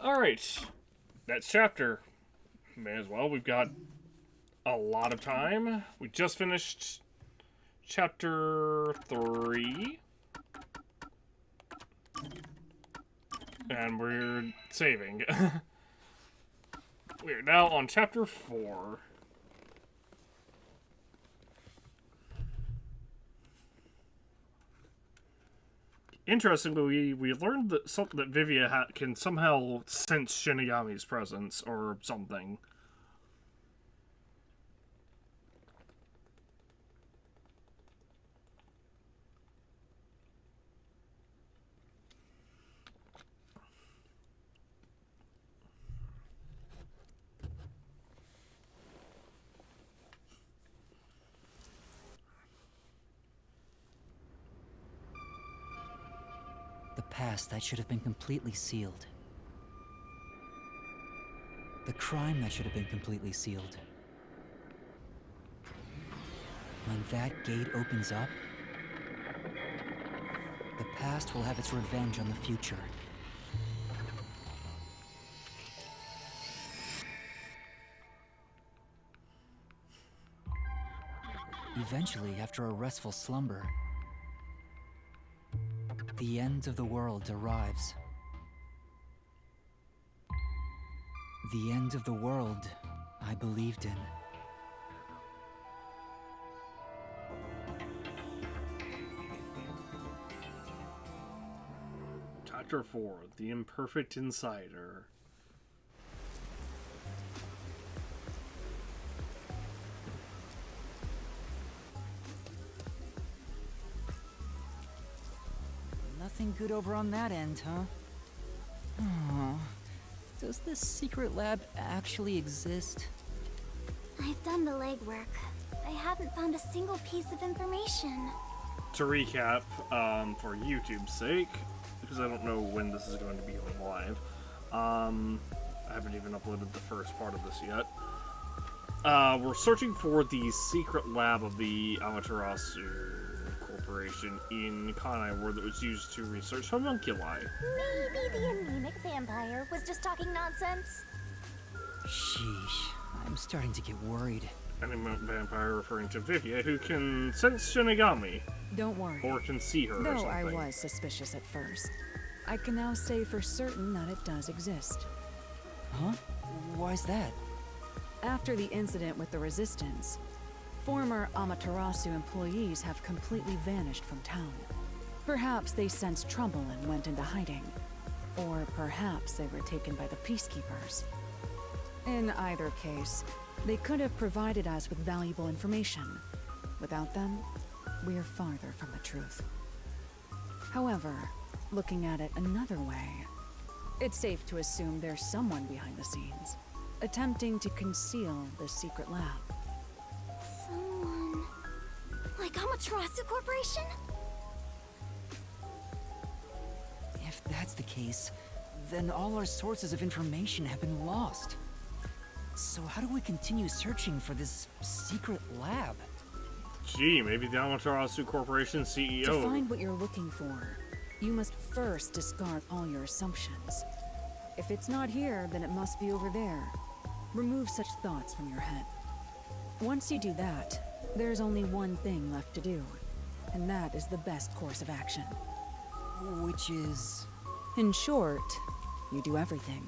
Alright. Next chapter. May as well. We've got a lot of time. We just finished chapter 3. And we're saving. We're now on chapter 4. Interestingly, we learned that something that Vivia can somehow sense Shinigami's presence or something. The past that should have been completely sealed. The crime that should have been completely sealed. When that gate opens up, the past will have its revenge on the future. Eventually, after a restful slumber, the end of the world arrives. The end of the world I believed in. Chapter 4, The Imperfect Insider. Nothing good over on that end, huh? Oh, does this secret lab actually exist? I've done the legwork. I haven't found a single piece of information. To recap, for YouTube's sake, because I don't know when this is going to be going live, I haven't even uploaded the first part of this yet. We're searching for the secret lab of the Amaterasu Corporation in Kanai, where it was used to research homunculi. Maybe the anemic vampire was just talking nonsense. Sheesh, I'm starting to get worried. Anemic vampire referring to Vivia, who can sense Shinigami. Don't worry. Or can see her or Though something. I was suspicious at first, I can now say for certain that it does exist. Huh? Why's that? After the incident with the Resistance, former Amaterasu employees have completely vanished from town. Perhaps they sensed trouble and went into hiding. Or perhaps they were taken by the Peacekeepers. In either case, they could have provided us with valuable information. Without them, we are farther from the truth. However, looking at it another way, it's safe to assume there's someone behind the scenes, attempting to conceal the secret lab. Someone... like Amaterasu Corporation? If that's the case, then all our sources of information have been lost. So how do we continue searching for this secret lab? Gee, maybe the Amaterasu Corporation CEO. To find what you're looking for, you must first discard all your assumptions. If it's not here, then it must be over there. Remove such thoughts from your head. Once you do that, there's only one thing left to do, and that is the best course of action. Which is... In short, you do everything.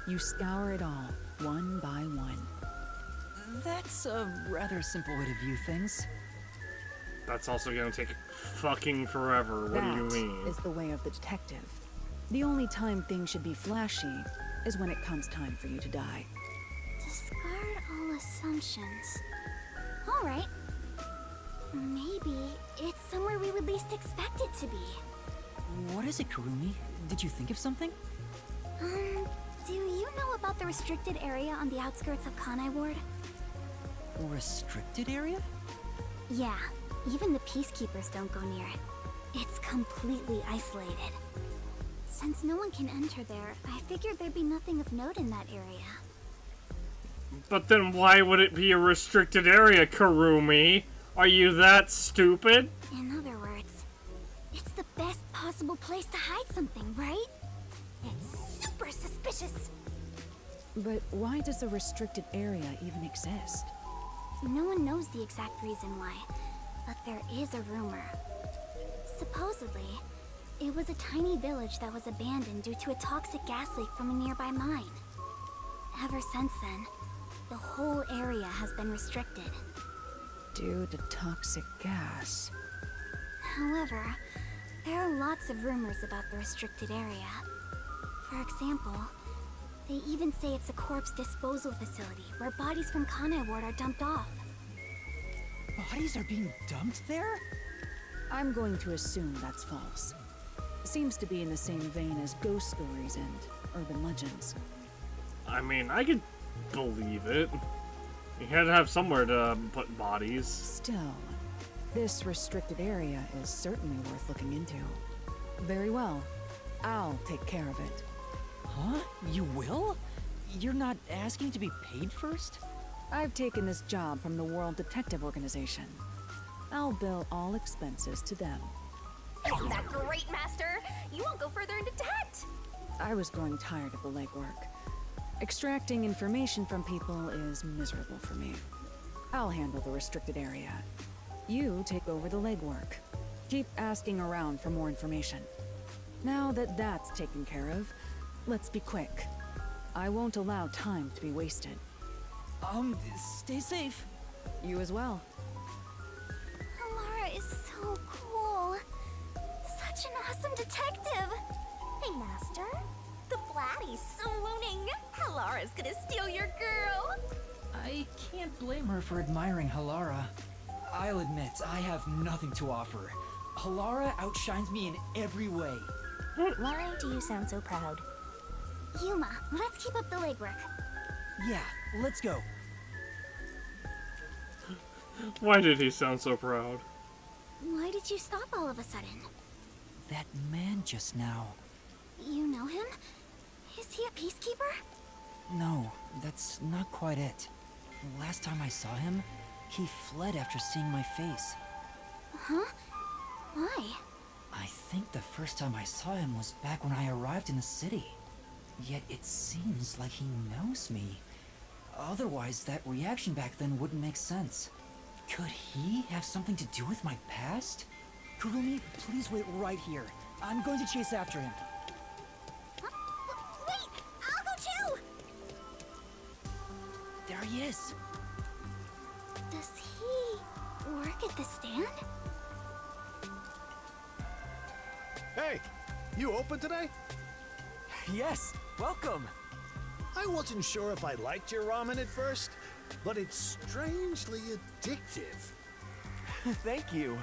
You scour it all, one by one. That's a rather simple way to view things. That's also gonna take fucking forever. What do you mean? That is the way of the detective. The only time things should be flashy is when it comes time for you to die. Discard all assumptions. Alright. Maybe it's somewhere we would least expect it to be. What is it, Kurumi? Did you think of something? Do you know about the restricted area on the outskirts of Kanai Ward? Restricted area? Yeah, even the Peacekeepers don't go near it. It's completely isolated. Since no one can enter there, I figured there'd be nothing of note in that area. But then why would it be a restricted area, Kurumi? Are you that stupid? In other words, it's the best possible place to hide something, right? It's super suspicious. suspicious. But why does a restricted area even exist? No one knows the exact reason why, but there is a rumor. Supposedly, it was a tiny village that was abandoned due to a toxic gas leak from a nearby mine. Ever since then, the whole area has been restricted. Due to toxic gas. However, there are lots of rumors about the restricted area. For example, they even say it's a corpse disposal facility where bodies from Kanai ward are dumped off. Bodies are being dumped there? I'm going to assume that's false. Seems to be in the same vein as ghost stories and urban legends. I mean, I could believe it. You had to have somewhere to put bodies. Still, this restricted area is certainly worth looking into. Very well. I'll take care of it. Huh? You will? You're not asking to be paid first? I've taken this job from the World Detective Organization. I'll bill all expenses to them. Isn't that great, Master? You won't go further into debt. I was growing tired of the legwork. Extracting information from people is miserable for me. I'll handle the restricted area. You take over the legwork. Keep asking around for more information. Now that that's taken care of, let's be quick. I won't allow time to be wasted. Stay safe. You as well. Alara is so cool. Such an awesome detective. Hey, Master. The Blatty's so mooning. Halara's gonna steal your girl. I can't blame her for admiring Halara. I'll admit, I have nothing to offer. Halara outshines me in every way. Why do you sound so proud? Yuma, let's keep up the legwork. Yeah, let's go. Why did he sound so proud? Why did you stop all of a sudden? That man just now. You know him? Is he a peacekeeper? No, that's not quite it. Last time I saw him, he fled after seeing my face. Huh? Why? I think the first time I saw him was back when I arrived in the city. Yet it seems like he knows me. Otherwise, that reaction back then wouldn't make sense. Could he have something to do with my past? Kurumi, please wait right here. I'm going to chase after him. Wait! I'll go too! There he is. Does he work at the stand? Hey, you open today? Yes, welcome. I wasn't sure if I liked your ramen at first, but it's strangely addictive. Thank you.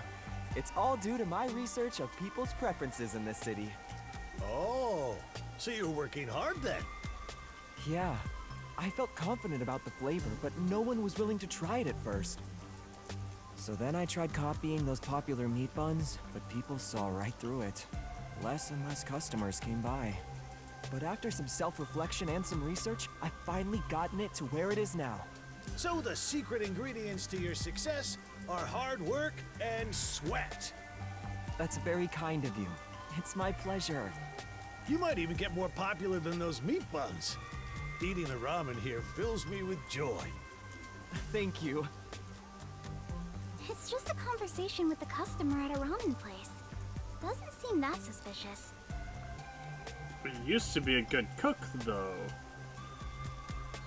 It's all due to my research of people's preferences in this city. Oh, so you're working hard then? Yeah, I felt confident about the flavor, but no one was willing to try it at first. So then I tried copying those popular meat buns, but people saw right through it. Less and less customers came by. But after some self-reflection and some research, I've finally gotten it to where it is now. So the secret ingredients to your success are hard work and sweat. That's very kind of you. It's my pleasure. You might even get more popular than those meat buns. Eating the ramen here fills me with joy. Thank you. It's just a conversation with the customer at a ramen place. Doesn't seem that suspicious. He used to be a good cook, though.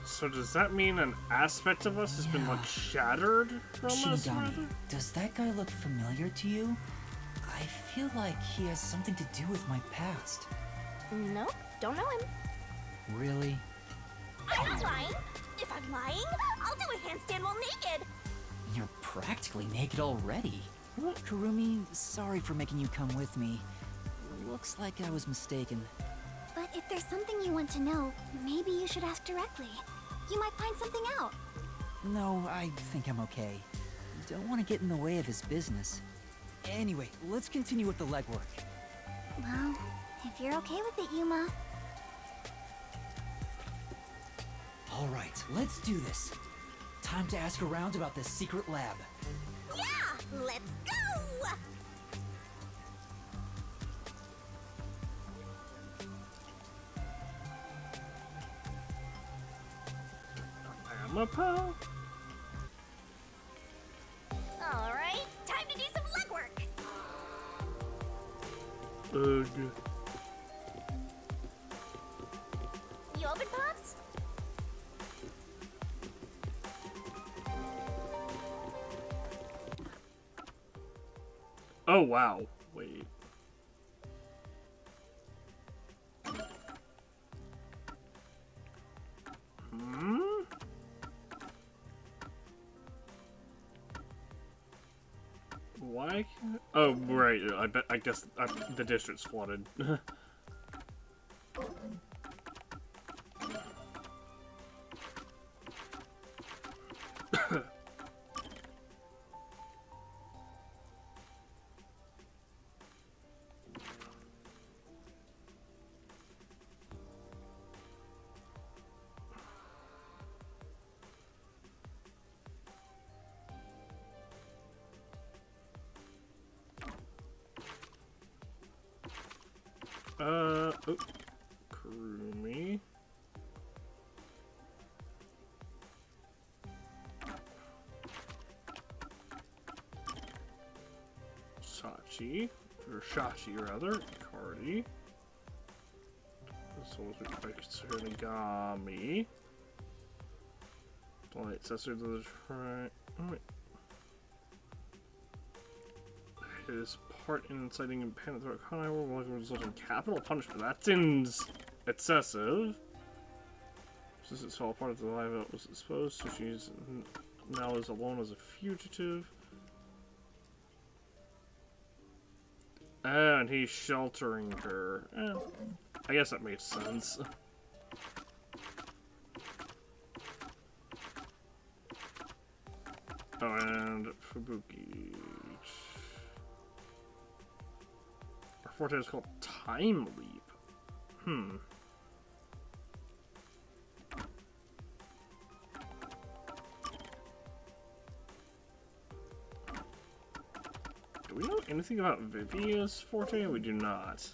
So does that mean an aspect of us has been, like, shattered from us, rather? Shinigami, does that guy look familiar to you? I feel like he has something to do with my past. Nope, don't know him. Really? I'm not lying. If I'm lying, I'll do a handstand while naked. You're practically naked already. Kurumi, sorry for making you come with me. Looks like I was mistaken. But if there's something you want to know, maybe you should ask directly. You might find something out. No, I think I'm okay. Don't want to get in the way of his business. Anyway, let's continue with the legwork. Well, if you're okay with it, Yuma. Alright, let's do this. Time to ask around about the secret lab. Yeah, let's go! my pal. Alright, time to do some legwork. Ugh. You open, Pops? Oh wow. Wait. Hmm? Why can't... Oh, right. I guess the district's flooded. Oh, crew me. Sachi, or Shachi rather, Cardi. This was consider Nagami. Polite accessory to the try. Oh, wait. His part in inciting and panic throughout Kanai will result in capital punishment. That seems excessive. Since it's all part of the live that was exposed, so she's now is alone as a fugitive. And he's sheltering her. I guess that makes sense. Oh, and Fubuki. Our forte is called Time Leap. Do we know anything about Vivia's forte? We do not.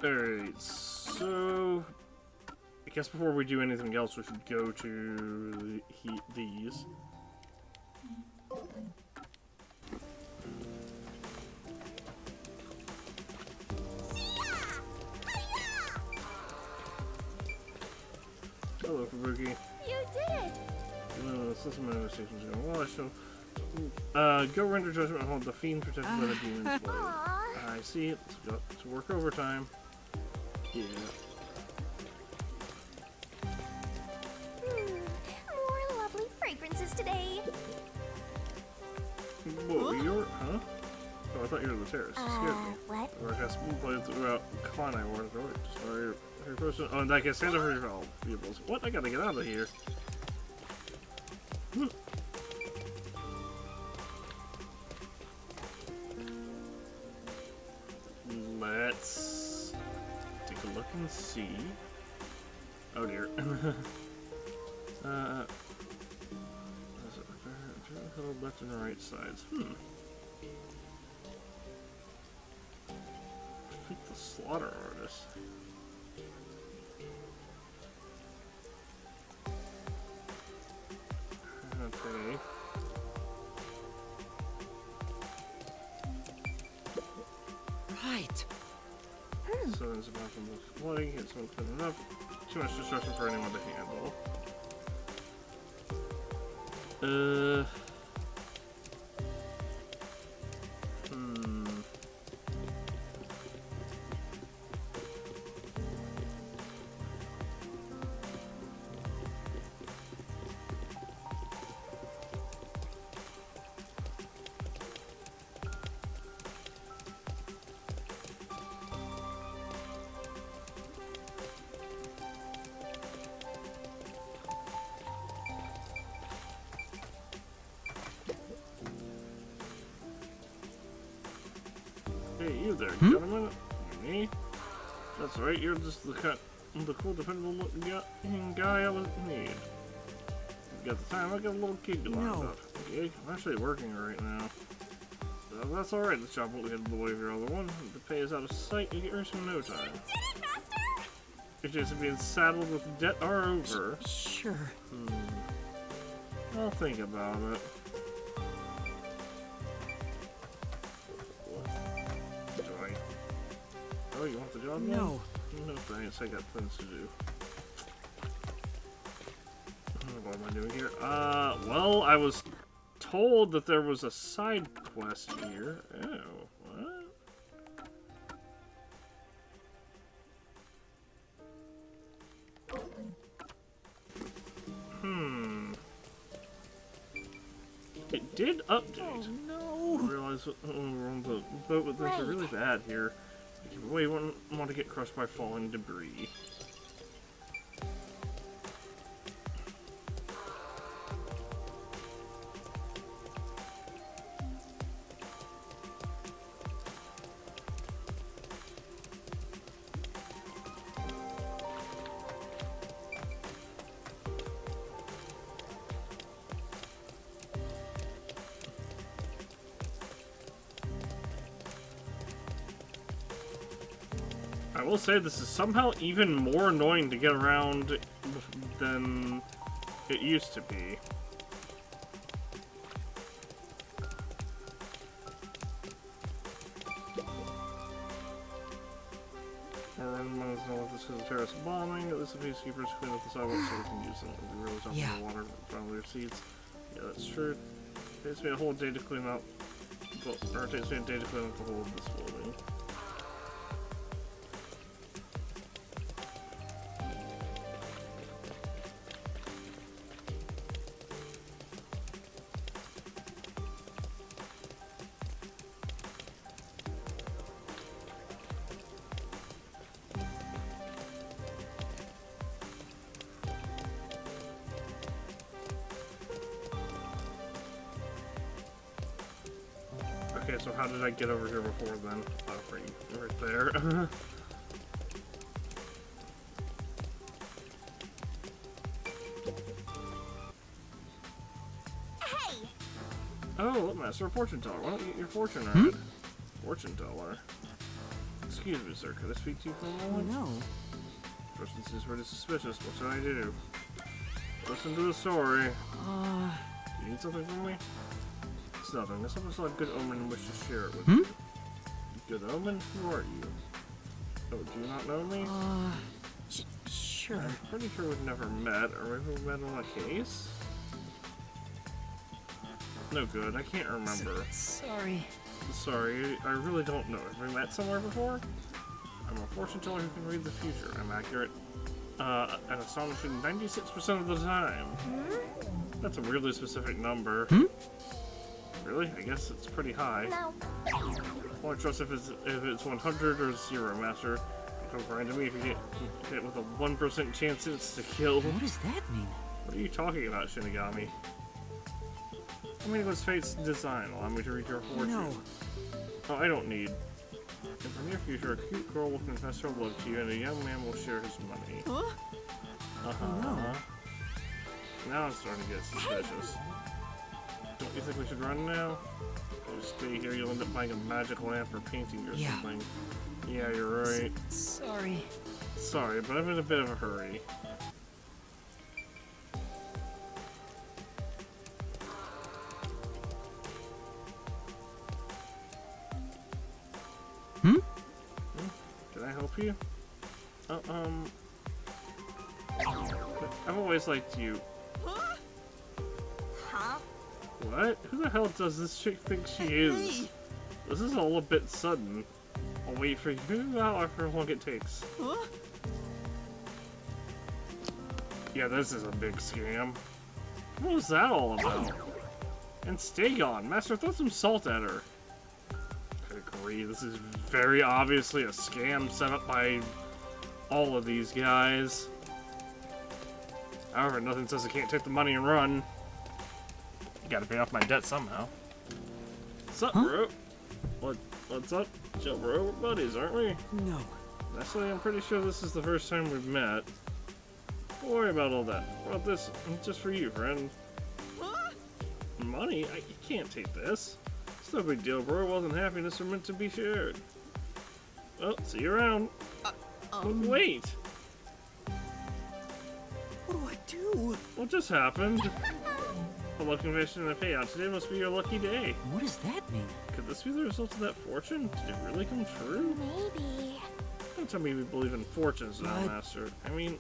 Alright, so I guess before we do anything else, we should go to these. Hello, Fubuki. You did it! No, system manifestations are going well. So, go render judgment and hold the fiend protected by the demon's blade. I see. Let's go to work overtime. Yeah. More lovely fragrances today. Whoa, you're... Huh? Oh, I thought you were the terrorist. It scared me. What? Or I guess we played throughout Kanai War. Sorry, her person. Oh, in that case, stand over your vehicles. What? I gotta get out of here. Let's take a look and see. Oh dear. Left and right sides. I think the slaughter artist. Okay. Right. So there's about from the flooding, it's open enough. Too much destruction for anyone to handle. Hey, you there, gentlemen. Me? That's right, you're just the the cool, dependable looking guy I was need. Got the time, I got a little gig lined up. Okay, I'm actually working right now. So that's alright, this job won't get in the way of your other one. The pay is out of sight, you get rich in no time. You did it, Master! Your days of being saddled with debt are over. Sure. I'll think about it. What? Do I... Oh, you want the job now? No. No thanks, I got things to do. What am I doing here? Well, I was told that there was a side quest here. Oh, what? It did update. Oh no. I realized we're on the boat with things are really bad here. We wouldn't want to get crushed by falling debris. I will say this is somehow even more annoying to get around than it used to be. This is a terrorist bombing. This is peacekeepers clean up the sidewalk so we can use them. We really dump in the water in front of their seats. Yeah, that's true. It takes me a whole day to clean up. Or it takes me a day to clean up the whole of this building. Okay, so how did I get over here before then? Oh, right there. Hey! Oh, look, Master Fortune Teller. Why don't you get your fortune read? Fortune Teller. Excuse me, sir. Could I speak to you for a moment? No. Person seems pretty suspicious. What should I do? Listen to the story. Do you need something from me? It's nothing. It's almost like a good omen and wish to share it with you. Good omen? Who are you? Oh, do you not know me? Sure. I'm pretty sure we've never met. Or maybe we met on a case? No good. I can't remember. Sorry. Sorry, I really don't know. Have we met somewhere before? I'm a fortune teller who can read the future. I'm accurate an astonishing 96% of the time. That's a weirdly specific number. Really? I guess it's pretty high. No. Well, I trust if it's 100 or 0, Master. Come right to me if you get hit with a 1% chance it's to kill. What does that mean? What are you talking about, Shinigami? I mean, it was fate's design. Allow me to read your fortune. No. Oh, I don't need. In the near future, a cute girl will confess her love to you, and a young man will share his money. Now it's starting to get suspicious. Don't you think we should run now? If you stay here, you'll end up buying a magic lamp or painting or something. Yeah, you're right. Sorry. Sorry, but I'm in a bit of a hurry. Can I help you? I've always liked you. Huh? What? Who the hell does this chick think she is? This is all a bit sudden. I'll wait for you however long it takes. Yeah, this is a big scam. What was that all about? And stay gone. Master, throw some salt at her. I agree, this is very obviously a scam set up by all of these guys. However, nothing says I can't take the money and run. You gotta pay off my debt somehow. What's up, bro? What's up? Chill, bro. We're buddies, aren't we? No. Actually, I'm pretty sure this is the first time we've met. Don't worry about all that. I brought this just for you, friend. Money? You can't take this. It's no big deal, bro. Wealth and happiness are meant to be shared. Well, see you around. Wait! What do I do? What just happened? A luck confession and a payout. Today must be your lucky day. What does that mean? Could this be the result of that fortune? Did it really come true? Maybe. Don't tell me we believe in fortunes now, What? Master. I mean,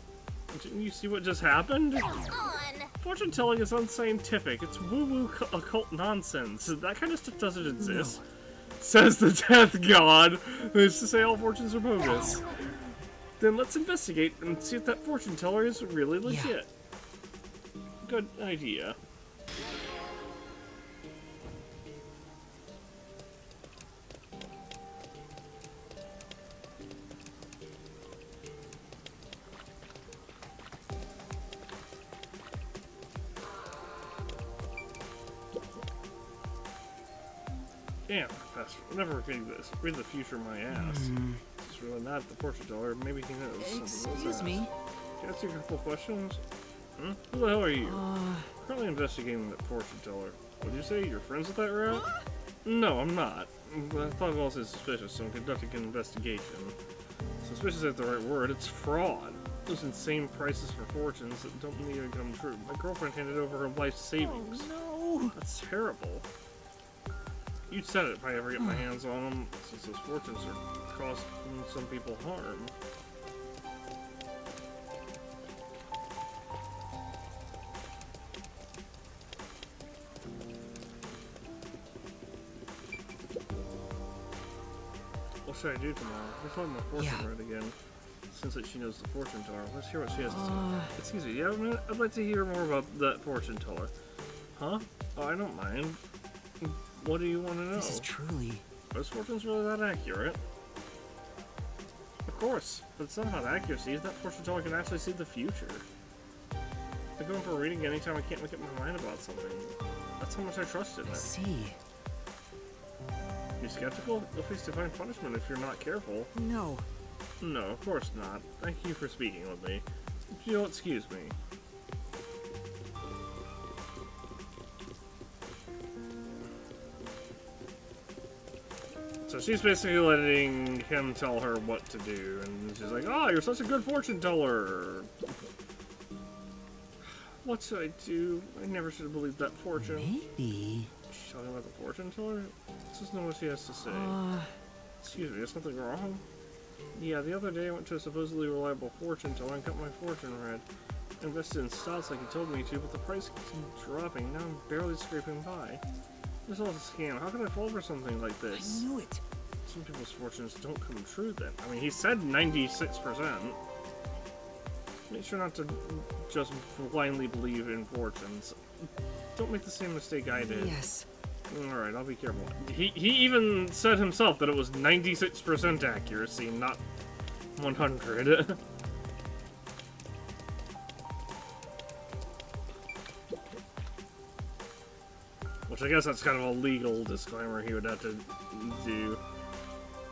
didn't you see what just happened? Come on! Fortune telling is unscientific. It's woo-woo occult nonsense. That kind of stuff doesn't exist. Says the death god. Who's to say all fortunes are bogus. Then let's investigate and see if that fortune teller is really legit. Good idea. Damn, Professor. Never repeating this. Read the future my ass. It's really not the fortune teller. Maybe he knows. Excuse me. Can I ask you a couple questions? Who the hell are you? Currently investigating that fortune teller. What did you say? You're friends with that rat? No, I'm not. I thought it was suspicious, so I'm conducting an investigation. Suspicious isn't the right word. It's fraud. Those insane prices for fortunes that don't need to come true. My girlfriend handed over her life savings. Oh, no. That's terrible. You said it if I ever get my hands on them, since those fortunes are causing some people harm. What should I do tomorrow? Let's talk my fortune read again. Since that she knows the fortune teller, let's hear what she has to say. Excuse me, you have a minute? I'd like to hear more about that fortune teller. Huh? Oh, I don't mind. What do you want to know? This is truly... Is fortunes really that accurate? Of course, but it's not about accuracy. Is that fortune teller can actually see the future. I'm going for a reading anytime I can't make up my mind about something. That's how much I trust in I it. see. You skeptical? You'll face divine punishment if you're not careful. No. No, of course not. Thank you for speaking with me. If you'll excuse me. So she's basically letting him tell her what to do, and she's like, "Oh, you're such a good fortune teller." What should I do? I never should have believed that fortune. Maybe. She's talking about the fortune teller? Let's just know what she has to say. Excuse me, is something wrong? Yeah, the other day I went to a supposedly reliable fortune teller and got my fortune read. I invested in stocks like he told me to, but the price keeps dropping. Now I'm barely scraping by. This is all a scam. How can I fall for something like this? I knew it. Some people's fortunes don't come true then. I mean, he said 96%. Make sure not to just blindly believe in fortunes. Don't make the same mistake I did. Yes. Alright, I'll be careful. He even said himself that it was 96% accuracy, not 100. Which I guess that's kind of a legal disclaimer he would have to do.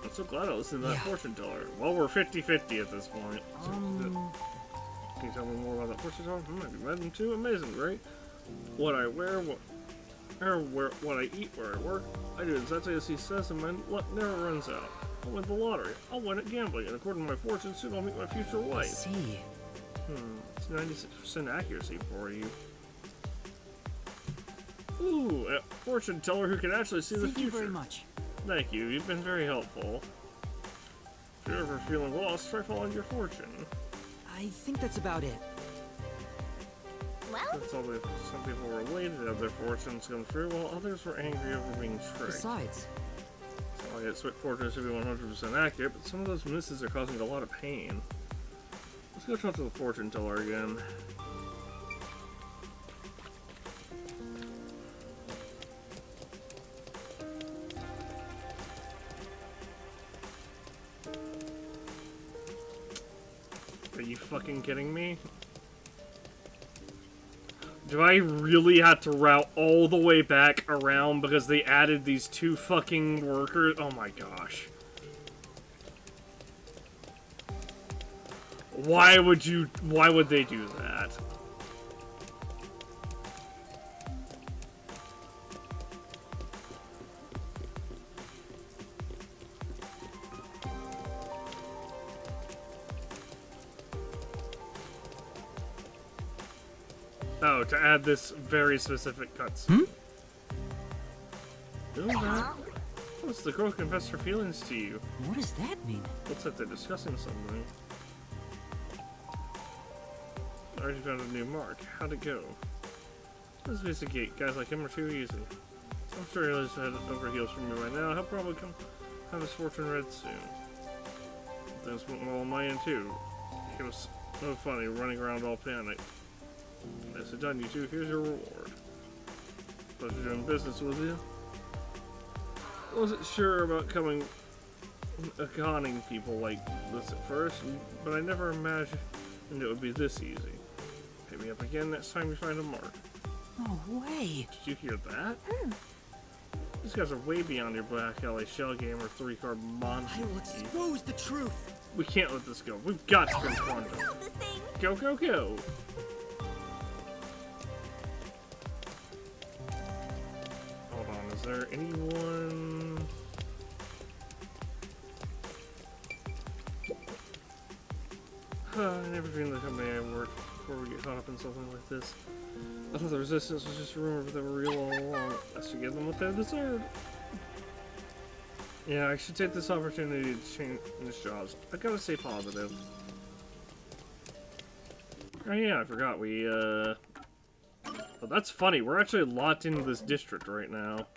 I'm so glad I listened to that fortune teller. Well, we're 50-50 at this point. Can you tell me more about that fortune teller? I might be read them too. Amazing, right? What I wear, what I eat, where I work. I do exactly as he says, and my luck never runs out. I'll win the lottery. I'll win at gambling, and according to my fortune, soon I'll meet my future I wife. see. It's 96% accuracy for you. Ooh, a fortune teller who can actually see the future. Thank you very much. Thank you, you've been very helpful. If you're ever feeling lost, try following your fortune. I think that's about it. Well, That's all some people were elated to have their fortunes come true, while others were angry over being tricked. Besides, I expect fortunes to be 100% accurate, but some of those misses are causing a lot of pain. Let's go talk to the fortune teller again. Are you fucking kidding me? Do I really have to route all the way back around because they added these two fucking workers? Oh my gosh. Why would they do that? Oh, to add this very specific cutscene. Know that? What's the girl confess her feelings to you? What does that mean? Looks like they're discussing something. I already found a new mark. How'd it go? Let's visit gate. Guys like him are too easy. I'm sure he'll just head over heels for me right now. He'll probably come have his fortune read soon. Things went well on my end too. It was so funny running around all panicked. Nicely done, you two. Here's your reward. Pleasure doing business with you. I wasn't sure about conning people like this at first, but I never imagined it would be this easy. Hit me up again next time you find a mark. No way! Did you hear that? These guys are way beyond your Black Alley Shell Game or 3-card monster. I will expose the truth. We can't let this go. We've got to confront them. Solve this thing. Go, go, go! Hold on, is there anyone... I never dreamed the company I worked before we get caught up in something like this. I thought the resistance was just a rumor, but they were real all along. I should give them what they deserve. Yeah, I should take this opportunity to change jobs. I gotta stay positive. Oh yeah, I forgot we, Well, that's funny. We're actually locked into this district right now.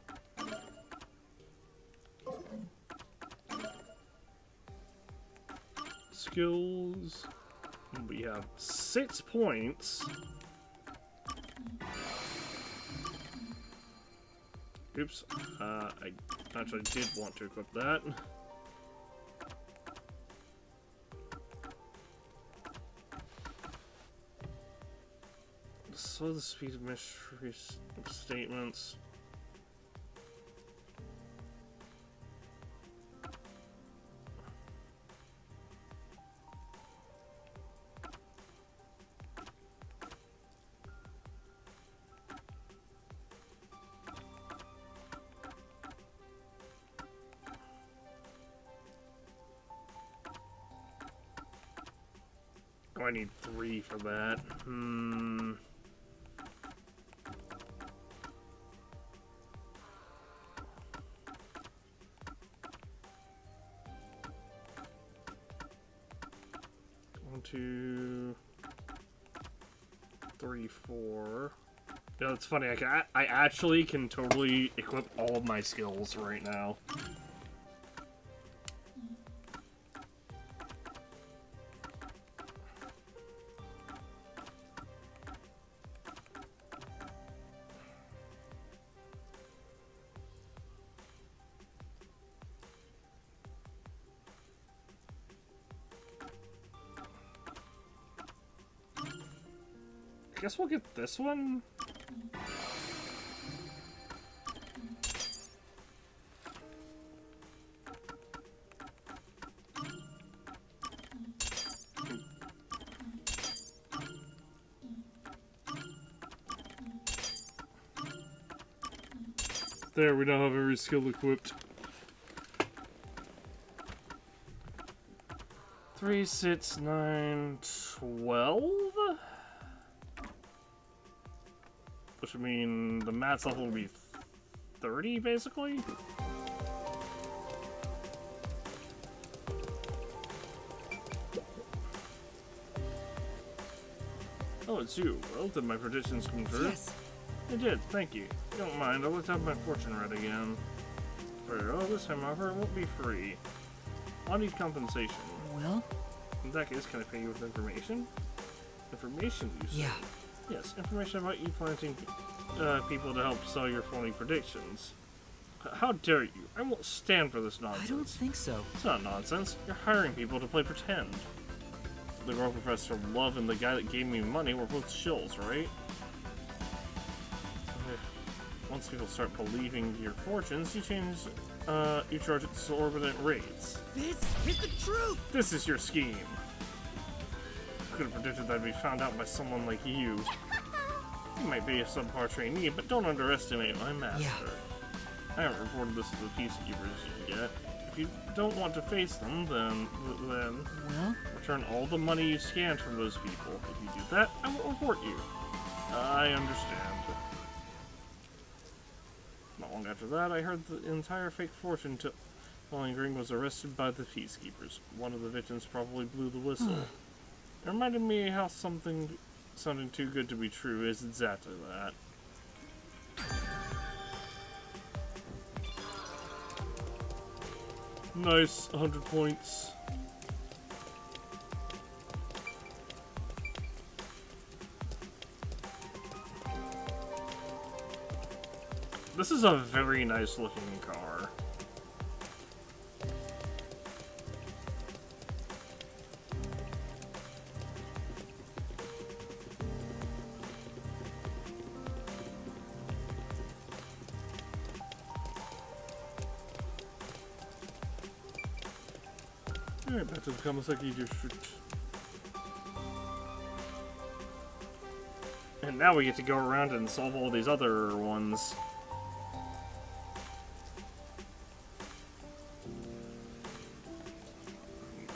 Skills. We have 6 points. Oops. I actually did want to equip that. Slow the speed of mystery statements. Oh, I need 3 for that. One, 2, 3, 4. Yeah, that's funny. I actually can totally equip all of my skills right now. I guess we'll get this one. There, we now have every skill equipped. 3, 6, 9, 12? Which would mean the max level will be 30, basically? Oh, it's you. Well, did my predictions come true? Yes. It did, thank you. Don't mind, I'll let's have my fortune read again. This time, however, it won't be free. I'll need compensation. Well? In that case, can I pay you with information? Information, you said? Yeah. Yes, information about you planting people to help sell your phony predictions. How dare you? I won't stand for this nonsense. I don't think so. It's not nonsense. You're hiring people to play pretend. The girl Professor Love and the guy that gave me money were both shills, right? Once people start believing your fortunes, you charge exorbitant rates. This is the truth! This is your scheme. could have predicted that I'd be found out by someone like you. You might be a subpar trainee, but don't underestimate my master. Yeah. I haven't reported this to the peacekeepers yet. If you don't want to face them, then Well? return all the money you scanned from those people. If you do that, I will report you. I understand. Not long after that, I heard the entire fake fortune telling ring was arrested by the peacekeepers. One of the victims probably blew the whistle. It reminded me how something sounding too good to be true is exactly that. Nice, 100 points. This is a very nice looking car. Alright, back to the Kamasaki district. And now we get to go around and solve all these other ones.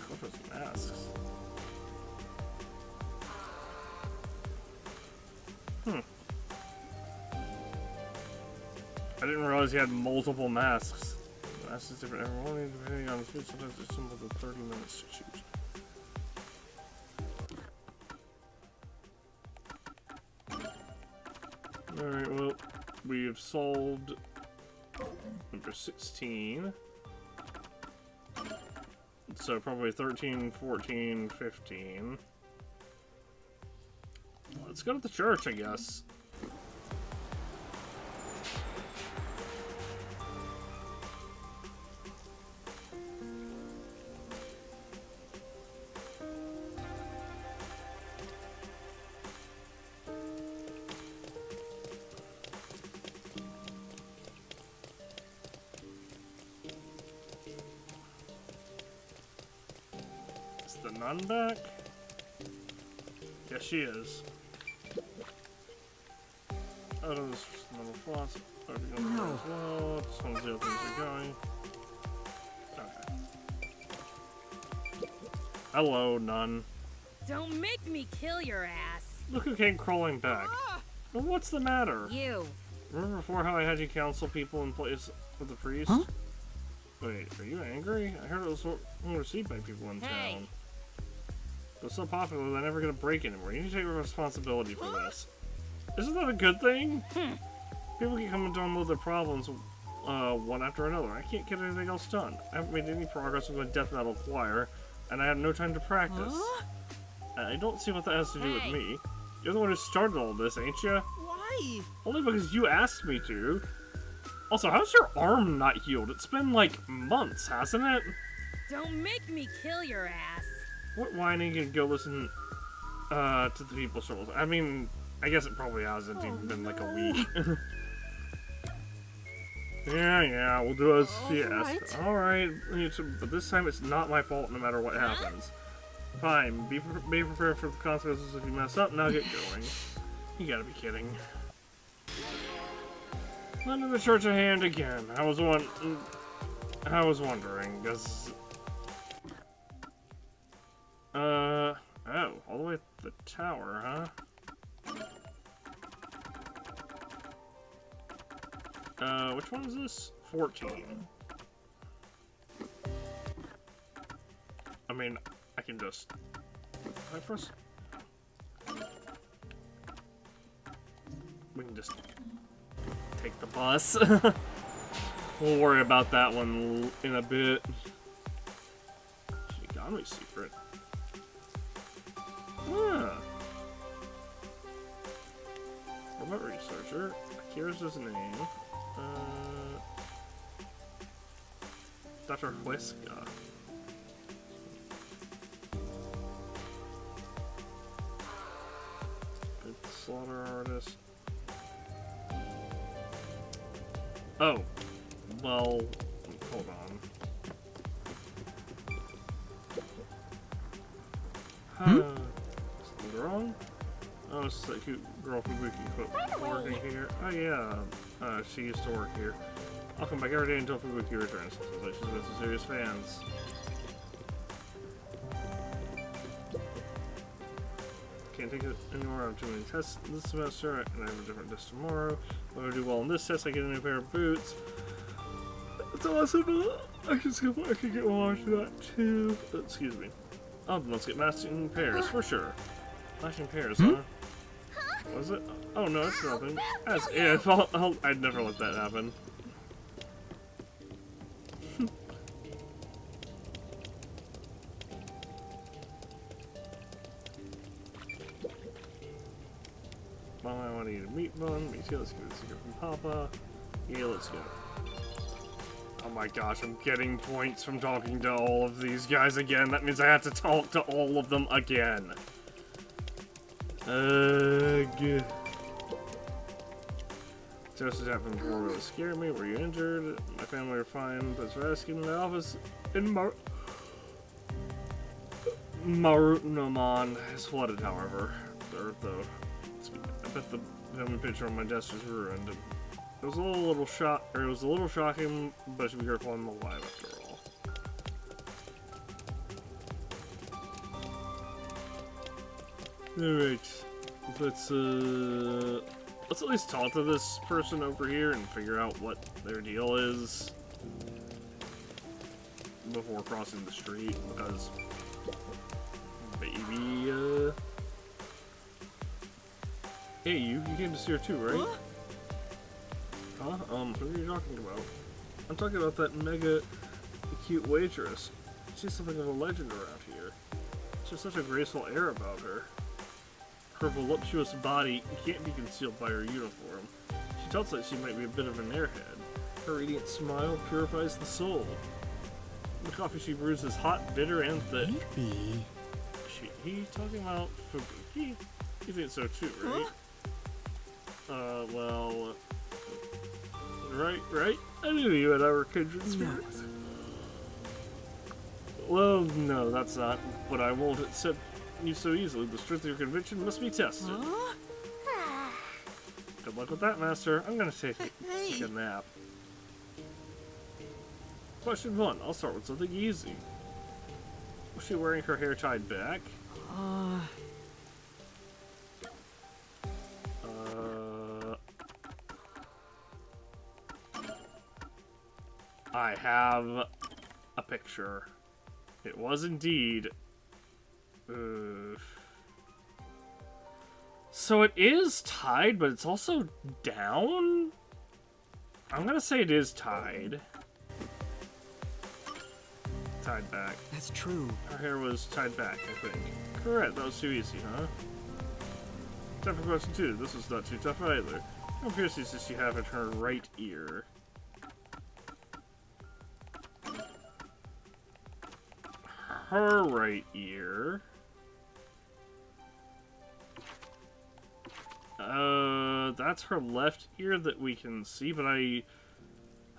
What are those masks? I didn't realize he had multiple masks. Masks is different every morning, depending on the speed. Sometimes it's simple to 30 minutes to choose. Alright, well, we have solved number 16. So probably 13, 14, 15. Let's go to the church, I guess. Is the nun back? Yes, she is. Oh, this is little floss. No. As well. Just want to see how things are going. Okay. Hello, nun. Don't make me kill your ass. Look who came crawling back. Well, what's the matter? You. Remember before how I had you counsel people in place with the priest? Huh? Wait, are you angry? I heard it was well received by people in Hey. town. It was so popular that I never gonna break anymore. You need to take responsibility for this. Isn't that a good thing? People keep coming to unload their problems one after another. I can't get anything else done. I haven't made any progress with my death metal choir, and I have no time to practice. I don't see what that has to do with me. You're the one who started all this, ain't you? Why? Only because you asked me to. Also, how's your arm not healed? It's been like months, hasn't it? Don't make me kill your ass. What whining and go listen to the people struggles? I mean, I guess it probably hasn't even been like a week. Yeah, we'll do as she asked. Alright, but this time it's not my fault no matter what happens. Fine, be prepared for the consequences if you mess up, now get going. You gotta be kidding. Under the church of hand again. I was wondering, because... oh, all the way to the tower, huh? Which one is this? 14. I mean, I can just... Can I press? We can just take the bus. We'll worry about that one in a bit. Shigami secret. Huh. Remote researcher. Here's his name. Dr. Huesca. Good slaughter artist. Oh. Well, hold on. something wrong? Oh, it's that cute girl from Wiki working here. Oh yeah, she used to work here. I'll come back every day until Fubuki returns. Sounds like she's got some serious fans. Can't take it anymore. I have too many tests this semester, and I have a different test tomorrow. If I do well in this test, I get a new pair of boots. That's awesome. I can get more to that too. Excuse me. Oh, let's get matching pairs for sure. Matching pairs, huh? Was it? Oh no, it's nothing. Yeah, I'd never let that happen. Mom, I want to eat a meat bun. Me too. Let's get a secret from Papa. Yeah, let's go. Oh my gosh, I'm getting points from talking to all of these guys again. That means I have to talk to all of them again. Ugh. Just happened before really scared me. Were you injured? My family are fine. Thanks for asking. In the office in Marunaman is flooded, however. Though. I bet the family picture on my desk is ruined. It was a little shocking, but I should be grateful I'm alive after all. Alright. Let's at least talk to this person over here and figure out what their deal is before crossing the street, because maybe hey, you came to see her too, right? Huh? Who are you talking about? I'm talking about that mega cute waitress. She's something of a legend around here. She has such a graceful air about her. Her voluptuous body can't be concealed by her uniform. She tells us she might be a bit of an airhead. Her radiant smile purifies the soul. The coffee she brews is hot, bitter, and thick. Maybe. He talking about Fubuki? You think so too, right? Well... Right? I knew you and I were kindred spirits. Well, no, that's not. But I won't accept you so easily. The strength of your conviction must be tested. Good luck with that, Master. I'm gonna take a nap. Question 1. I'll start with something easy. Was she wearing her hair tied back? I have a picture. It was indeed. So it is tied, but it's also down? I'm gonna say it is tied. Tied back. That's true. Her hair was tied back, I think. Correct, that was too easy, huh? Time for question 2. This was not too tough either. How piercings does she have in her right ear? Her right ear. That's her left ear that we can see, but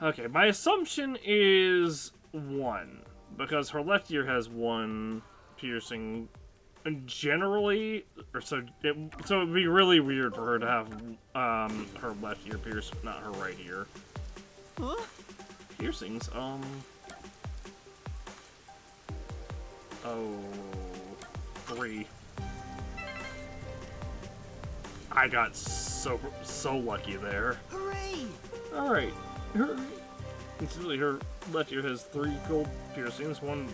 okay, my assumption is 1, because her left ear has 1 piercing generally, so it'd be really weird for her to have, her left ear pierced, not her right ear. Huh? Piercings, oh, 3. I got so lucky there. Hooray! Alright. Considering her left ear has 3 gold piercings, 1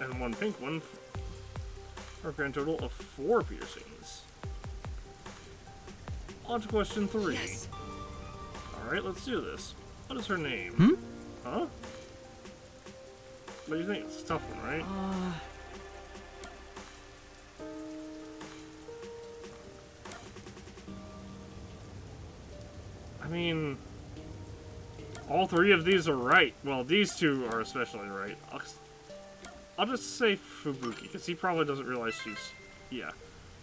and 1 pink one. For a grand total of 4 piercings. On to question 3. Yes. Alright, let's do this. What is her name? Huh? What do you think? It's a tough one, right? I mean, all 3 of these are right. Well, these 2 are especially right. I'll just say Fubuki, because he probably doesn't realize she's... Yeah.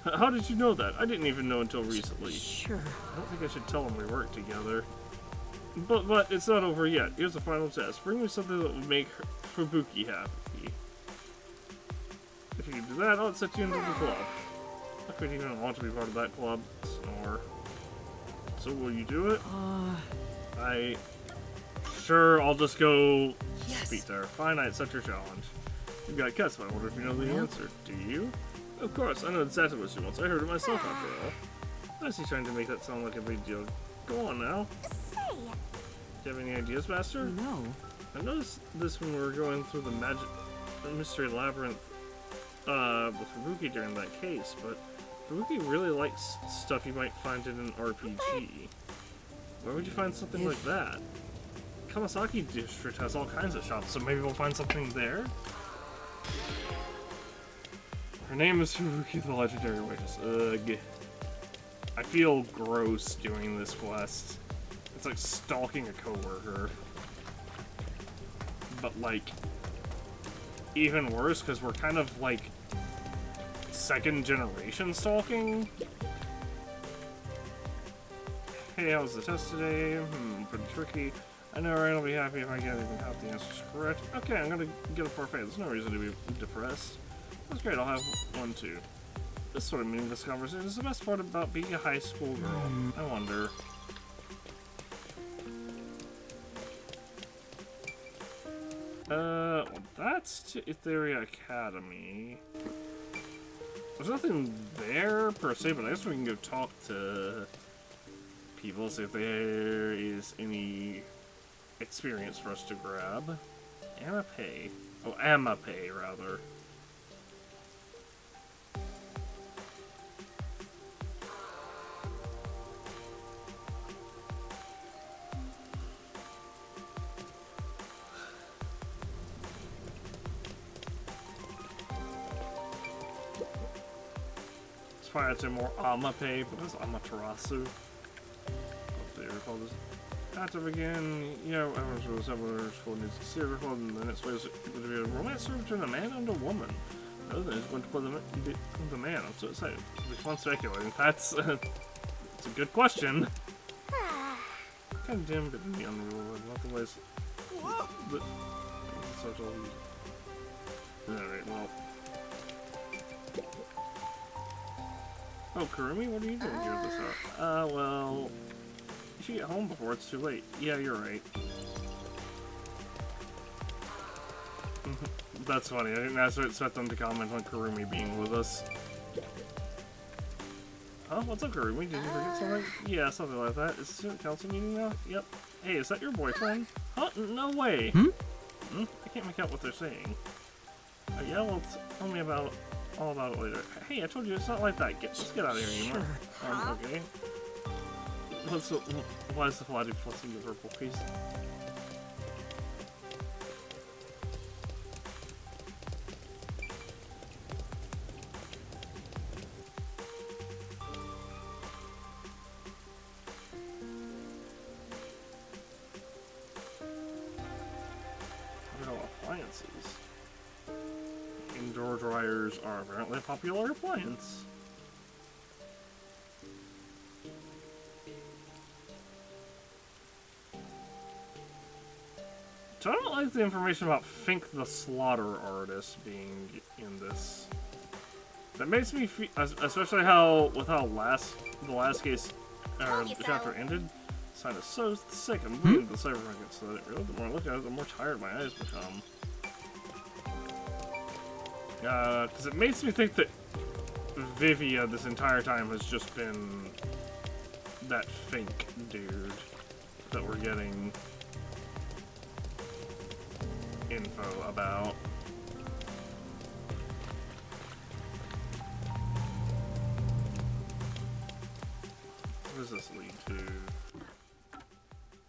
How did you know that? I didn't even know until recently. Sure. I don't think I should tell him we work together. But it's not over yet. Here's the final test. Bring me something that would make Fubuki happy. If you can do that, I'll set you into the club. I couldn't even want to be part of that club. Snore. So will you do it? Sure, I'll just go speak there. Fine, I accept your challenge. You've got cuts, but I wonder if you know the answer. Do you? Of course, I know exactly what she wants. I heard it myself after all. I see trying to make that sound like a big deal. Go on now. Say, Do you have any ideas, Master? No. I noticed this when we were going through the mystery labyrinth with Fubuki during that case, but Fubuki really likes stuff you might find in an RPG. Where would you find something like that? Kamasaki District has all kinds of shops, so maybe we'll find something there? Her name is Fubuki the Legendary Waitress. Ugh. I feel gross doing this quest. It's like stalking a coworker. But like, even worse, because we're kind of like second generation stalking. Hey, how's the test today? Pretty tricky. I know, right? I'll be happy if I get even half the answers correct. Okay, I'm gonna get a parfait. There's no reason to be depressed. That's great, I'll have one too. This sort of meaningless conversation is the best part about being a high school girl. I wonder. Well, that's Etheria Academy. There's nothing there per se, but I guess we can go talk to people, see if there is any experience for us to grab. Amape. Oh, Amape, rather. It's probably I'd say more Amape, but it's Amaterasu. What they recall this. Active again, you know, everyone's really similar. School needs a serial club, and the next way is going to be a romance story between a man and a woman. The other thing is going to play the man. I'm so excited. It'll be fun speculating. That's it's a good question. Kind of dim, but in the unreal in lots of ways. But alright, well. Oh, Kurumi, what are you doing here this hour? Well. You should get home before it's too late. Yeah, you're right. That's funny. I didn't expect them to comment on Kurumi being with us. Huh? What's up, Kurumi? Did you forget something? Yeah, something like that. Is this a council meeting now? Yep. Hey, is that your boyfriend? Huh? No way. I can't make out what they're saying. Yeah, well, tell me all about it later. Hey, I told you it's not like that. Let's get out of here, Yuma. Okay. Why is the fly flushing the purple piece? Appliances. Indoor dryers are apparently a popular appliance. So I don't like the information about Fink the Slaughter Artist being in this. That makes me feel, especially with how the last case, or the chapter ended. This sign is so sick. I'm bleeding the cybermarket, so that really, the more I look at it, the more tired my eyes become. Because it makes me think that Vivia this entire time has just been that Fink dude that we're getting info about. What does this lead to?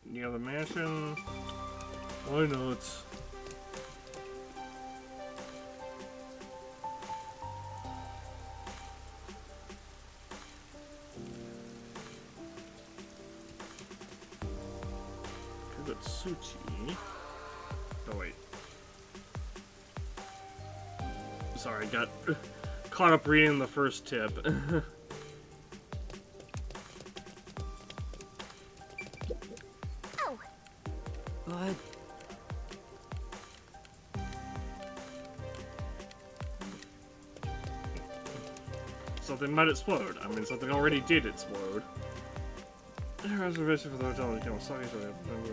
Near the mansion? Why not? Suchi. Oh wait. Sorry, I got caught up reading the first tip. Oh. But something might explode. I mean, something already did explode. Reservation for the hotel in Kawasaki, so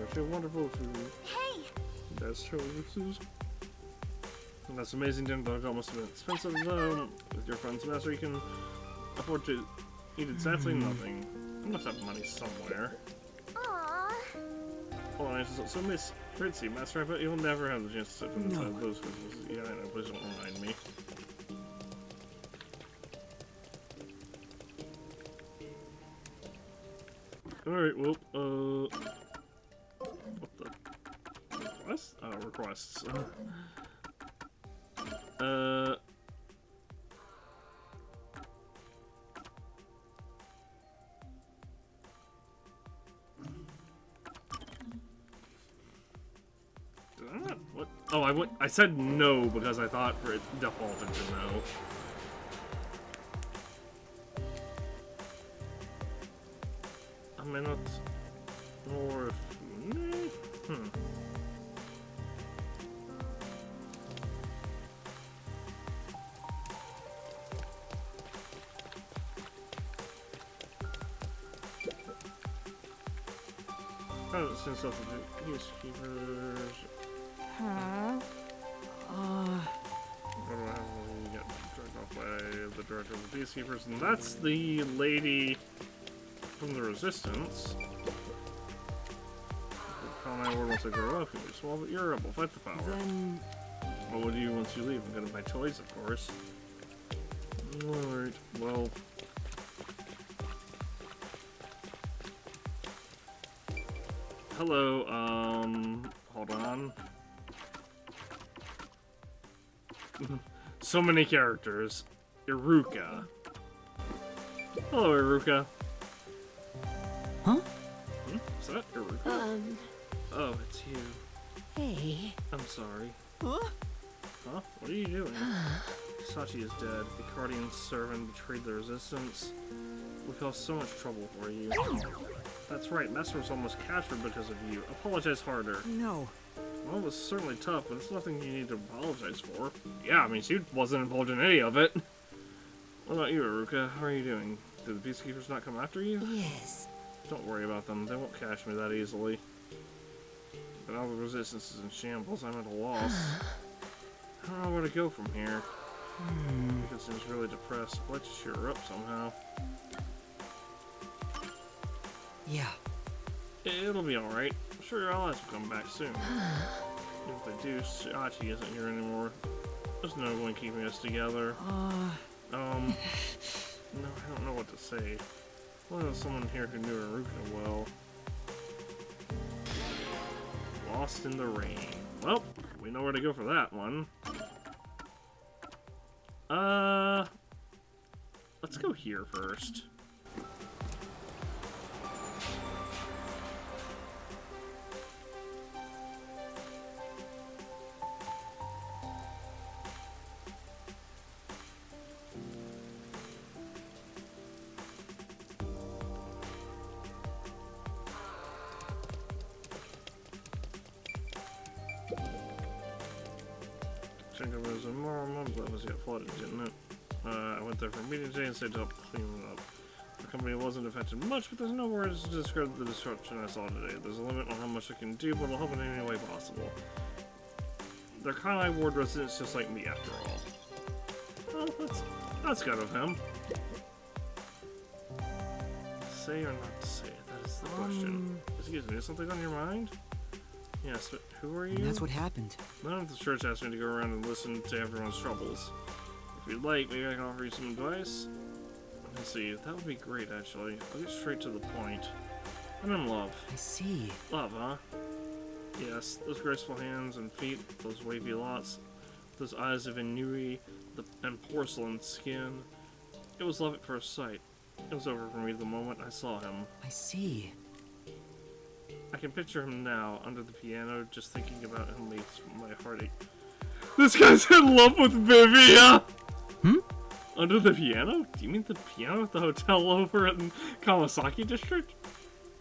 I feel wonderful food. Hey! That's true. That's amazing. Dinner the hotel must have been expensive, though. With your friend's master, you can afford to eat exactly nothing. You must have money somewhere. Aww. Hold on, so Miss Fritzy, Master, I bet you'll never have the chance to sit from inside of those crystals. Yeah, I know, please don't remind me. Alright, well, what the? Request? Oh, requests. Did I not? What? Oh, I said no because I thought for it defaulted to no. A minute more. Oh, since that's the peacekeepers. Huh? Get dragged off by the director of the peacekeepers, and that's the lady from the Resistance. Kanai word wants to grow up and be small, but you're able. Fight the power. Then... Well, what do you once you leave? I'm gonna buy toys, of course. Alright, well... Hello, hold on. So many characters. Iruka. Hello, Iruka. Huh? Is that Iruka? Oh, it's you. Hey. I'm sorry. Huh? Huh? What are you doing? Sachi is dead. The Guardian servant betrayed the resistance. We caused so much trouble for you. That's right, Master was almost captured because of you. Apologize harder. No. Well, it was certainly tough, but it's nothing you need to apologize for. Yeah, I mean, she wasn't involved in any of it. What about you, Iruka? How are you doing? Did the Peacekeepers not come after you? Yes. Don't worry about them. They won't catch me that easily. But now the resistance is in shambles. I'm at a loss. I don't know where to go from here. Because seems really depressed. I'd like to cheer her up somehow. Yeah. It'll be alright. I'm sure your allies will come back soon. If they do, Sachi isn't here anymore. There's no one keeping us together. No, I don't know what to say. Well, there's someone here who knew Iruka well. Lost in the rain. Well, we know where to go for that one. Let's go here first. Was a mom that was yet flooded, didn't it? I went there for a meeting today and said to help clean it up. The company wasn't affected much, but there's no words to describe the disruption I saw today. There's a limit on how much I can do, but I'll help in any way possible. They're Kanai ward residents just like me, after all. Well, that's good of him. Say or not to say? That is the question. Excuse me, is something on your mind? Yes, but who are you? And that's what happened. None of the church asked me to go around and listen to everyone's troubles. If you'd like, maybe I can offer you some advice? Let's see, that would be great, actually. I'll get straight to the point. I'm in love. I see. Love, huh? Yes, those graceful hands and feet, those wavy locks, those eyes of Inui, and porcelain skin. It was love at first sight. It was over for me the moment I saw him. I see. I can picture him now, under the piano, just thinking about him makes my heart ache. This guy's in love with Vivia! Under the piano? Do you mean the piano at the hotel over in Kawasaki district?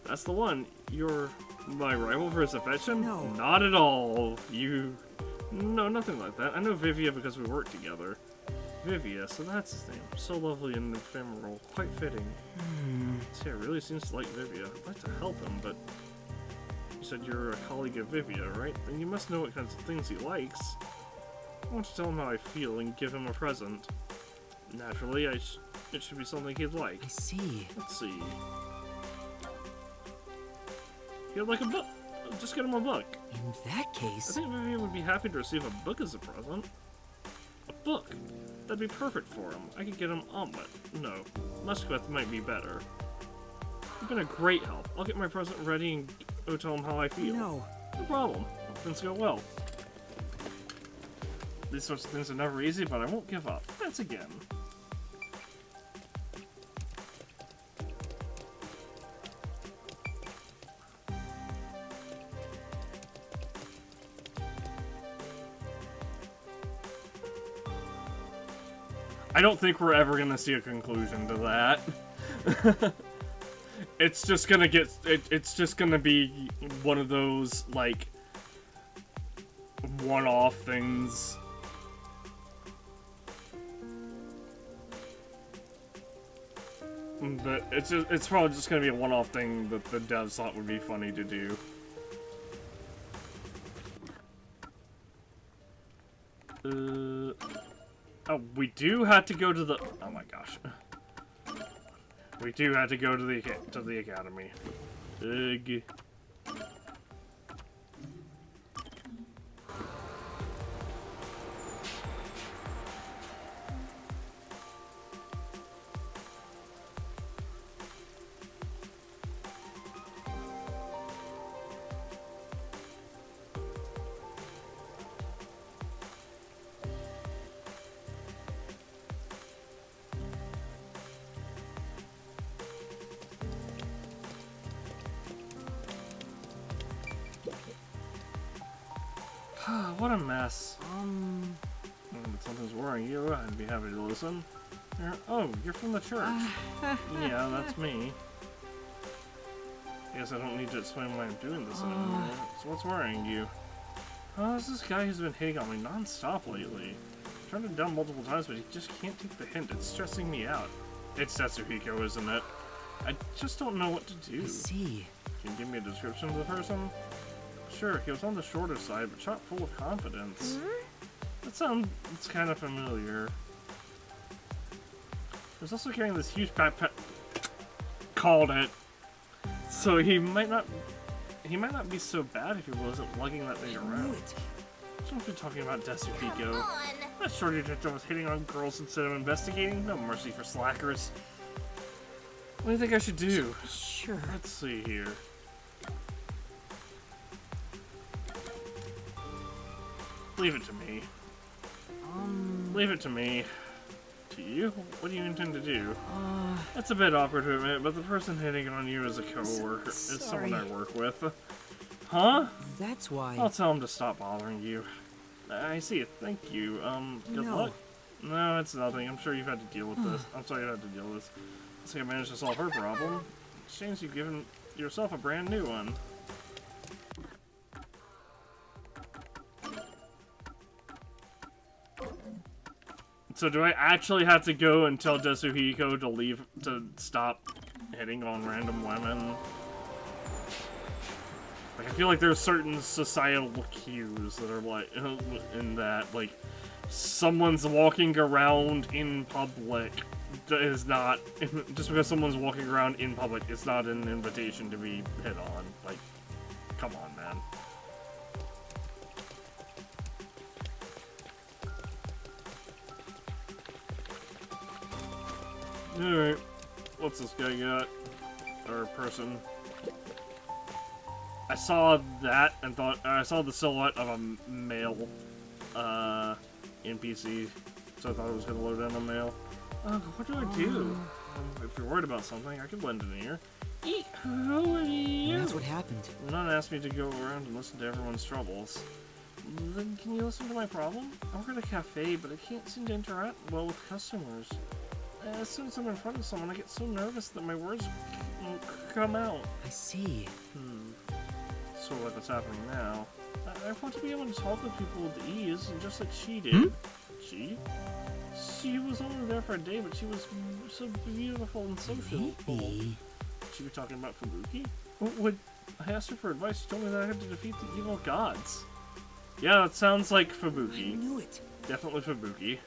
That's the one. You're my rival for his affection? No. Not at all. No, nothing like that. I know Vivia because we work together. Vivia, so that's his name. So lovely and ephemeral. Quite fitting. See, it really seems to like Vivia. I'd like to help him, but... You said you're a colleague of Vivia, right? Then you must know what kinds of things he likes. I want to tell him how I feel and give him a present. Naturally, it should be something he'd like. I see. Let's see. He'd like a book. Just get him a book. In that I case... think Vivian would be happy to receive a book as a present. A book? That'd be perfect for him. I could get him omelet. No, Musquith might be better. You've been a great help. I'll get my present ready and go tell him how I feel. No. No problem. Hope things go well. These sorts of things are never easy, but I won't give up. That's again. I don't think we're ever gonna see a conclusion to that. It's just gonna get. It's just gonna be one of those like one-off things. But it's probably just gonna be a one-off thing that the devs thought would be funny to do. Oh, we do have to go to the. Oh my gosh. We do have to go to the academy. Ugh. What a mess. If something's worrying you, I'd be happy to listen. You're from the church. Yeah, that's me. Guess I don't need to explain why I'm doing this anymore. So what's worrying you? It's this guy who's been hitting on me non-stop lately. I've turned him down multiple times, but he just can't take the hint. It's stressing me out. It's Tetsuhiko, isn't it? I just don't know what to do. I see. Can you give me a description of the person? Sure, he was on the shorter side, but chock full of confidence. That sounds kind of familiar. He was also carrying this huge backpack. Called it. So he might not be so bad if he wasn't lugging that thing around. Don't be talking about Tetsuhiko. That shorty detective was hitting on girls instead of investigating. No mercy for slackers. What do you think I should do? Sure. Let's see here. Leave it to me. Leave it to me. To you? What do you intend to do? That's a bit awkward to admit, but the person hitting on you is a coworker. It's someone I work with. Huh? That's why. I'll tell him to stop bothering you. I see it. Thank you. Good luck. No, it's nothing. I'm sure you've had to deal with this. I'm sorry you had to deal with this. Looks like I managed to solve her problem. Shame you've given yourself a brand new one. So do I actually have to go and tell Tetsuhiko to stop hitting on random women? Like, I feel like there's certain societal cues that are like, in that, like, someone's walking around in public is not, just because someone's walking around in public, it's not an invitation to be hit on. Like, come on, man. Alright, what's this guy got? Or person? I saw that and thought, I saw the silhouette of a male, NPC, so I thought it was gonna load in a male. What do I do? If you're worried about something, I could lend an ear. Who are you? That's what happened. None asked me to go around and listen to everyone's troubles. Then can you listen to my problem? I work at a cafe, but I can't seem to interact well with customers. As soon as I'm in front of someone, I get so nervous that my words won't come out. I see. Sort of like what's happening now. I want to be able to talk with people with ease, and just like she did. She? She was only there for a day, but she was so beautiful and sociable. Maybe. She was talking about Fubuki? When I asked her for advice, she told me that I had to defeat the evil gods. Yeah, that sounds like I Fubuki. knew it. Definitely Fubuki.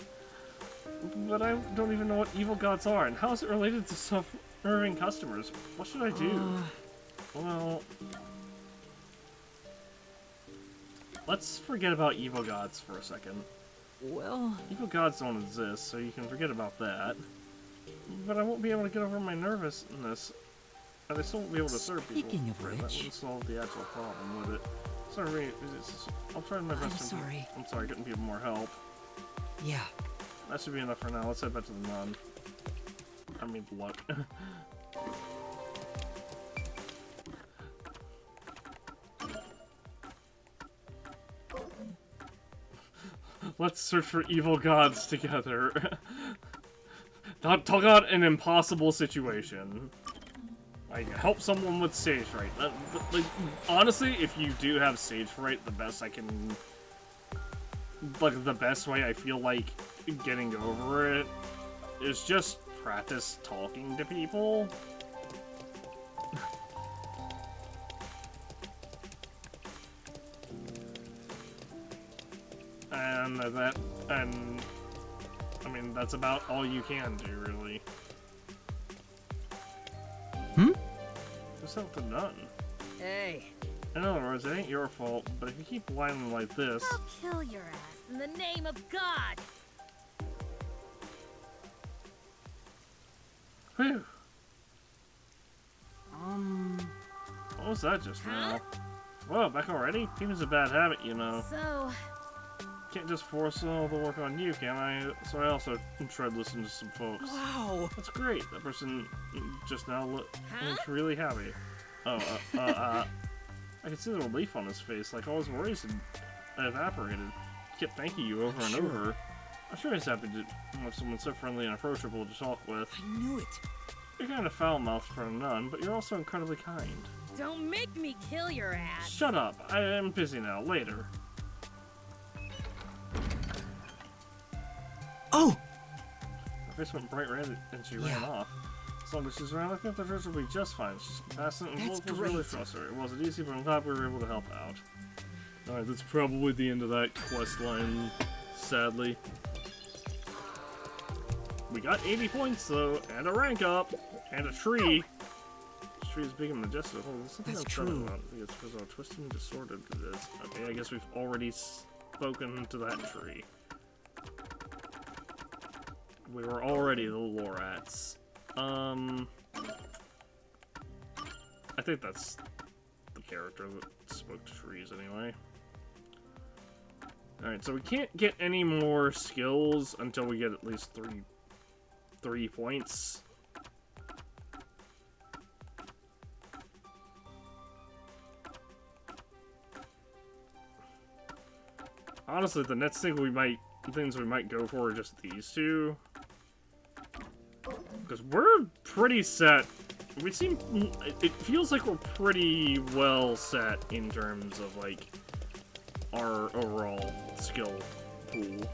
But I don't even know what evil gods are, and how is it related to serving customers? What should I do? Well... let's forget about evil gods for a second. Well, Evil gods don't exist, so you can forget about that. But I won't be able to get over my nervousness. And I still won't be able to serve people. Speaking of That which- wouldn't solve the actual problem, would it? Sorry, I'll try my best I'm to... sorry. I'm sorry, getting people more help. Yeah. That should be enough for now. Let's head back to the nun. I mean, luck. Let's search for evil gods together. Talk about an impossible situation. Like, help someone with stage fright. Like, honestly, if you do have stage fright, the best I can... like, the best way I feel like getting over it is just practice talking to people. And I mean, that's about all you can do, really. Just help the nun. Hey, In other words, it ain't your fault, but if you keep whining like this... I'll kill your ass in the name of God! Whew. What was that just now? Whoa, back already? Keeping's a bad habit, you know. So, Can't just force all the work on you, can I? So I also tried listening to some folks. wow. That's great. That person just now looks really happy. Oh, I could see the relief on his face, like all his worries had evaporated. He kept thanking you over and over. I'm sure he's happy to have someone so friendly and approachable to talk with. I knew it. You're kind of foul-mouthed for a nun, but you're also incredibly kind. don't make me kill your ass! Shut up. I am busy now. Later. Oh! Her face went bright red and she ran off. As long as she's around, I think the church will be just fine. She's compassionate and That's locals really great. trust her. It wasn't easy, but I'm glad we were able to help out. Alright, that's probably the end of that quest line, sadly. We got 80 points, though, and a rank up, and a tree. This tree is big and majestic. Oh, there's something That's I'm true. about. It's because how twisted and disordered it is. Okay, I guess we've already spoken to that tree. We were already the Lorats. I think that's the character that spoke to trees anyway. Alright, so we can't get any more skills until we get at least three points. Honestly, the next things we might go for are just these two. Because we're pretty set. It feels like we're pretty well set in terms of, like, our overall skill pool.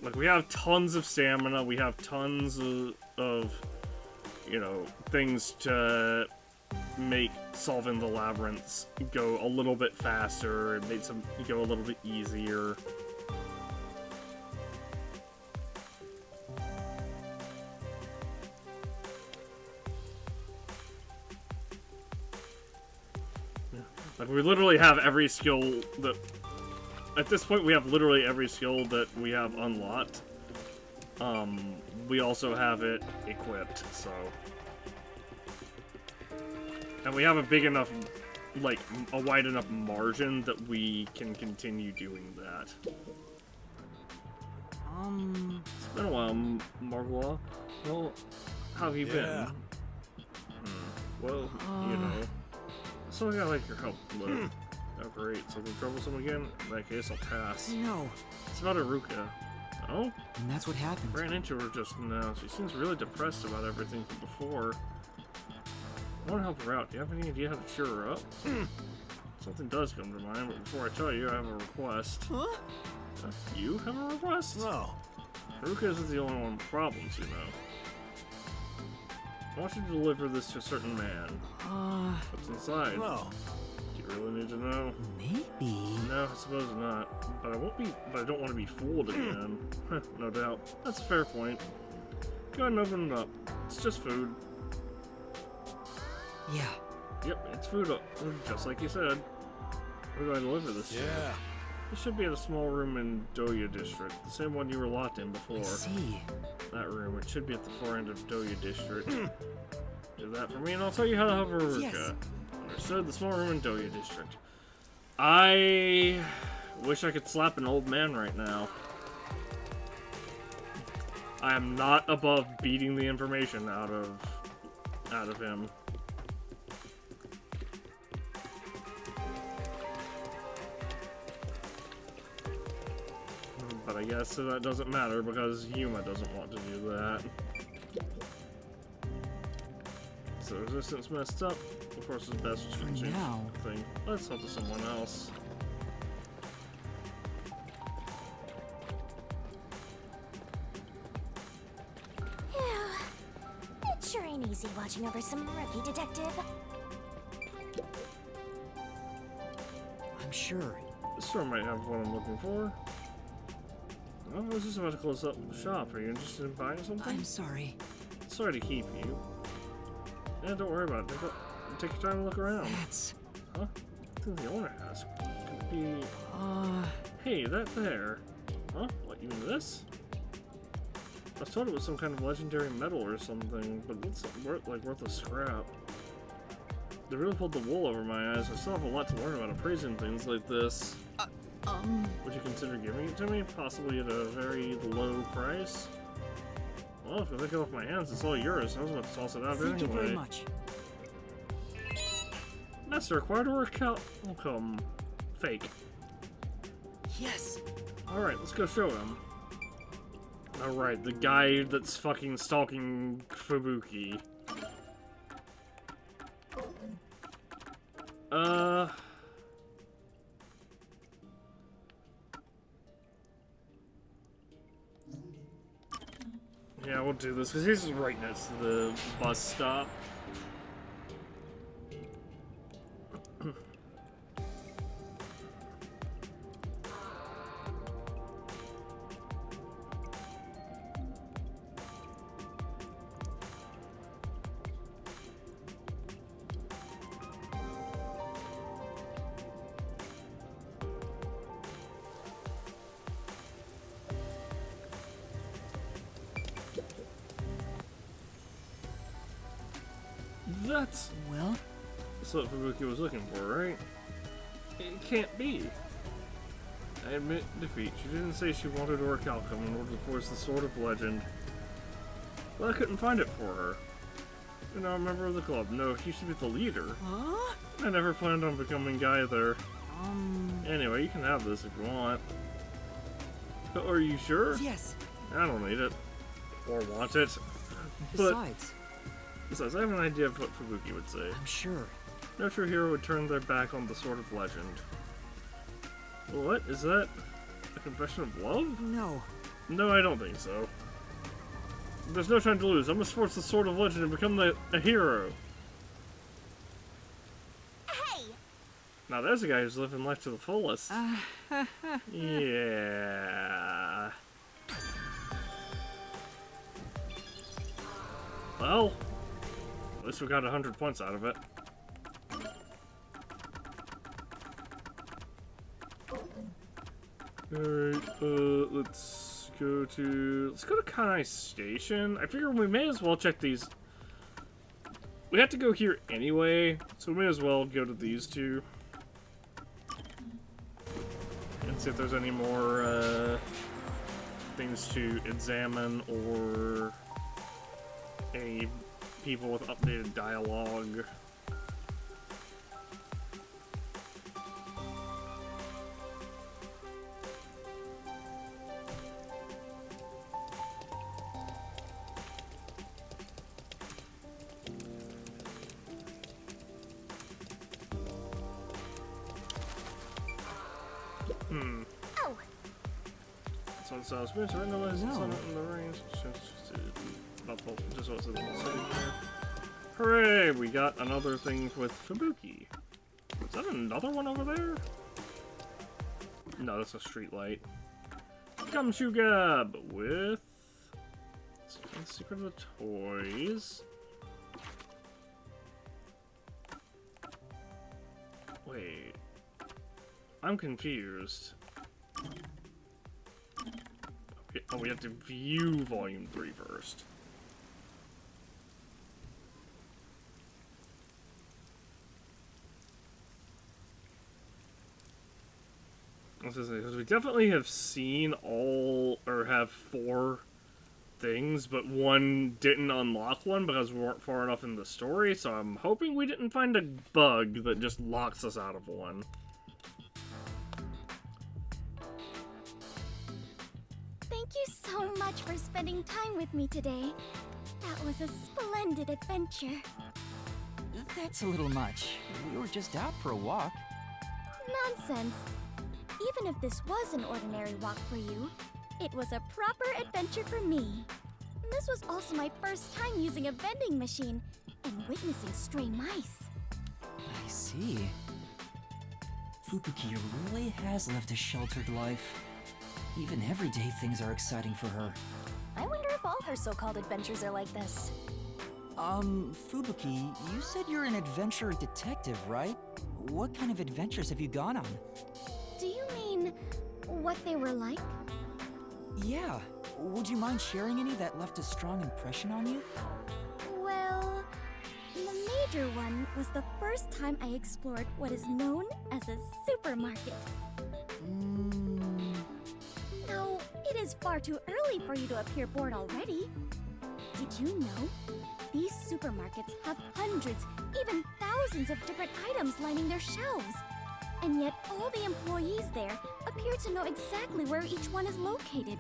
Like, we have tons of stamina, we have tons of you know, things to make solving the labyrinths go a little bit faster, and make some go a little bit easier. Like, we literally have every skill that... At this point, we have literally every skill that we have unlocked. We also have it equipped, so... And we have a big enough, like, a wide enough margin that we can continue doing that. It's been a while, Margwa. Well, how have you been? Well, you know... So I like your help, Liv. Oh great, something troublesome again? In that case, I'll pass. No. It's about Haruka. Oh? And that's what happened. Ran into her just now. She seems really depressed about everything from before. I want to help her out. Do you have any idea how to cheer her up? Something does come to mind, but before I tell you, I have a request. Huh? You have a request? No. Haruka isn't the only one with problems, you know. I want you to deliver this to a certain man. What's inside? No. Do you really need to know? Maybe. No, I suppose not. But I don't want to be fooled again. No doubt. That's a fair point. Go ahead and open it up. It's just food. Yeah. Yep, it's food, just like you said. Where do I deliver this to? Yeah. It should be at a small room in Doya District, the same one you were locked in before. I see. That room, it should be at the far end of Doya District. Do that for me, and I'll tell you how to have Haruka. Yes. Understood, the small room in Doya District. I wish I could slap an old man right now. I am not above beating the information out of him. But I guess that doesn't matter because Yuma doesn't want to do that. So resistance messed up. Of course, it's best For to change now. the thing. Let's talk to someone else. Phew. It sure ain't easy watching over some rookie detective. I'm sure. This store might have what I'm looking for. Oh, I was just about to close up the shop. Are you interested in buying something? I'm sorry. Sorry to keep you. Yeah, don't worry about it. Take your time to look around. That's... Huh? I think the owner has. Could be... Hey, that there. Huh? What, you mean this? I was told it was some kind of legendary metal or something, but it's worth a scrap. They really pulled the wool over my eyes. I still have a lot to learn about appraising things like this. Would you consider giving it to me? Possibly at a very low price? Well, if I take it off my hands, it's all yours. I was about to toss it out anyway. Thank you very much. Master, acquired a workout. Welcome. Fake. Yes. Alright, let's go show him. Alright, the guy that's fucking stalking Fubuki. Yeah, we'll do this, because he's right next to the bus stop. That's Well, what Fubuki was looking for, right? It can't be. I admit defeat. She didn't say she wanted to work outcome in order to force the Sword of Legend. Well, I couldn't find it for her. You're not a member of the club. No, she should be the leader. huh? I never planned on becoming either. Anyway, you can have this if you want. Are you sure? Yes. I don't need it. Or want it. But Besides, I have an idea of what Fubuki would say. I'm sure. No true hero would turn their back on the Sword of Legend. What? Is that a confession of love? No. No, I don't think so. There's no time to lose. I must force the Sword of Legend and become a hero. Hey! Now there's a guy who's living life to the fullest. Yeah. Well, at least we got 100 points out of it. Alright, let's go to Kanai Station. I figure we may as well check these. We have to go here anyway, so we may as well go to these two. And see if there's any more things to examine or any people with updated dialogue. So, spirits are randomized No. in the range. Just what's in the city here. Hooray! We got another thing with Fubuki. Is that another one over there? No, that's a street light. Gumshoe Gab with Secret of the Toys. Wait. I'm confused. Okay, oh, we have to view Volume 3 first. Because we definitely have seen all, or have 4 things, but one didn't unlock one because we weren't far enough in the story, so I'm hoping we didn't find a bug that just locks us out of one. Thank you so much for spending time with me today. That was a splendid adventure. That's a little much. We were just out for a walk. Nonsense. Even if this was an ordinary walk for you, it was a proper adventure for me. This was also my first time using a vending machine and witnessing stray mice. I see. Fubuki really has lived a sheltered life. Even everyday things are exciting for her. I wonder if all her so-called adventures are like this. Fubuki, you said you're an adventure detective, right? What kind of adventures have you gone on? Do you mean what they were like? Yeah. Would you mind sharing any that left a strong impression on you? Well, the major one was the first time I explored what is known as a supermarket. Though it is far too early for you to appear bored already. Did you know? These supermarkets have hundreds, even thousands of different items lining their shelves. And yet all the employees there appear to know exactly where each one is located.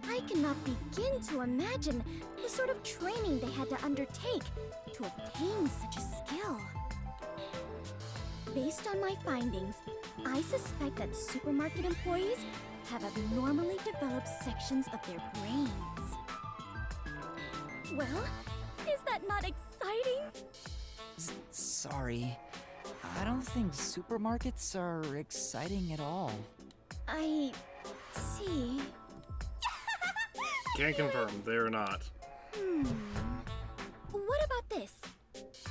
I cannot begin to imagine the sort of training they had to undertake to obtain such a skill. Based on my findings, I suspect that supermarket employees have abnormally developed sections of their brains. Well, is that not exciting? Sorry. I don't think supermarkets are exciting at all. I see. Can't confirm, they're not. What about this?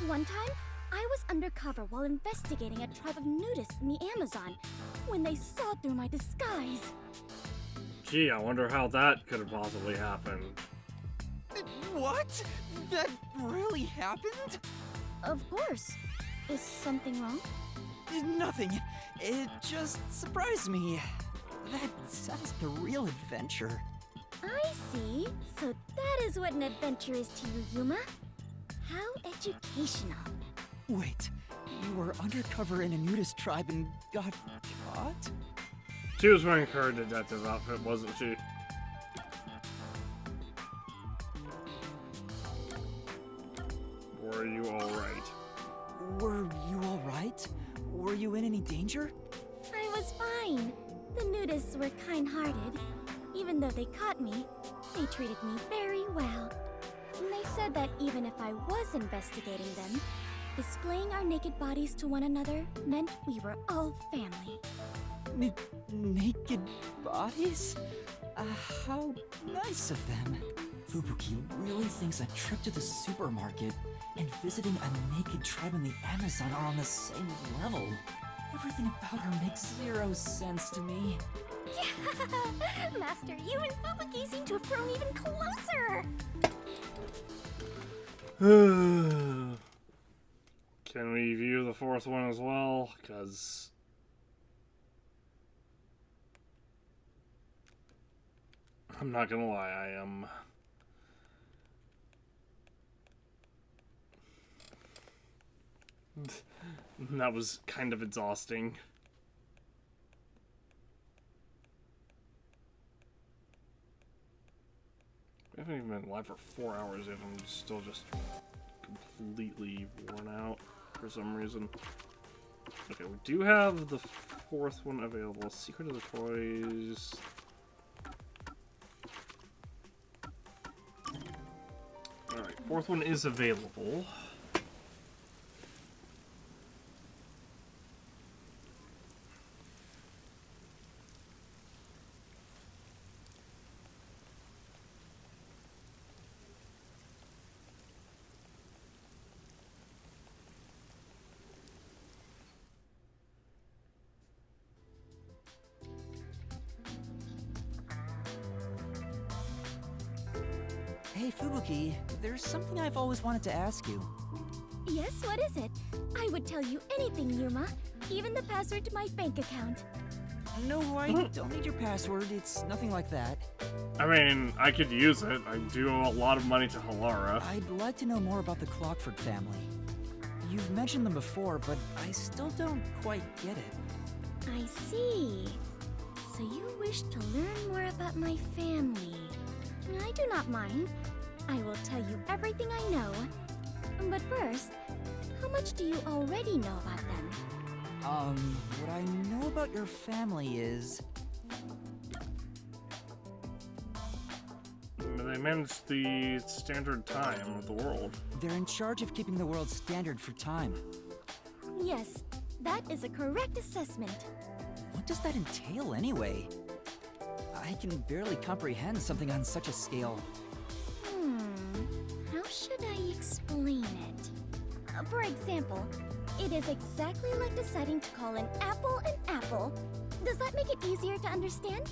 One time, I was undercover while investigating a tribe of nudists in the Amazon when they saw through my disguise. Gee, I wonder how that could have possibly happened. What? That really happened? Of course. Is something wrong? Nothing. It just surprised me. That sounds like a real adventure. I see. So that is what an adventure is to you, Yuma. How educational. Wait, you were undercover in a nudist tribe and got caught? She was wearing her detective outfit, wasn't she? Were you alright? Were you alright? Were you in any danger? I was fine. The nudists were kind-hearted. Even though they caught me, they treated me very well. And they said that even if I was investigating them, displaying our naked bodies to one another meant we were all family. Naked bodies? How nice of them. Fubuki really thinks a trip to the supermarket and visiting a naked tribe in the Amazon are on the same level. Everything about her makes zero sense to me. Yeah! Master, you and Fubuki seem to have grown even closer! Can we view the fourth one as well? Because I'm not gonna lie, I am that was kind of exhausting. We haven't even been live for 4 hours yet. I'm still just completely worn out for some reason. Okay, we do have the fourth one available. Secret of the Toys. Fourth one is available. Hey, Fubuki, there's something I've always wanted to ask you. Yes, what is it? I would tell you anything, Yuma. Even the password to my bank account. No, I don't need your password. It's nothing like that. I mean, I could use it. I do owe a lot of money to Halara. I'd like to know more about the Clockford family. You've mentioned them before, but I still don't quite get it. I see. So you wish to learn more about my family. I do not mind. I will tell you everything I know. But first, how much do you already know about them? What I know about your family is... They manage the standard time of the world. they're in charge of keeping the world standard for time. Yes, that is a correct assessment. What does that entail anyway? I can barely comprehend something on such a scale. How should I explain it? For example, it is exactly like deciding to call an apple an apple. Does that make it easier to understand?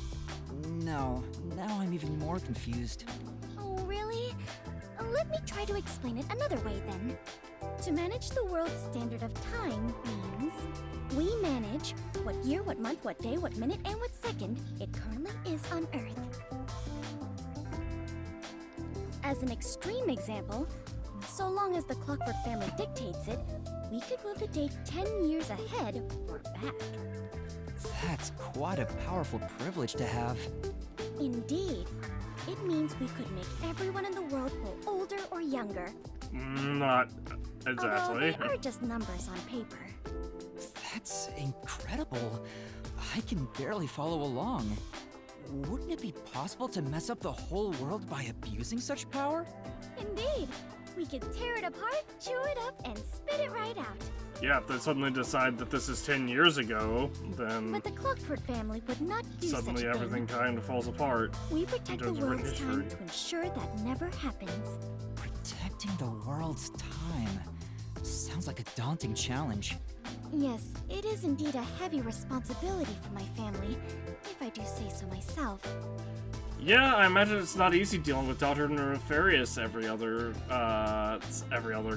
No, now I'm even more confused. Oh, really? Let me try to explain it another way then. To manage the world's standard of time means we manage what year, what month, what day, what minute, and what second it currently is on Earth. As an extreme example, so long as the Clockford family dictates it, we could move the date 10 years ahead or back. That's quite a powerful privilege to have. Indeed. It means we could make everyone in the world grow older or younger. Not Although exactly. they are just numbers on paper. That's incredible. I can barely follow along. Wouldn't it be possible to mess up the whole world by abusing such power? Indeed. We could tear it apart, chew it up, and spit it right out. Yeah, if they suddenly decide that this is 10 years ago, then But the Clockford family would not do suddenly such a everything thing. kind of falls apart. We protect the in terms of written world's time history. to ensure that never happens. Protecting the world's time. Sounds like a daunting challenge. Yes, it is indeed a heavy responsibility for my family, if I do say so myself. Yeah, I imagine it's not easy dealing with Dr. Nefarious every other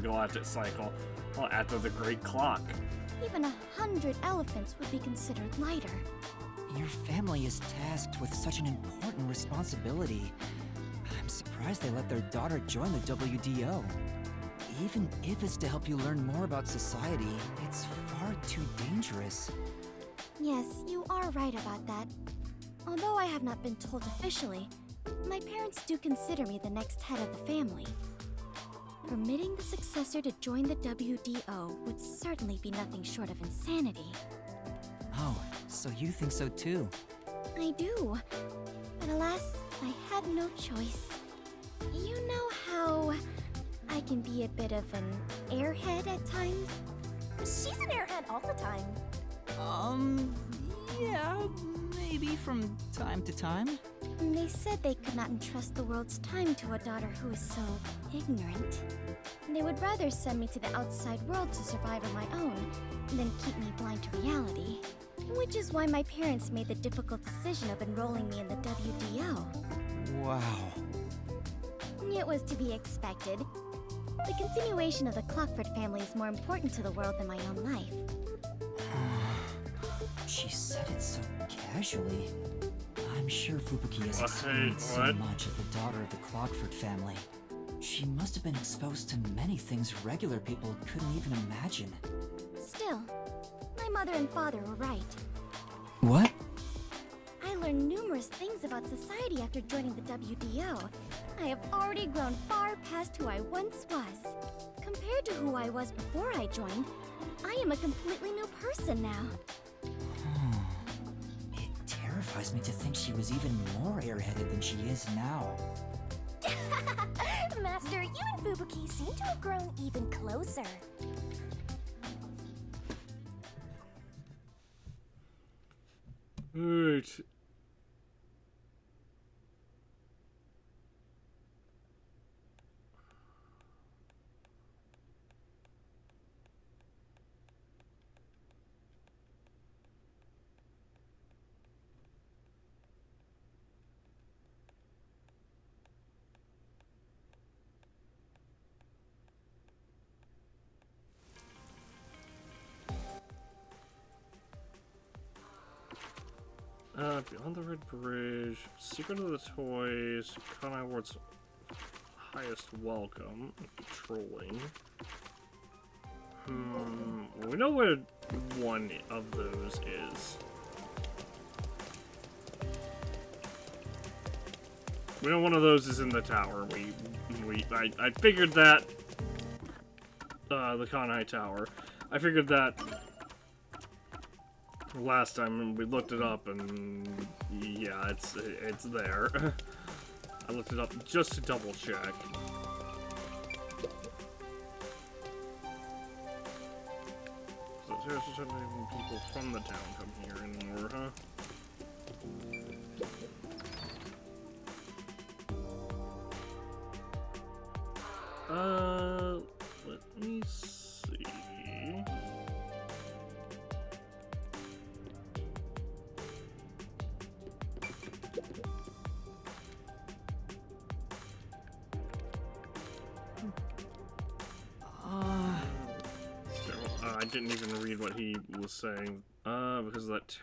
galactic cycle. Well, after the Great Clock. Even 100 elephants would be considered lighter. Your family is tasked with such an important responsibility. I'm surprised they let their daughter join the WDO. Even if it's to help you learn more about society, it's far too dangerous. Yes, you are right about that. Although I have not been told officially, my parents do consider me the next head of the family. Permitting the successor to join the WDO would certainly be nothing short of insanity. Oh, so you think so too? I do. But alas, I had no choice. You know how I can be a bit of an airhead at times? She's an airhead all the time. Yeah, maybe from time to time. They said they could not entrust the world's time to a daughter who is so ignorant. They would rather send me to the outside world to survive on my own than keep me blind to reality. Which is why my parents made the difficult decision of enrolling me in the WDO. Wow. It was to be expected. The continuation of the Clockford family is more important to the world than my own life. She said it so casually. I'm sure Fubuki has What? experienced so What? much as the daughter of the Clockford family. She must have been exposed to many things regular people couldn't even imagine. Still, my mother and father were right. What? I learned numerous things about society after joining the WDO. I have already grown far past who I once was. Compared to who I was before I joined, I am a completely new person now. It terrifies me to think she was even more airheaded than she is now. Master, you and Fubuki seem to have grown even closer. Alright. Beyond the Red Bridge, Secret of the Toys, Kanai Ward's highest welcome, trolling. We know where one of those is. We know one of those is in the tower. I figured that, the Kanai Tower. I figured that last time we looked it up, and yeah, it's there. I looked it up just to double check. So seriously, not even people from the town come here anymore, huh? Let me see. I didn't even read what he was saying, because of that.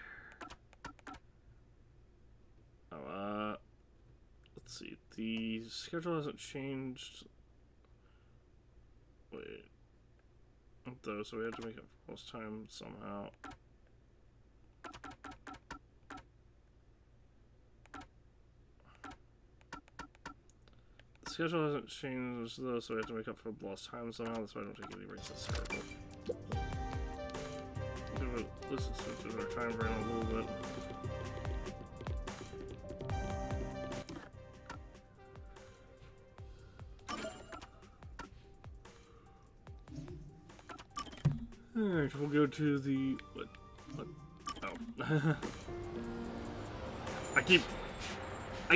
Let's see. The schedule hasn't changed. Wait. Though, so we had to make up for lost time somehow. The schedule hasn't changed though, so we have to make up for lost time somehow. That's why I don't take any breaks. That's terrible. This is switch our time frame a little bit. Alright, we'll go to the... What? Oh. I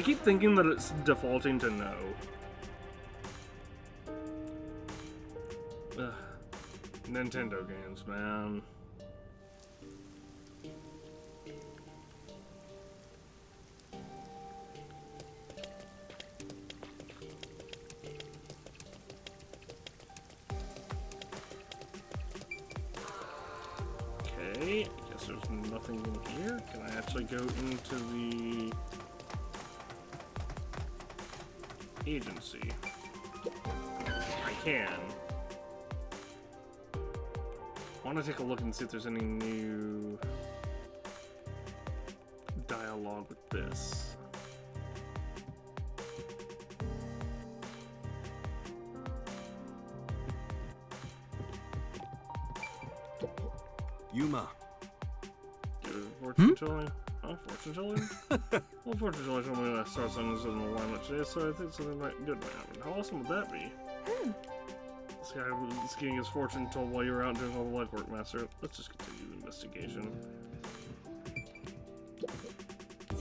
keep thinking that it's defaulting to no. Ugh. Nintendo games, man. Okay, I guess there's nothing in here. Can I actually go into the agency? I can. I want to take a look and see if there's any new dialogue with this. Yuma. Fortune telling? Oh, fortune telling? Well, fortune telling told me that I saw something in the alignment today, so I think something good might happen. How awesome would that be? This guy was getting his fortune told while you were out doing all the legwork, Master. Let's just continue the investigation.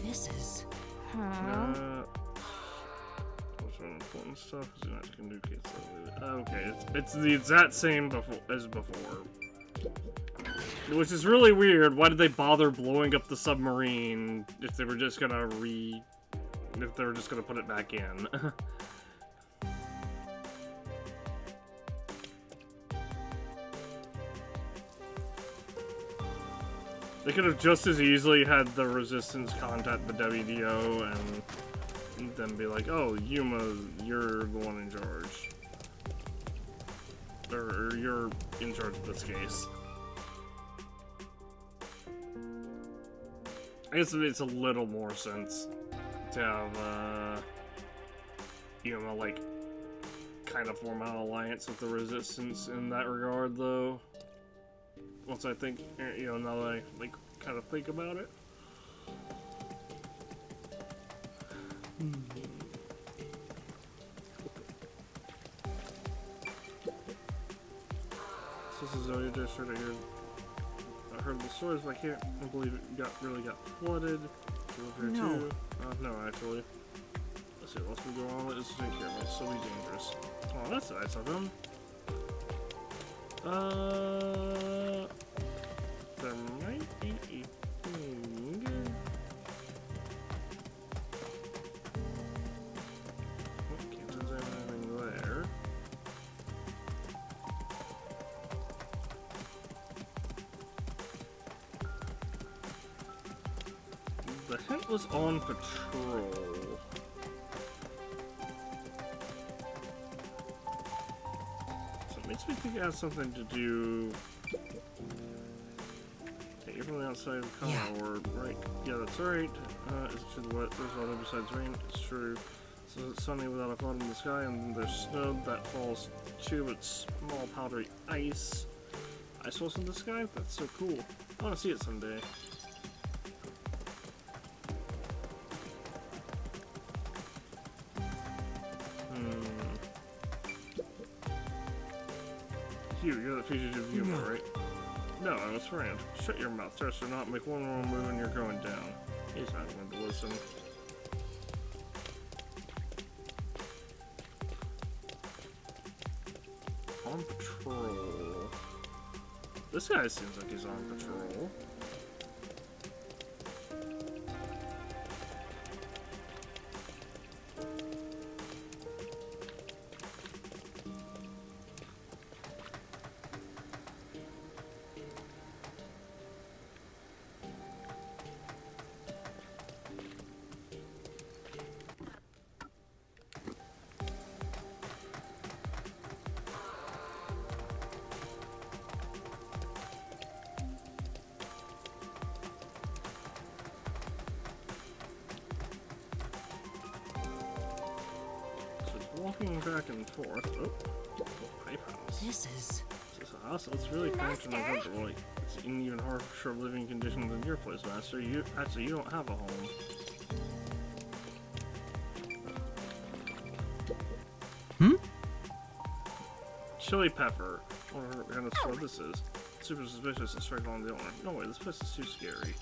This is... What's one important stuff? Is it not taking new case? Okay, it's the exact same as before. Which is really weird. Why did they bother blowing up the submarine if they were just gonna put it back in? They could have just as easily had the Resistance contact the WDO and then be like, "Oh, Yuma, you're the one in charge, or you're in charge of this case." I guess it makes a little more sense to have, Yuma, like, kind of form an alliance with the Resistance in that regard, though. Once I think, you know, now that I, like, kind of think about it. This is Zoe District. I heard the stories, but I can't believe it really got flooded. You live here too? No, actually. Let's see, what else we go on? Let's take care of it. It's so dangerous. Oh, that's nice of him. There might be a thing. Can't sense anything there. The hint was on patrol. So it makes me think it has something to do. Okay, you're from the outside of Kanai, Yeah. or right? Yeah, that's right. Is it true what there's nothing besides rain? It's true. So it's sunny without a cloud in the sky, and then there's snow that falls too, but small powdery ice. Ice falls in the sky? That's so cool. I want to see it someday. Hugh, you're the fugitive human, right? No, I was friend. Shut your mouth, Tess, or not make one wrong move and you're going down. He's not going to listen. On patrol. This guy seems like he's on patrol. Walking back and forth. Oh, pipe house. This is This a house? It's really functional and comfortable. It's in even harsher living conditions than your place, Master. You don't have a home. Chili pepper. I wonder what kind of store this is. Super suspicious and strike on the owner. No way, this place is too scary.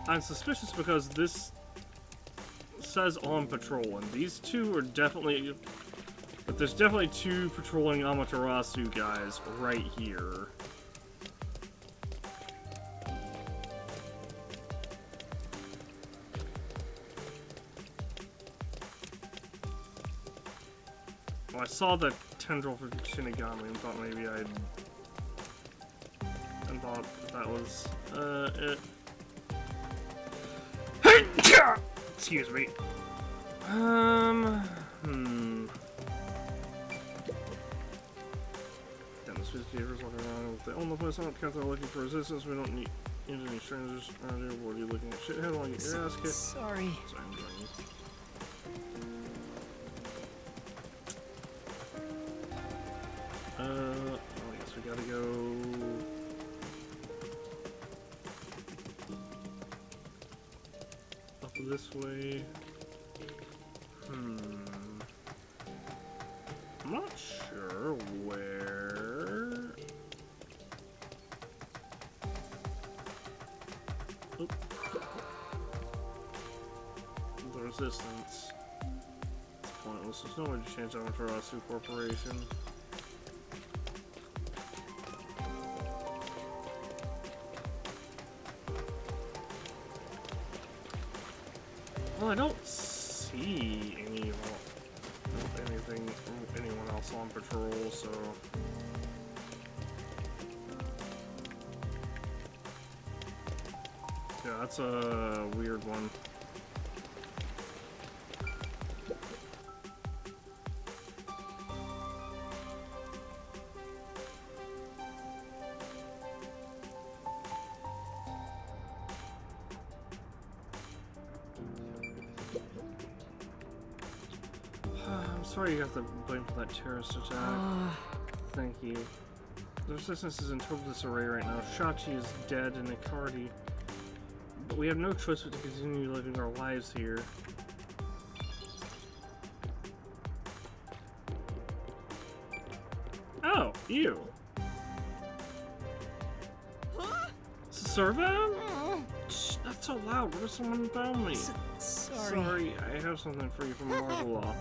I'm suspicious because this says on patrol, and these two are definitely... But there's definitely two patrolling Amaterasu guys right here. Well, I saw the tendril for Shinigami and thought maybe I'd... And thought that was, it. Excuse me. Damn, the Swiss Gators walking around with the only place not kept looking for resistance. We don't need any strangers around here. What are you looking at? Shithead while you get your ass kicked. sorry. Sorry, I'm joining you. Well, I guess we gotta go. This way. I'm not sure where. Oop. The resistance. It's pointless. There's no way to change that for us, Corporation. Well, I don't see anything from anyone else on patrol, so... Yeah, that's a weird one. Sorry you got the blame for that terrorist attack. Thank you. The resistance is in total disarray right now. Shachi is dead and Icardi. But we have no choice but to continue living our lives here. You. Servan? Shh, not so loud. What if someone found me? Sorry. I have something for you from Margalaw.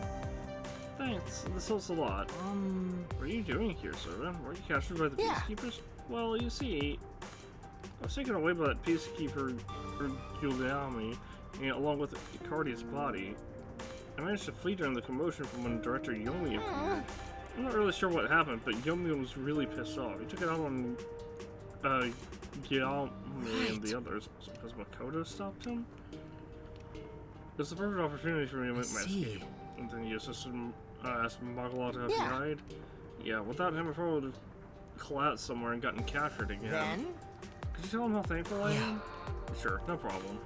Thanks. This helps a lot. What are you doing here, Servan? Were you captured by the peacekeepers? Well, you see, I was taken away by that peacekeeper, Giuliani, along with Icardi's body. I managed to flee during the commotion from when Director Yomi appeared. I'm not really sure what happened, but Yomi was really pissed off. He took it out on Gyalmi and the others, because Makoto stopped him. It was the perfect opportunity for me to make my escape. And then you asked Magala to help you hide. Yeah, without him, I probably would have collapsed somewhere and gotten captured again. Could you tell him how thankful I am? Sure, no problem.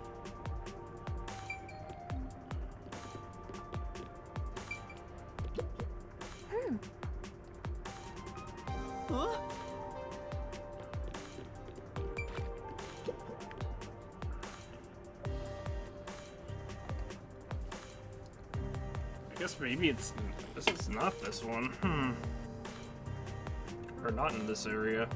I guess maybe it's not this one. Or not in this area.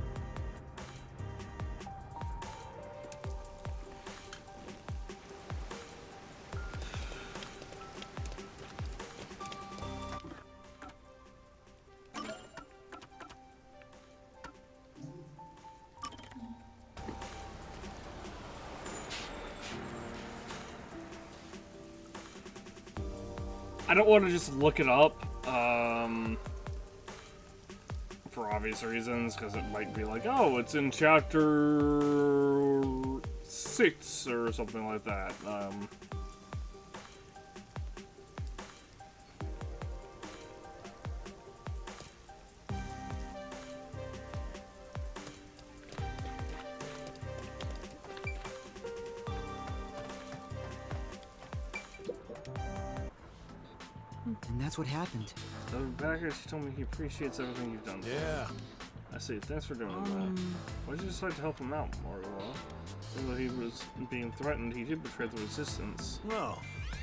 I don't want to just look it up, for obvious reasons, because it might be like, oh, it's in chapter 6 or something like that. And that's what happened. So back here, she told me he appreciates everything you've done. Yeah. I see. Thanks for doing that. Why did you decide to help him out, Margala? Even though he was being threatened, he did betray the resistance. No.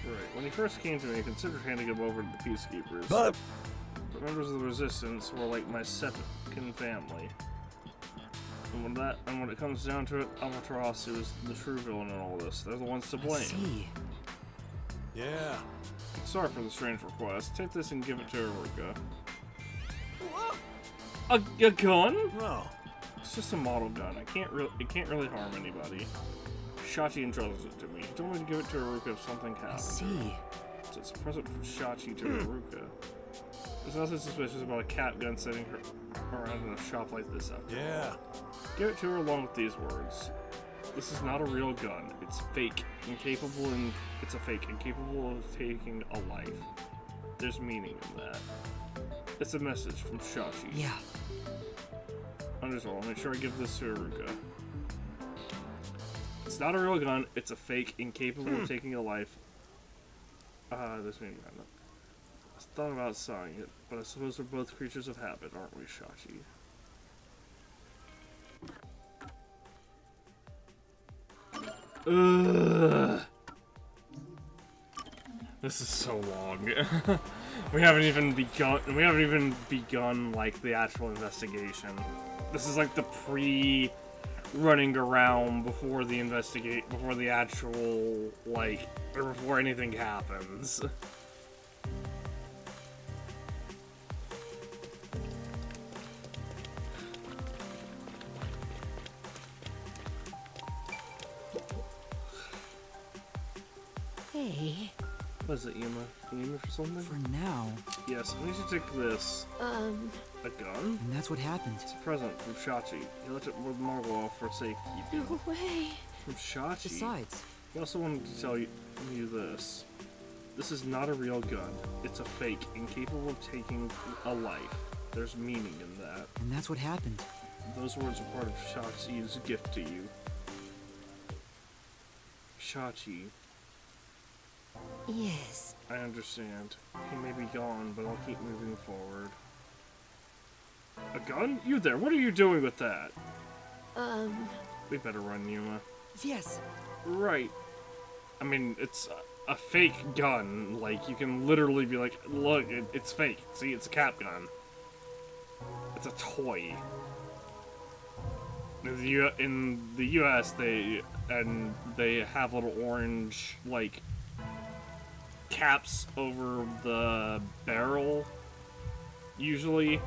Right. When he first came to me, I considered handing him over to the peacekeepers. But members of the resistance were like my second family. And when it comes down to it, Amaterasu is the true villain in all this. They're the ones to blame. I see. yeah. Sorry for the strange request. Take this and give it to Iruka. A gun? No. It's just a model gun. It can't really harm anybody. Shachi entrusted it to me. He told me to give it to Iruka if something happened. I see. So it's a present from Shachi to Iruka. There's nothing suspicious about a cat gun sitting around in a shop like this out there. Yeah. Give it to her along with these words. This is not a real gun. It's fake. It's a fake, incapable of taking a life. There's meaning in that. It's a message from Shachi. Yeah. Understood. I'll make sure I give this to Iruka. It's not a real gun. It's a fake, incapable of taking a life. This means I thought about selling it, but I suppose we're both creatures of habit, aren't we, Shachi? Ugh. This is so long. We haven't even begun like the actual investigation. This is like the running around before the actual like or before anything happens. Hey. What is it, Yuma? You need me for something? For now. Yes, I need you to take this. A gun? And that's what happened. It's a present from Shachi. He left it with Margala for safekeeping. No way. From Shachi? Besides, He also wanted to tell you this. This is not a real gun. It's a fake, incapable of taking a life. There's meaning in that. and that's what happened. Those words are part of Shachi's gift to you. Shachi, Yes. I understand. He may be gone, but I'll keep moving forward. A gun? You there, what are you doing with that? We better run, Yuma. Yes. Right. I mean, it's a fake gun. Like, you can literally be like, look, it's fake. See, it's a cap gun. It's a toy. In the U.S., they have little orange like caps over the barrel, usually.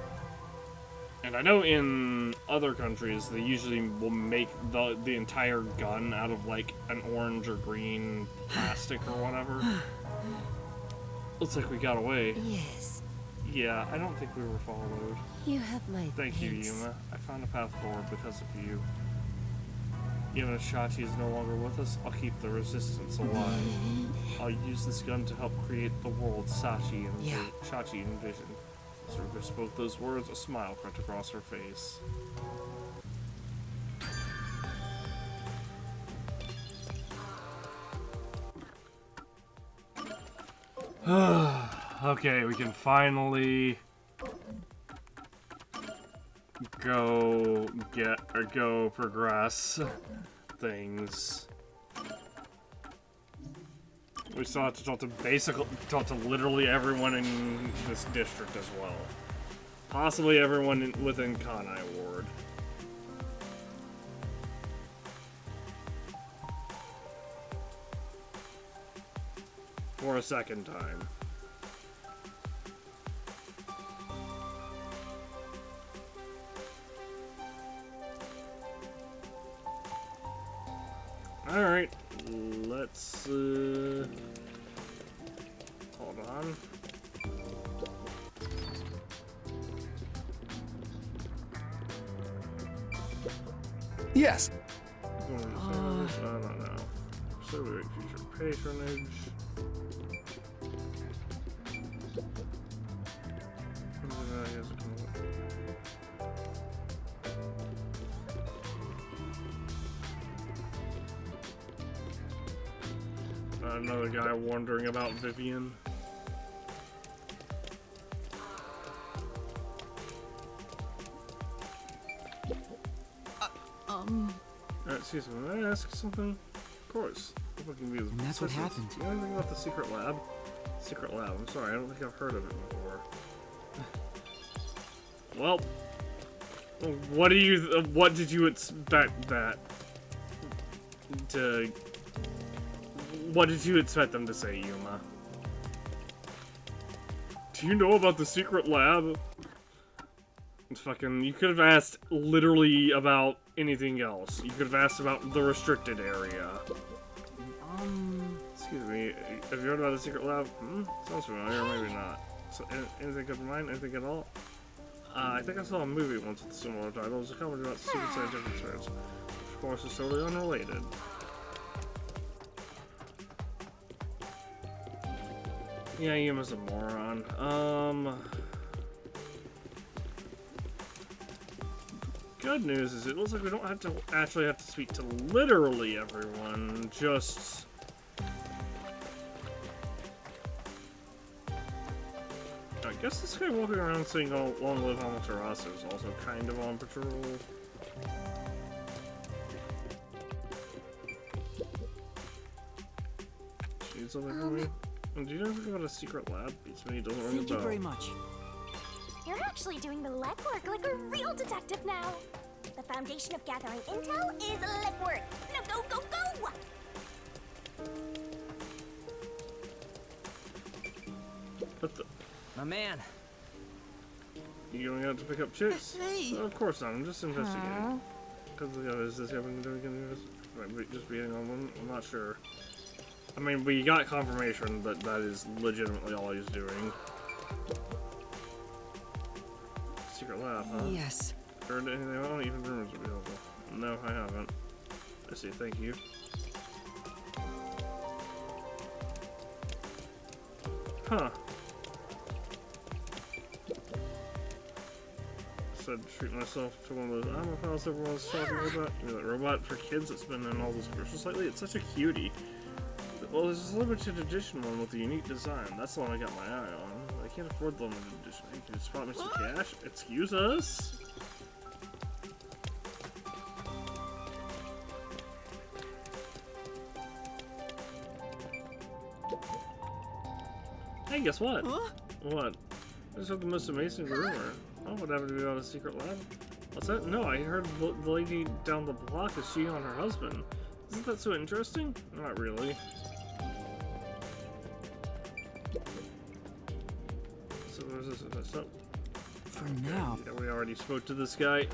And I know in other countries they usually will make the entire gun out of like an orange or green plastic or whatever. Looks like we got away. Yes, Yeah, I don't think we were followed. you have my Thank you, thanks. Yuma. I found a path forward because of you. Even if Shachi is no longer with us, I'll keep the resistance alive. I'll use this gun to help create the world Shachi envisioned. As Ruka spoke those words, a smile crept across her face. Okay, we can finally go progress things. We still have to talk to literally everyone in this district as well. Possibly everyone within Kanai Ward. For a second time. Alright, let's, hold on. Yes. I don't know. Celebrate future patronage. Another guy wondering about Vivian. Excuse me, may I ask something? Of course. If I can be And that's what assistance. happened. You know anything about the secret lab? Secret lab, I'm sorry, I don't think I've heard of it before. Well, what did you expect what did you expect them to say, Yuma? Do you know about the secret lab? It's fucking, you could have asked literally about anything else. You could have asked about the restricted area. Excuse me, have you heard about the secret lab? Sounds familiar, maybe not. So, anything come to mind? Anything at all? I think I saw a movie once with a similar title. It was a comedy about secret scientific experiments. Of course, it's totally unrelated. Yeah, Yuma's a moron. Good news is it looks like we don't have to actually have to speak to literally everyone, just... I guess this guy walking around saying long live Amaterasu is also kind of on patrol. She needs something from me? Do you know anything about a secret lab? Beats me, doesn't ring a Thank you bell. very much. You're actually doing the legwork like a real detective now. The foundation of gathering intel is legwork. Now go, go, go! What the? My man. You going out to pick up chicks? Hey. Of course not, I'm just investigating. Because is this having to do with just being on one? I'm not sure. I mean, we got confirmation that that is legitimately all he's doing. Secret lab, huh? Yes. Heard anything about it? Even rumors would be helpful. No, I haven't. I see, thank you. Huh. Said to treat myself to one of those animal files everyone's talking about. You know, that robot for kids that's been in all those commercials lately? It's such a cutie. Well, there's a limited edition one with a unique design. That's the one I got my eye on. I can't afford the limited edition. Hey, can you spot me some cash? Excuse us? Hey, guess what? Huh? What? I just heard the most amazing rumor. Oh, what happened to be on a secret lab? What's that? No, I heard the lady down the block is cheating on her husband. Isn't that so interesting? Not really. So there's this up. For now. Yeah, we already spoke to this guy.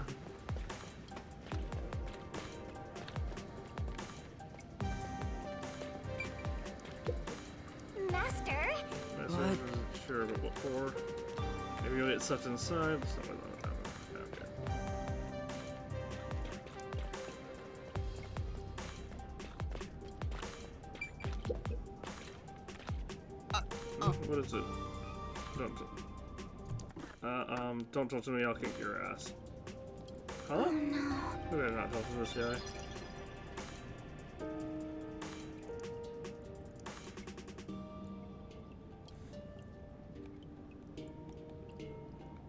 Master? What? Sure, but what for? Maybe you'll get sucked inside. Something like that. Okay. What is it? Don't talk to me, I'll kick your ass. Huh? Oh no. Maybe I'm not talking to this guy.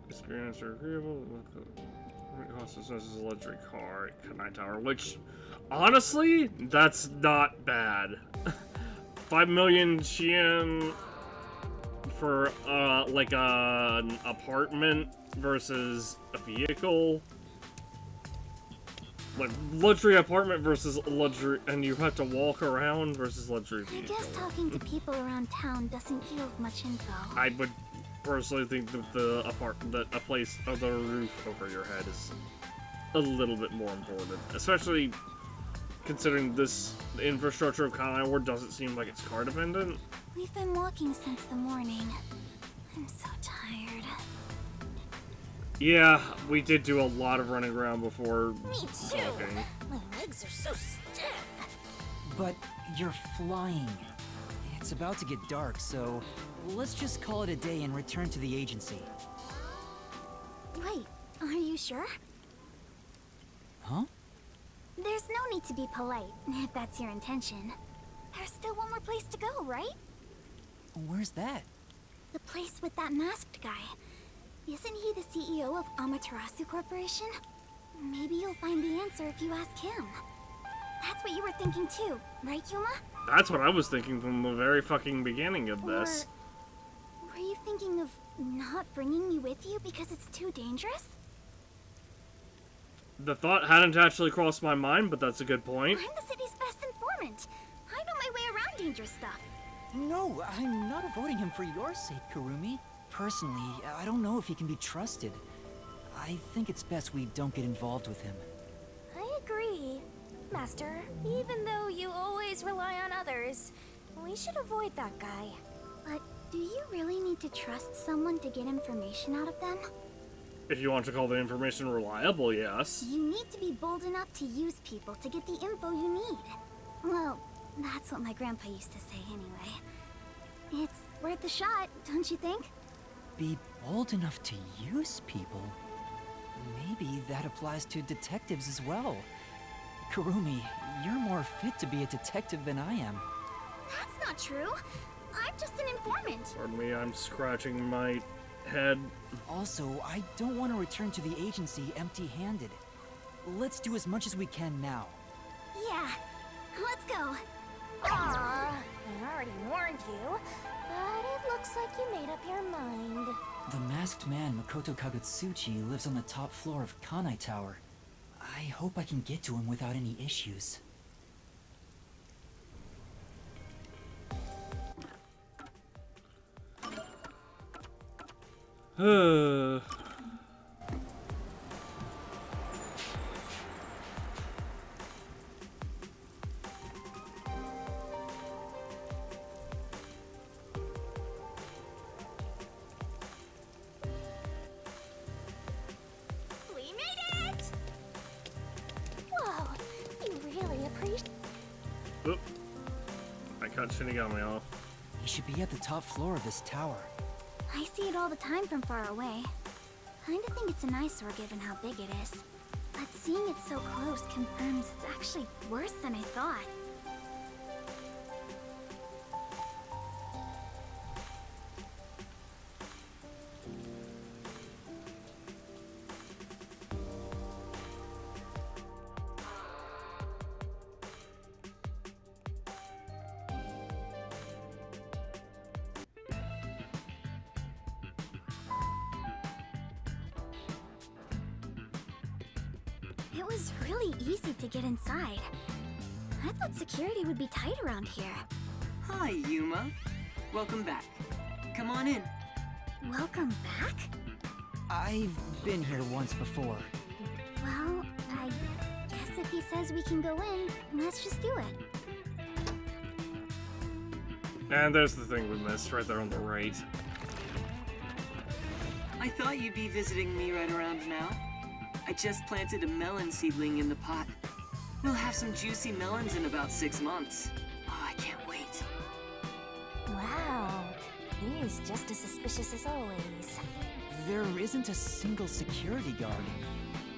Experience are agreeable. It costs as much as a luxury car at Kanai Tower, which, honestly, that's not bad. 5 million Yen for, like, an apartment versus a vehicle. Like, luxury apartment versus luxury, and you have to walk around versus luxury I vehicle. guess talking to people around town doesn't yield much info. I would personally think that a place of the roof over your head is a little bit more important, especially considering the infrastructure of Kanai World doesn't seem like it's car dependent. We've been walking since the morning. I'm so tired. Yeah, we did do a lot of running around before Me too. walking. My legs are so stiff. But you're flying. It's about to get dark, so let's just call it a day and return to the agency. Wait, are you sure? Huh? There's no need to be polite, if that's your intention. There's still one more place to go, right? Where's that? The place with that masked guy. Isn't he the CEO of Amaterasu Corporation? Maybe you'll find the answer if you ask him. That's what you were thinking too, right, Yuma? That's what I was thinking from the very fucking beginning of this. Or were you thinking of not bringing you with you because it's too dangerous? The thought hadn't actually crossed my mind, but that's a good point. I'm the city's best informant. I know my way around dangerous stuff. No, I'm not avoiding him for your sake, Kurumi. Personally, I don't know if he can be trusted. I think it's best we don't get involved with him. I agree, Master. Even though you always rely on others, we should avoid that guy. But do you really need to trust someone to get information out of them? If you want to call the information reliable, yes. You need to be bold enough to use people to get the info you need. Well, that's what my grandpa used to say anyway. It's worth a shot, don't you think? Be bold enough to use people? Maybe that applies to detectives as well. Kurumi, you're more fit to be a detective than I am. That's not true. I'm just an informant. Pardon me, I'm scratching my head. Also, I don't want to return to the agency empty-handed. Let's do as much as we can now. Yeah, let's go. Aw, I already warned you, but it looks like you made up your mind. The masked man Makoto Kagutsuchi lives on the top floor of Kanai Tower. I hope I can get to him without any issues. We made it! Whoa, you really appreciate. Oop. I cut Shinigami off. He should be at the top floor of this tower. I see it all the time from far away. Kinda think it's an eyesore given how big it is. But seeing it so close confirms it's actually worse than I thought. It was really easy to get inside. I thought security would be tight around here. Hi, Yuma. Welcome back. Come on in. Welcome back? I've been here once before. Well, I guess if he says we can go in, let's just do it. And there's the thing we missed right there on the right. I thought you'd be visiting me right around now. I just planted a melon seedling in the pot. We'll have some juicy melons in about 6 months. Oh, I can't wait. Wow, he's just as suspicious as always. There isn't a single security guard.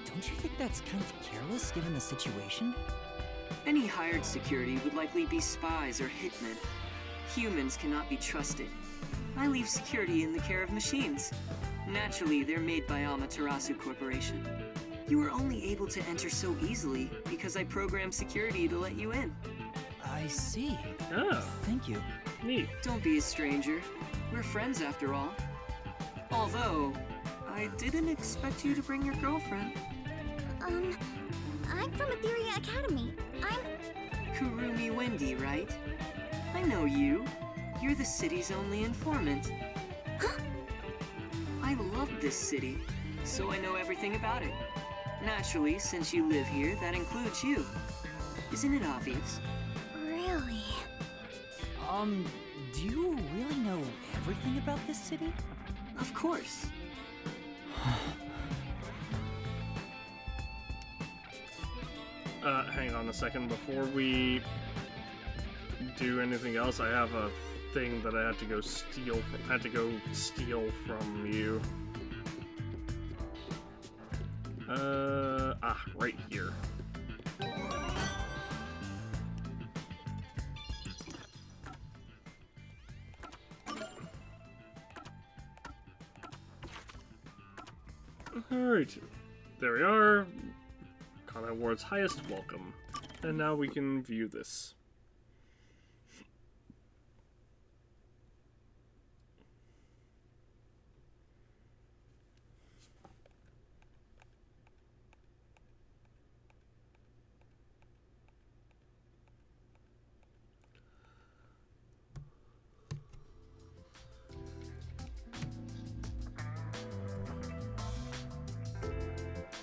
Don't you think that's kind of careless given the situation? Any hired security would likely be spies or hitmen. Humans cannot be trusted. I leave security in the care of machines. Naturally, they're made by Amaterasu Corporation. You were only able to enter so easily because I programmed security to let you in. I see. Oh, Thank you. neat. Don't be a stranger. We're friends after all. Although, I didn't expect you to bring your girlfriend. I'm from Etheria Academy. I'm... Kurumi Wendy, right? I know you. You're the city's only informant. Huh? I love this city, so I know everything about it. Naturally, since you live here, that includes you. Isn't it obvious? Really? Do you really know everything about this city? Of course. Hang on a second. Before we do anything else, I have a thing that I had to go steal from you. Right here. Alright, there we are. Kanai Ward's highest welcome. And now we can view this.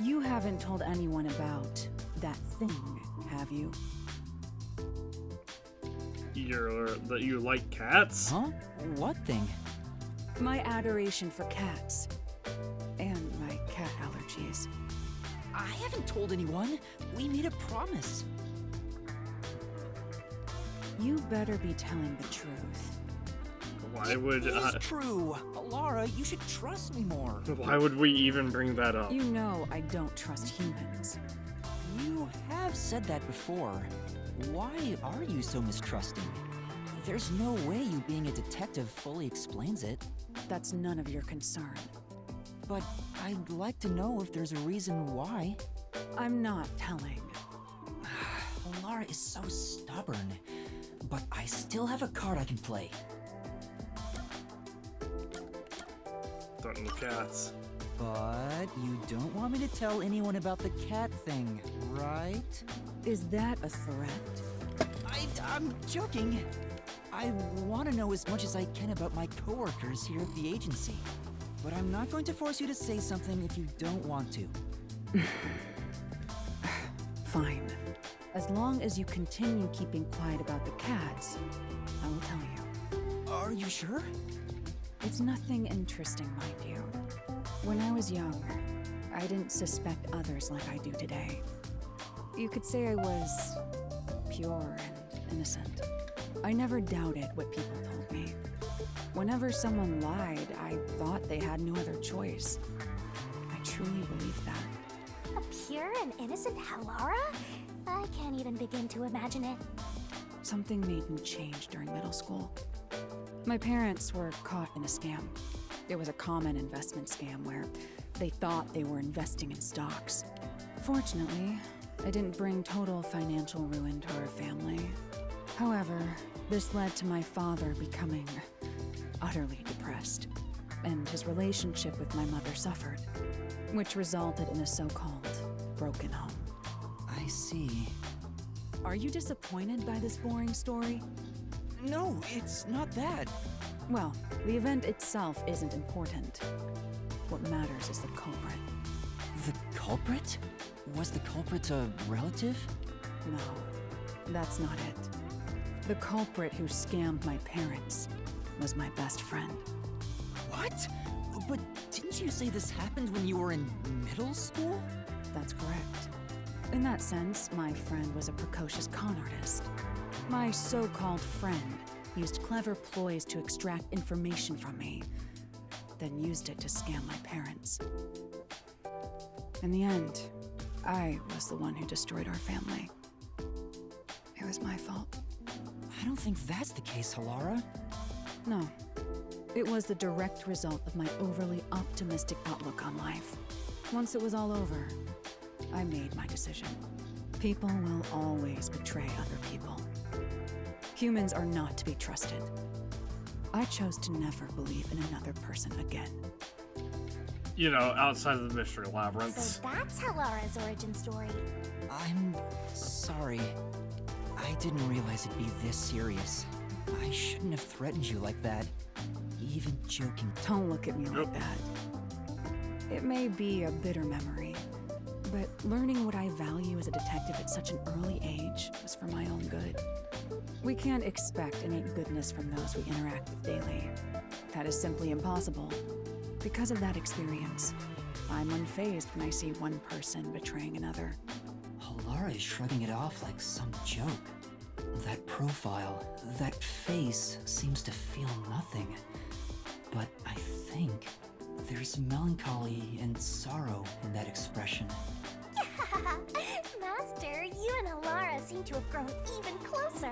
You haven't told anyone about that thing, have you? That you like cats? Huh? What thing? My adoration for cats. And my cat allergies. I haven't told anyone. We made a promise. You better be telling the truth. Why would It is true. Lara, you should trust me more. why would we even bring that up? You know I don't trust humans. You have said that before. Why are you so mistrusting? There's no way you being a detective fully explains it. That's none of your concern. But I'd like to know if there's a reason why. I'm not telling. Lara is so stubborn. But I still have a card I can play. Threaten the cats. But you don't want me to tell anyone about the cat thing, right? Is that a threat? I'm joking. I want to know as much as I can about my coworkers here at the agency. But I'm not going to force you to say something if you don't want to. Fine. As long as you continue keeping quiet about the cats, I will tell you. Are you sure? It's nothing interesting, mind you. When I was young, I didn't suspect others like I do today. You could say I was pure and innocent. I never doubted what people told me. Whenever someone lied, I thought they had no other choice. I truly believed that. A pure and innocent Halara? I can't even begin to imagine it. Something made me change during middle school. My parents were caught in a scam. It was a common investment scam where they thought they were investing in stocks. Fortunately, it didn't bring total financial ruin to our family. However, this led to my father becoming utterly depressed, and his relationship with my mother suffered, which resulted in a so-called broken home. see. Are you disappointed by this boring story? No, it's not that. Well, the event itself isn't important. What matters is the culprit. The culprit? Was the culprit a relative? No, that's not it. The culprit who scammed my parents was my best friend. What? But didn't you say this happened when you were in middle school? That's correct. In that sense, my friend was a precocious con artist. My so-called friend used clever ploys to extract information from me, then used it to scam my parents. In the end, I was the one who destroyed our family. It was my fault. I don't think that's the case, Halara. No. It was the direct result of my overly optimistic outlook on life. Once it was all over, I made my decision. People will always betray other people. Humans are not to be trusted. I chose to never believe in another person again. You know, outside of the mystery labyrinths. So that's Halara's origin story. I'm sorry. I didn't realize it'd be this serious. I shouldn't have threatened you like that. Even joking. Don't look at me like that. It may be a bitter memory, but learning what I value as a detective at such an early age was for my own good. We can't expect innate goodness from those we interact with daily. That is simply impossible. Because of that experience, I'm unfazed when I see one person betraying another. Halara is shrugging it off like some joke. That profile, that face seems to feel nothing. But I think there's melancholy and sorrow in that expression. Master, you and Halara seem to have grown even closer.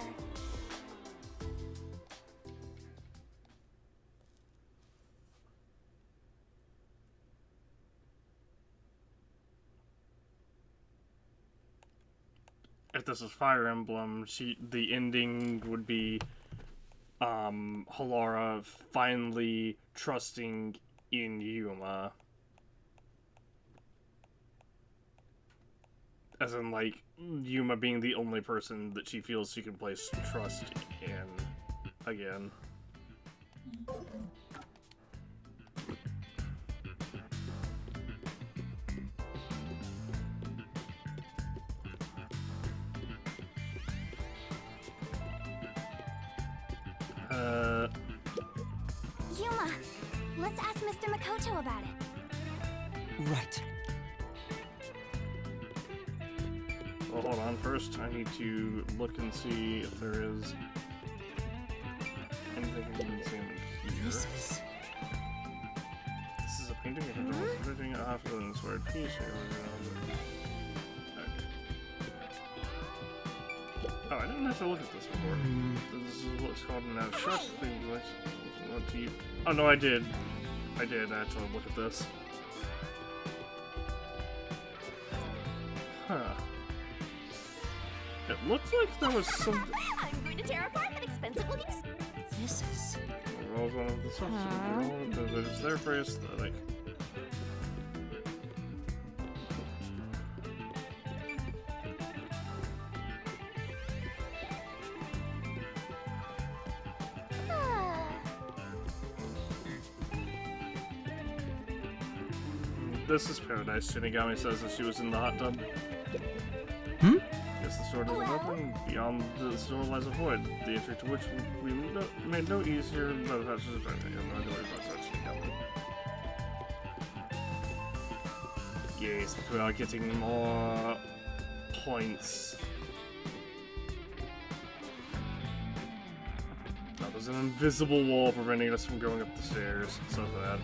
If this is Fire Emblem, the ending would be Halara finally trusting in Yuma. As in, like, Yuma being the only person that she feels she can place trust in again. Yuma, let's ask Mr. Makoto about it. Right. Well, hold on. First, I need to look and see if there is anything I can see in here. This is... This is a painting of a doll sitting a hospital in squared piece. Oh, I didn't have to look at this before. This is what's called an abstract thing. What do you... Oh, no, I did. I did actually look at this. Huh. It looks like there was some... I'm going to tear apart an expensive looking... This is... Rolls one of the substance. But it's there for aesthetic. This is paradise, Shinigami says as she was in the hot tub. Hmm? Yes, the door is open. Beyond the door lies a void, the entry to which we made no easier by the passage of time. No idea about Shinigami. Yes, we are getting more points. Oh, there's an invisible wall preventing us from going up the stairs. So sad.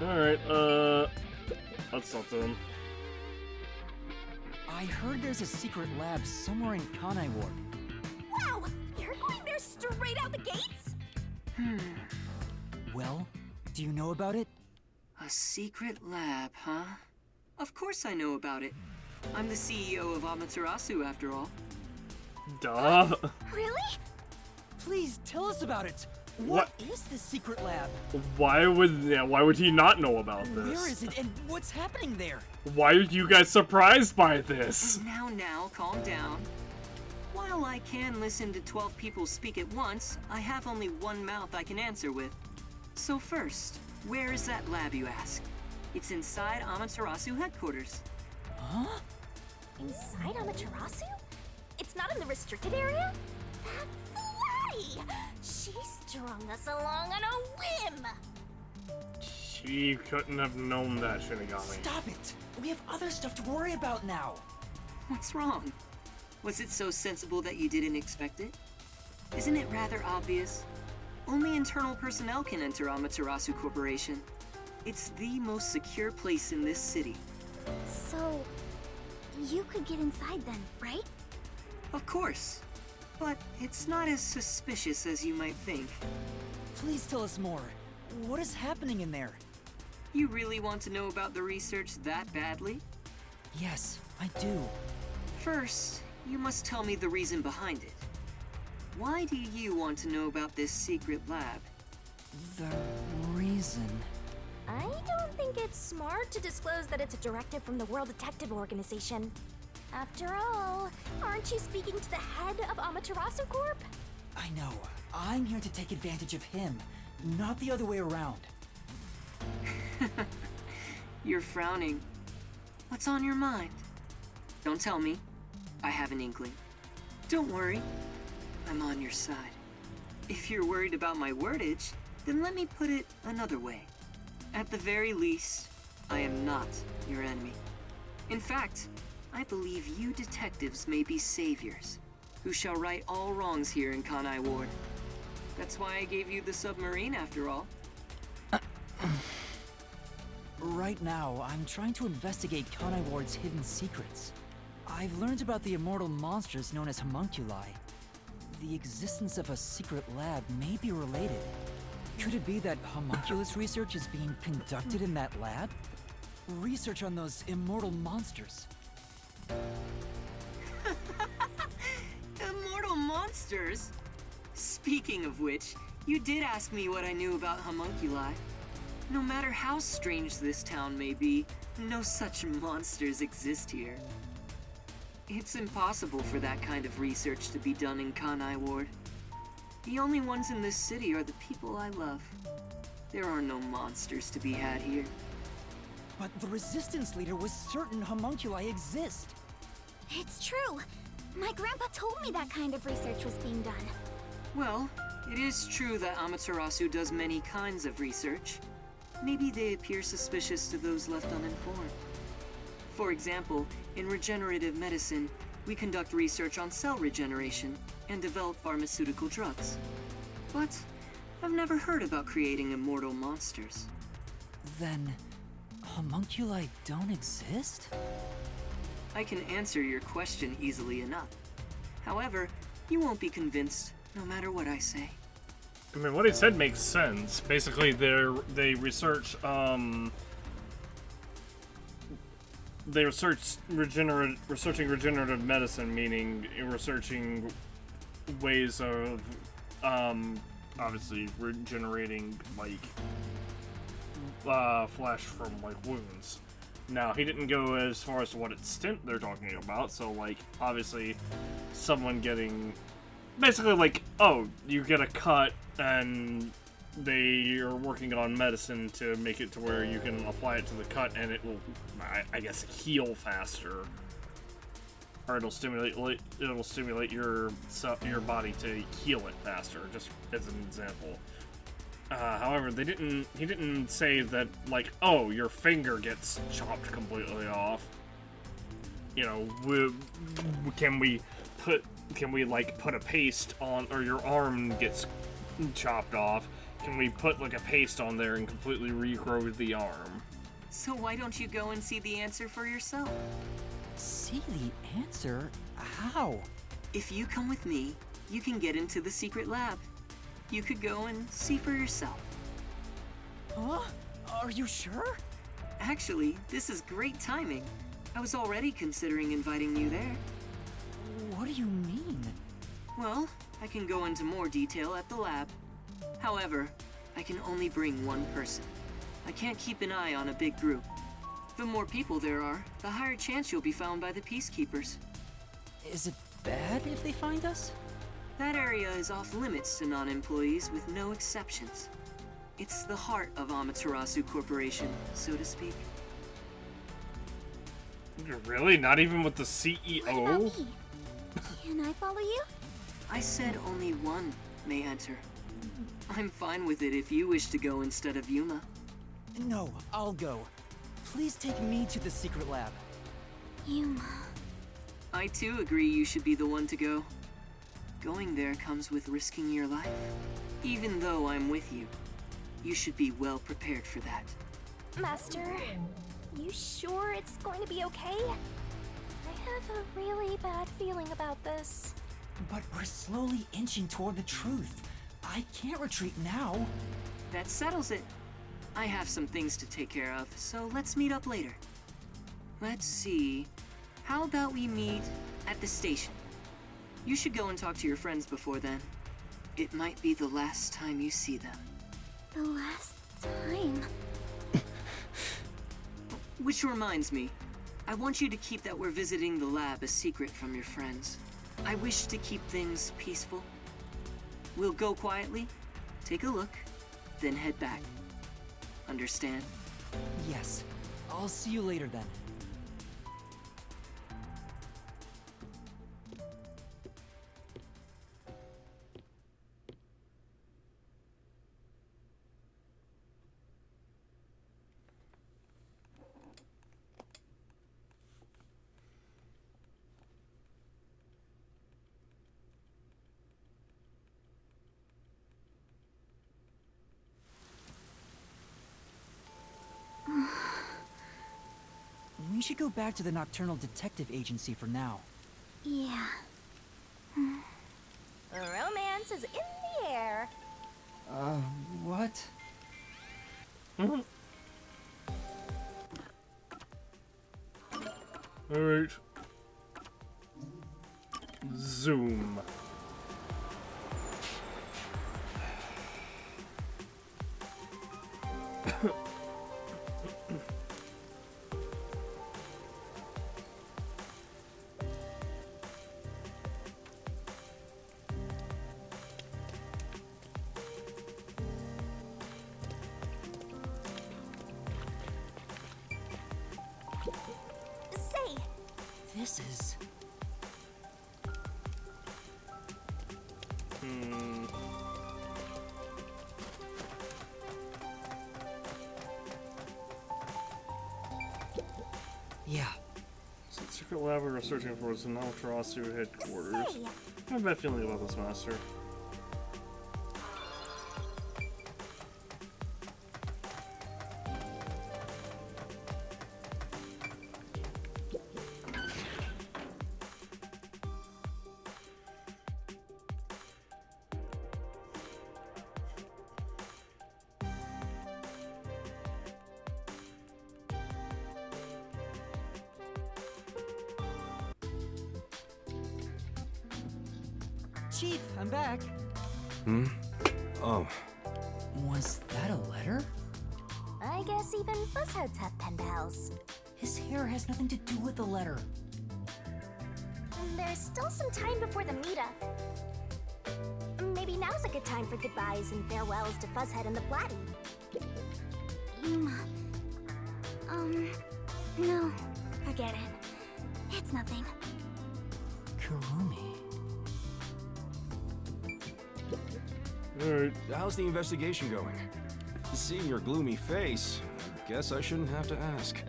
Alright, let's talk to them. I heard there's a secret lab somewhere in Kanai Ward. Wow! You're going there straight out the gates? Well, do you know about it? A secret lab, huh? Of course I know about it. I'm the CEO of Amaterasu, after all. Duh! Really? Please tell us about it. What is this secret lab? Why would he not know about this? Where is it and what's happening there? Why are you guys surprised by this? Now, calm down. While I can listen to 12 people speak at once, I have only one mouth I can answer with. So first, where is that lab, you ask? It's inside Amaterasu headquarters. Huh? Inside Amaterasu? It's not in the restricted area? That fly! She strung us along on a whim! She couldn't have known that, Shinigami. Stop it! We have other stuff to worry about now. What's wrong? Was it so sensible that you didn't expect it? Isn't it rather obvious? Only internal personnel can enter Amaterasu Corporation. It's the most secure place in this city. So, you could get inside then, right? Of course. But it's not as suspicious as you might think. Please tell us more. What is happening in there? You really want to know about the research that badly? Yes, I do. First, you must tell me the reason behind it. Why do you want to know about this secret lab? The reason... I don't think it's smart to disclose that it's a directive from the World Detective Organization. After all, aren't you speaking to the head of Amaterasu Corp? I know. I'm here to take advantage of him, not the other way around. You're frowning. What's on your mind? Don't tell me. I have an inkling. Don't worry. I'm on your side. If you're worried about my wordage, then let me put it another way. At the very least, I am not your enemy. In fact, I believe you detectives may be saviors, who shall right all wrongs here in Kanai Ward. That's why I gave you the submarine, after all. Right now, I'm trying to investigate Kanai Ward's hidden secrets. I've learned about the immortal monsters known as homunculi. The existence of a secret lab may be related. Could it be that homunculus research is being conducted in that lab? Research on those immortal monsters. Immortal monsters? Speaking of which, you did ask me what I knew about homunculi. No matter how strange this town may be, no such monsters exist here. It's impossible for that kind of research to be done in Kanai Ward. The only ones in this city are the people I love. There are no monsters to be had here. But the Resistance leader was certain homunculi exist. It's true. My grandpa told me that kind of research was being done. Well, it is true that Amaterasu does many kinds of research. Maybe they appear suspicious to those left uninformed. For example, in regenerative medicine, we conduct research on cell regeneration and develop pharmaceutical drugs. But I've never heard about creating immortal monsters. Then, homunculi don't exist? I can answer your question easily enough. However, you won't be convinced no matter what I say. I mean, what he said makes sense. Basically, they research researching regenerative medicine, meaning researching ways of obviously regenerating like flesh from like wounds. Now, he didn't go as far as to what extent they're talking about, so like obviously someone getting basically like, oh, you get a cut and they are working on medicine to make it to where you can apply it to the cut and it will, I guess, heal faster, or it'll stimulate your body to heal it faster. Just as an example. However, he didn't say that like, oh, your finger gets chopped completely off. You know, can we put a paste on, or your arm gets chopped off? Can we put like a paste on there and completely regrow the arm? So why don't you go and see the answer for yourself? See the answer? How? If you come with me, you can get into the secret lab. You could go and see for yourself. Huh? Are you sure? Actually, this is great timing. I was already considering inviting you there. What do you mean? Well, I can go into more detail at the lab. However, I can only bring one person. I can't keep an eye on a big group. The more people there are, the higher chance you'll be found by the Peacekeepers. Is it bad if they find us? That area is off limits to non-employees with no exceptions. It's the heart of Amaterasu Corporation, so to speak. Really? Not even with the What about CEO? me? Can I follow you? I said only one may enter. I'm fine with it if you wish to go instead of Yuma. No, I'll go. Please take me to the secret lab. Yuma. I too agree you should be the one to go. Going there comes with risking your life. Even though I'm with you, you should be well prepared for that. Master, you sure it's going to be okay? I have a really bad feeling about this. But we're slowly inching toward the truth. I can't retreat now. That settles it. I have some things to take care of, so let's meet up later. Let's see. How about we meet at the station? You should go and talk to your friends before then. It might be the last time you see them. The last time. Which reminds me, I want you to keep that we're visiting the lab a secret from your friends. I wish to keep things peaceful. We'll go quietly, take a look, then head back. Understand? Yes. I'll see you later then. We should go back to the Nocturnal Detective Agency for now. Yeah. Romance is in the air. What? Alright. Zoom. Say, This is... Yeah. So the secret lab we were searching for was in Amaterasu headquarters. say. I have a bad feeling about this, Master. Chief, I'm back. Hmm? Oh. Was that a letter? I guess even fuzzheads have pen pals. His hair has nothing to do with the letter. There's still some time before the meetup. Maybe now's a good time for goodbyes and farewells to Fuzzhead and the Blatty. Yuma. No. Forget it. It's nothing. Kurumi. Alright. How's the investigation going? Seeing your gloomy face, I guess I shouldn't have to ask.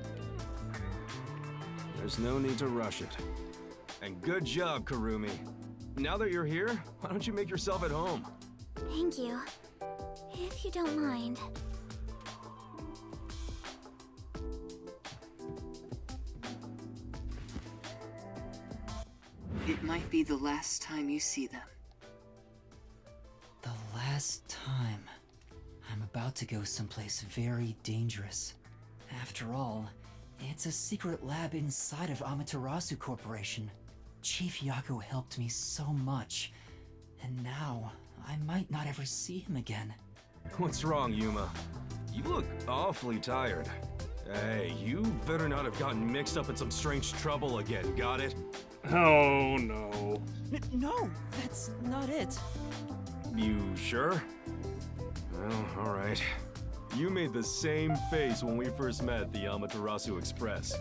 There's no need to rush it. And good job, Kurumi. Now that you're here, why don't you make yourself at home? Thank you. If you don't mind. It might be the last time you see them. The last time. I'm about to go someplace very dangerous. After all, it's a secret lab inside of Amaterasu Corporation. Chief Yaku helped me so much, and now I might not ever see him again. What's wrong, Yuma? You look awfully tired. Hey, you better not have gotten mixed up in some strange trouble again, got it? Oh no. No, that's not it. You sure? Well, alright. You made the same face when we first met at the Amaterasu Express.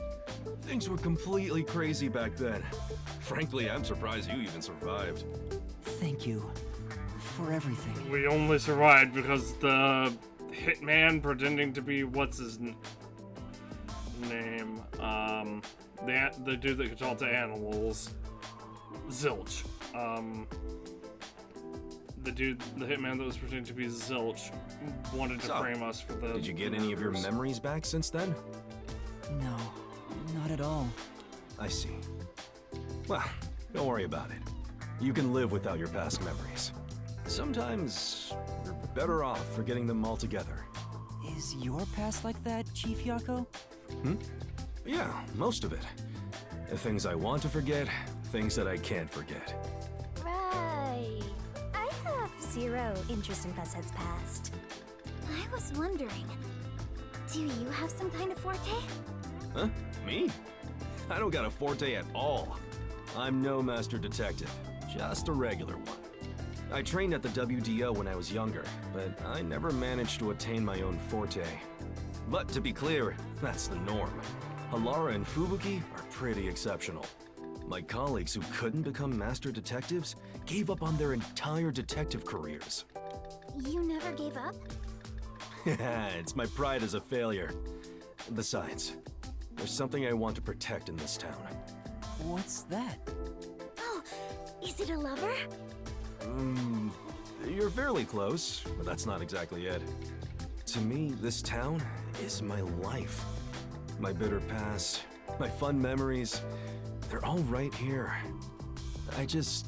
Things were completely crazy back then. Frankly, I'm surprised you even survived. Thank you for everything. We only survived because the hitman pretending to be what's his name? The dude that could talk to animals, Zilch. The hitman that was pretending to be Zilch, wanted to frame us for the. Did you get any of your memories back since then? No, not at all. I see. Well, don't worry about it. You can live without your past memories. Sometimes you're better off forgetting them altogether. Is your past like that, Chief Yako? Yeah, most of it. The things I want to forget, things that I can't forget. Right. I have zero interest in Buzzhead's past. I was wondering, do you have some kind of forte? Huh? Me? I don't got a forte at all. I'm no master detective, just a regular one. I trained at the WDO when I was younger, but I never managed to attain my own forte. But to be clear, that's the norm. Halara and Fubuki are pretty exceptional. My colleagues who couldn't become master detectives gave up on their entire detective careers. You never gave up? It's my pride as a failure. Besides, there's something I want to protect in this town. What's that? Oh, is it a lover? You're fairly close, but that's not exactly it. To me, this town is my life. My bitter past, my fun memories, they're all right here. I just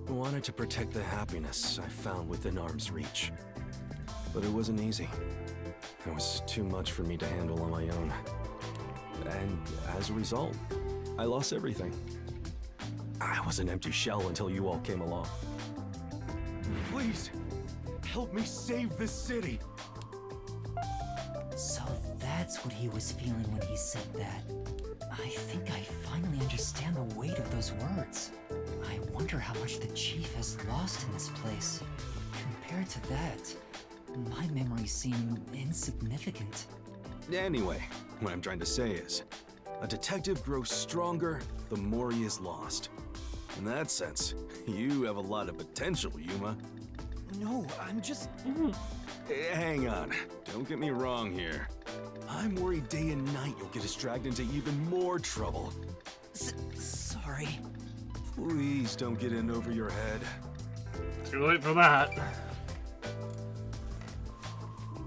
wanted to protect the happiness I found within arm's reach. But it wasn't easy. It was too much for me to handle on my own. And as a result, I lost everything. I was an empty shell until you all came along. Please, help me save this city. So that's what he was feeling when he said that. I think I finally understand the weight of those words. I wonder how much the chief has lost in this place. Compared to that, my memories seem insignificant. Anyway, what I'm trying to say is, a detective grows stronger the more he is lost. In that sense, you have a lot of potential, Yuma. No, I'm just... Hang on, don't get me wrong here. I'm worried day and night you'll get us dragged into even more trouble. Sorry. Please don't get in over your head. Too late for that.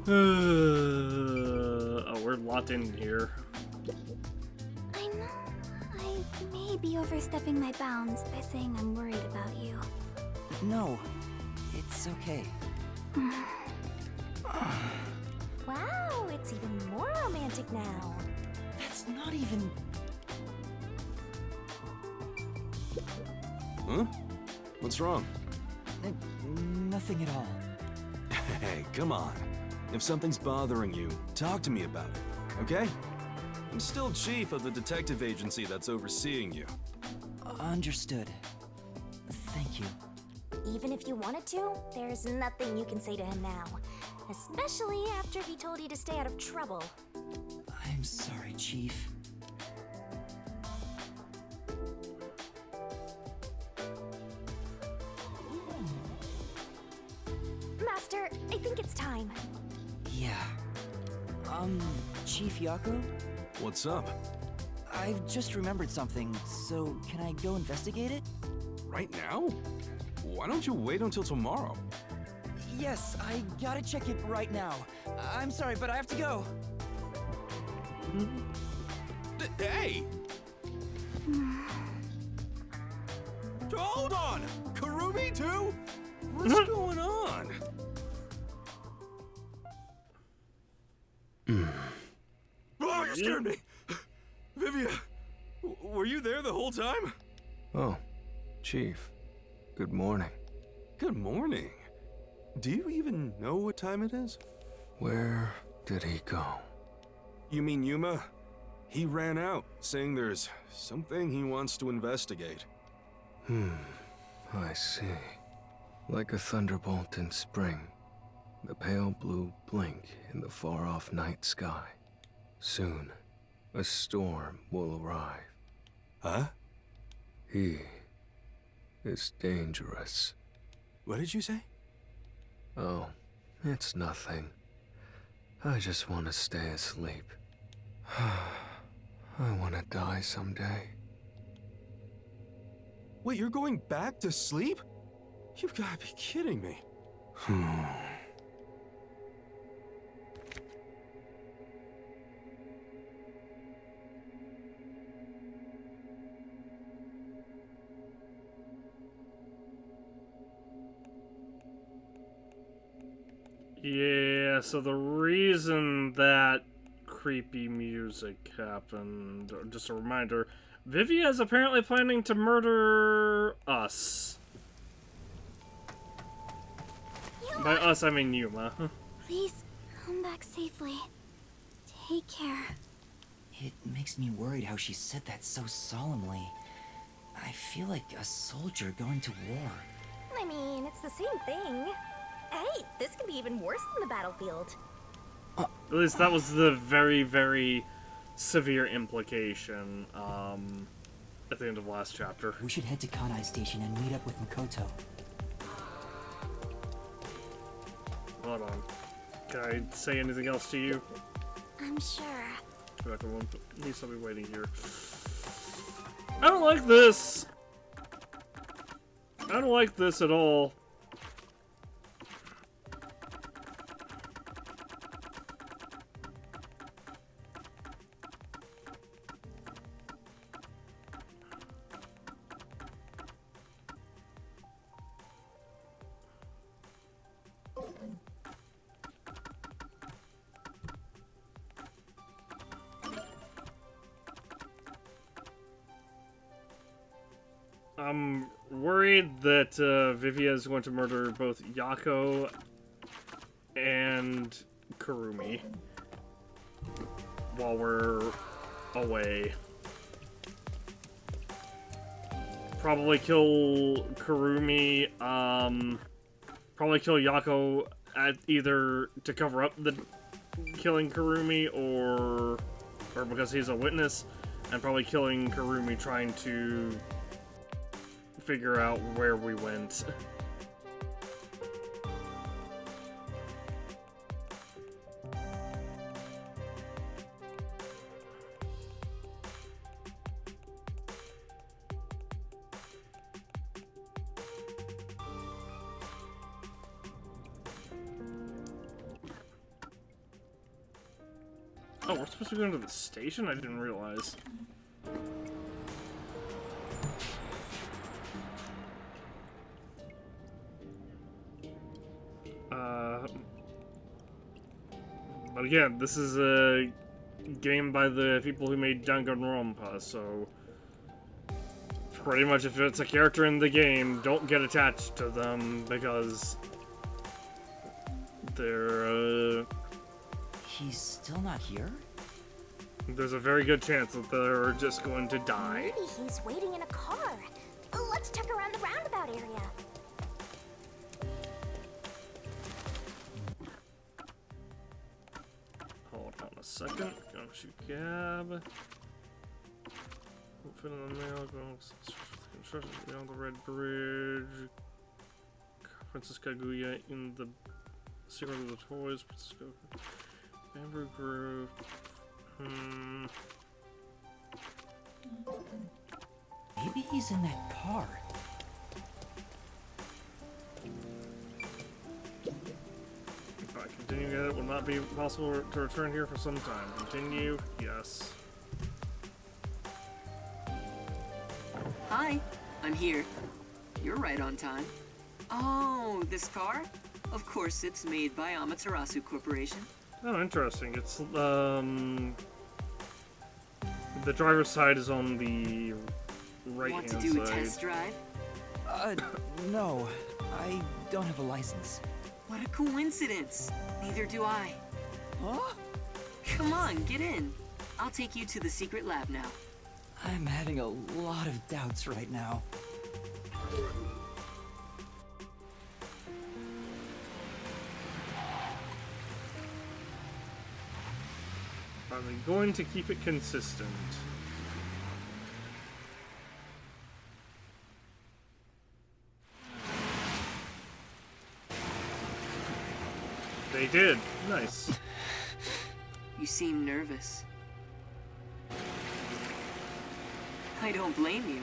Oh, we're locked in here. I know I may be overstepping my bounds by saying I'm worried about you. No, it's okay. Wow, it's even more romantic now. That's not even... Huh? What's wrong? Nothing at all. Hey, come on. If something's bothering you, talk to me about it, okay? I'm still chief of the detective agency that's overseeing you. Understood. Thank you. Even if you wanted to, there's nothing you can say to him now. Especially after he told you to stay out of trouble. I'm sorry, Chief. Master, I think it's time. Yeah. Chief Yako? What's up? I've just remembered something, so can I go investigate it? Right now? Why don't you wait until tomorrow? Yes, I gotta check it right now. I'm sorry, but I have to go. Hey! Hold on! Karumi too? What's going on? Oh, you scared me! Vivia, were you there the whole time? Oh, Chief. Good morning. Good morning. Do you even know what time it is? Where did he go? You mean Yuma? He ran out, saying there's something he wants to investigate. I see. Like a thunderbolt in spring, the pale blue blink in the far-off night sky. Soon, a storm will arrive. Huh? He is dangerous. What did you say? Oh, it's nothing. I just want to stay asleep. I want to die someday. Wait, you're going back to sleep? You've got to be kidding me. Yeah, so the reason that creepy music happened, just a reminder, Vivia is apparently planning to murder us. Yuma. By us, I mean Yuma. Please come back safely. Take care. It makes me worried how she said that so solemnly. I feel like a soldier going to war. I mean, it's the same thing. Hey, this can be even worse than the battlefield. At least that was the very, very severe implication at the end of last chapter. We should head to Kanai Station and meet up with Makoto. Hold on. Can I say anything else to you? I'm sure. Rebecca won't need somebody waiting here. I don't like this! I don't like this at all. I'm worried that Vivia is going to murder both Yako and Kurumi while we're away. Probably kill Kurumi, probably kill Yako at either to cover up the killing Kurumi or because he's a witness, and probably killing Kurumi trying to figure out where we went. Oh, we're supposed to go into the station? I didn't realize. But again, this is a game by the people who made Danganronpa, so pretty much if it's a character in the game, don't get attached to them because they're He's still not here? there's a very good chance that they're just going to die. Maybe he's waiting in a car. Let's check around the roundabout area. Hold on a second. Go to cab. Fit in the mail. Go construction beyond the Red Bridge. Princess Kaguya in the Secret of the Toys. Princess Kaguya. Bamboo Grove. Maybe he's in that car. If I continue, it will not be possible to return here for some time. Continue. Yes. Hi, I'm here. You're right on time. Oh, this car? Of course, it's made by Amaterasu Corporation. Oh, interesting. It's, the driver's side is on the right-hand side. Want to do a test drive? No. I don't have a license. What a coincidence! Neither do I. Huh? Come on, get in. I'll take you to the secret lab now. I'm having a lot of doubts right now. Are they going to keep it consistent? They did. Nice. You seem nervous. I don't blame you.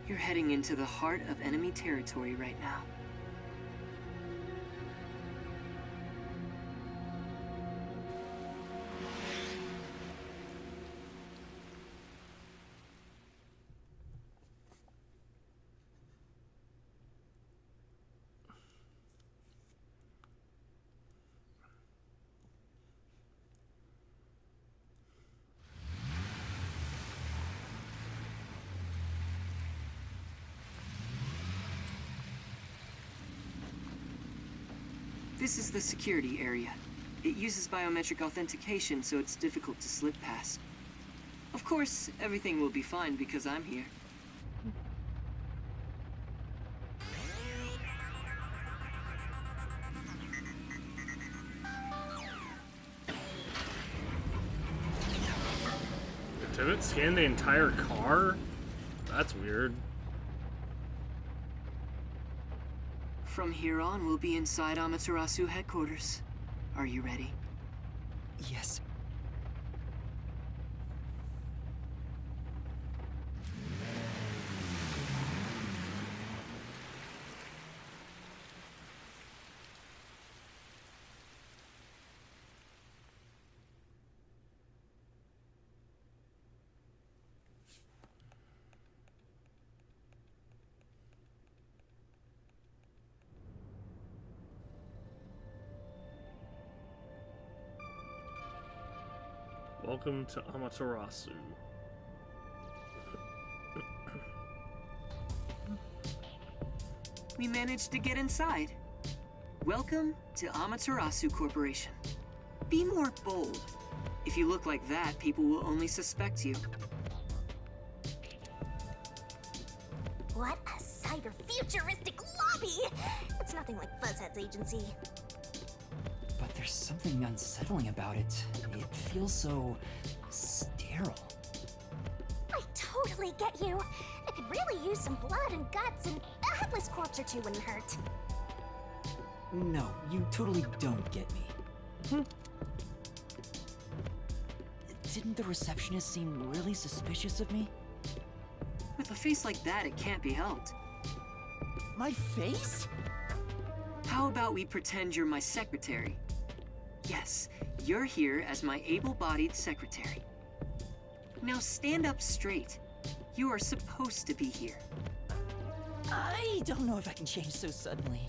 You're heading into the heart of enemy territory right now. This is the security area. It uses biometric authentication, so it's difficult to slip past. Of course, everything will be fine because I'm here. Did it scan the entire car? That's weird. From here on, we'll be inside Amaterasu headquarters. Are you ready? Yes. Welcome to Amaterasu. We managed to get inside. Welcome to Amaterasu Corporation. Be more bold. If you look like that, people will only suspect you. What a cyber-futuristic lobby! It's nothing like Fuzzhead's agency. But there's something unsettling about it. It feels so sterile. I totally get you. I could really use some blood and guts, and a headless corpse or two wouldn't hurt. No, you totally don't get me. Didn't the receptionist seem really suspicious of me? With a face like that, it can't be helped. My face? How about we pretend you're my secretary? Yes, you're here as my able-bodied secretary. Now stand up straight. You are supposed to be here. I don't know if I can change so suddenly.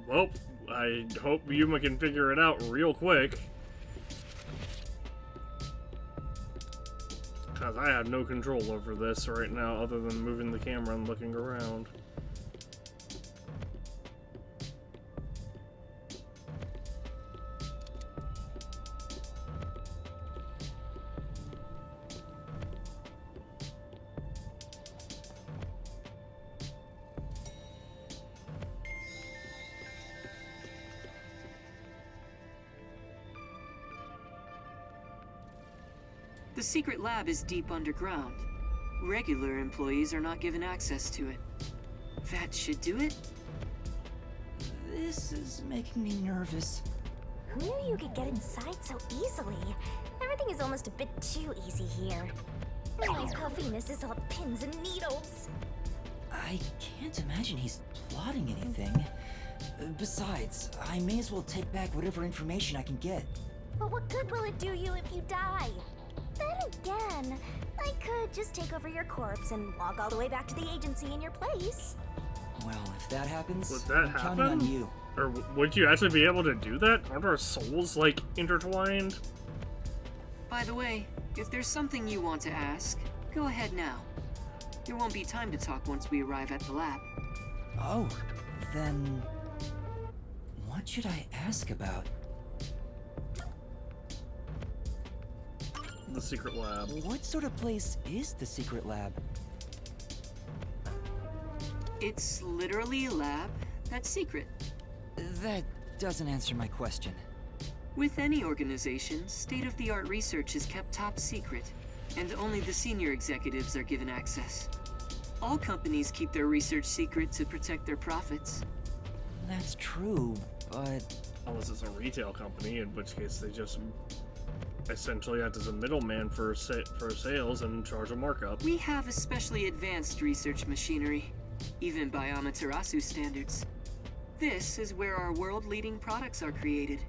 Well, I hope Yuma can figure it out real quick. Because I have no control over this right now other than moving the camera and looking around. The secret lab is deep underground. Regular employees are not given access to it. That should do it. This is making me nervous. Who knew you could get inside so easily? Everything is almost a bit too easy here. My puffiness is all pins and needles. I can't imagine he's plotting anything. Besides, I may as well take back whatever information I can get. But what good will it do you if you die? Then again, I could just take over your corpse and walk all the way back to the agency in your place. Well, if that happens, Would that I'm counting on happen? you. Or would you actually be able to do that? Aren't our souls, like, intertwined? By the way, if there's something you want to ask, go ahead now. There won't be time to talk once we arrive at the lab. Oh, then... what should I ask about? The secret lab. What sort of place is the secret lab? It's literally a lab that's secret. That doesn't answer my question. With any organization, state-of-the-art research is kept top secret, and only the senior executives are given access. All companies keep their research secret to protect their profits. That's true, but... Unless it's a retail company, in which case they just essentially act as a middleman for sales and charge a markup. We have especially advanced research machinery, even by Amaterasu standards. This is where our world-leading products are created.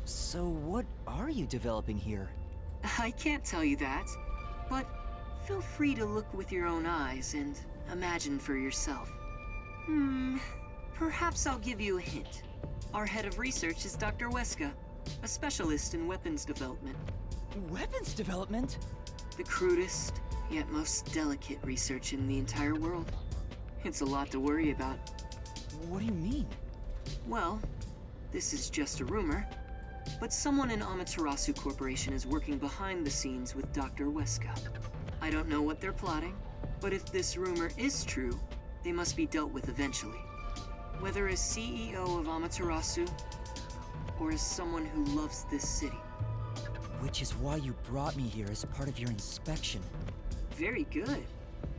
So what are you developing here? I can't tell you that, but feel free to look with your own eyes and imagine for yourself. Perhaps I'll give you a hint. Our head of research is Dr. Weska, a specialist in weapons development. Weapons development? The crudest, yet most delicate research in the entire world. It's a lot to worry about. What do you mean? Well, this is just a rumor, but someone in Amaterasu Corporation is working behind the scenes with Dr. Weska. I don't know what they're plotting, but if this rumor is true, they must be dealt with eventually. Whether as CEO of Amaterasu, or as someone who loves this city. Which is why you brought me here as part of your inspection. Very good.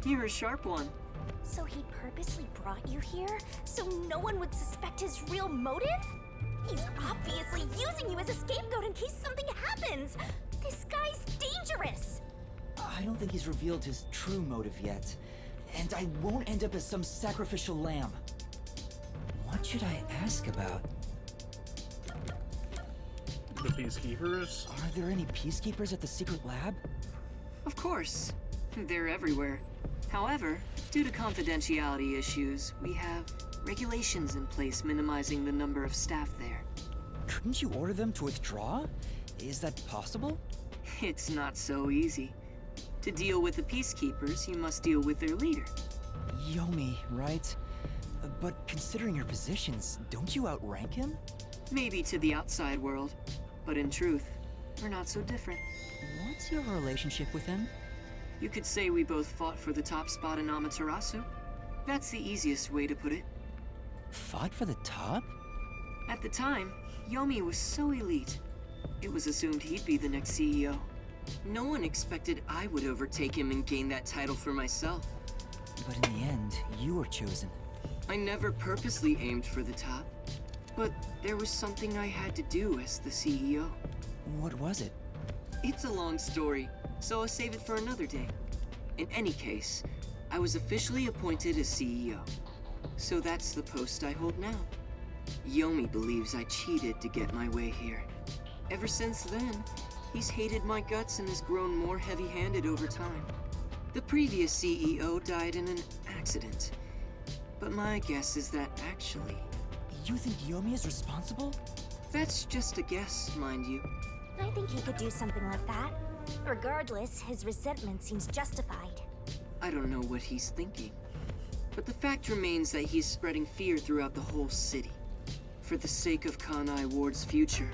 You're a sharp one. So he purposely brought you here so no one would suspect his real motive? He's obviously using you as a scapegoat in case something happens. This guy's dangerous. I don't think he's revealed his true motive yet. And I won't end up as some sacrificial lamb. What should I ask about? The Peacekeepers? Are there any peacekeepers at the secret lab? Of course. They're everywhere. However, due to confidentiality issues, we have regulations in place minimizing the number of staff there. Couldn't you order them to withdraw? Is that possible? It's not so easy. To deal with the peacekeepers, you must deal with their leader. Yomi, right? But considering your positions, don't you outrank him? Maybe to the outside world, but in truth, we're not so different. What's your relationship with him? You could say we both fought for the top spot in Amaterasu. That's the easiest way to put it. Fought for the top? At the time, Yomi was so elite. It was assumed he'd be the next CEO. No one expected I would overtake him and gain that title for myself. But in the end, you were chosen. I never purposely aimed for the top, but there was something I had to do as the CEO. What was it? It's a long story, so I'll save it for another day. In any case, I was officially appointed as CEO. So that's the post I hold now. Yomi believes I cheated to get my way here. Ever since then, he's hated my guts and has grown more heavy-handed over time. The previous CEO died in an accident. But my guess is that actually... You think Yomi is responsible? That's just a guess, mind you. I think he could do something like that. Regardless, his resentment seems justified. I don't know what he's thinking. But the fact remains that he's spreading fear throughout the whole city. For the sake of Kanai Ward's future,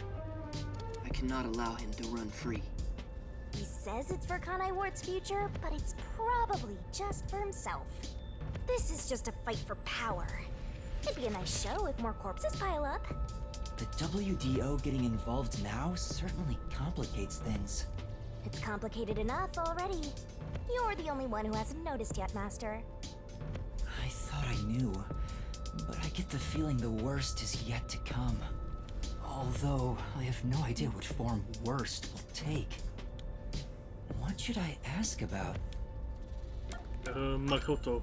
I cannot allow him to run free. He says it's for Kanai Ward's future, but it's probably just for himself. This is just a fight for power. It'd be a nice show if more corpses pile up. The WDO getting involved now certainly complicates things. It's complicated enough already. You're the only one who hasn't noticed yet, Master. I thought I knew, but I get the feeling the worst is yet to come. Although, I have no idea what form worst will take. What should I ask about? Makoto.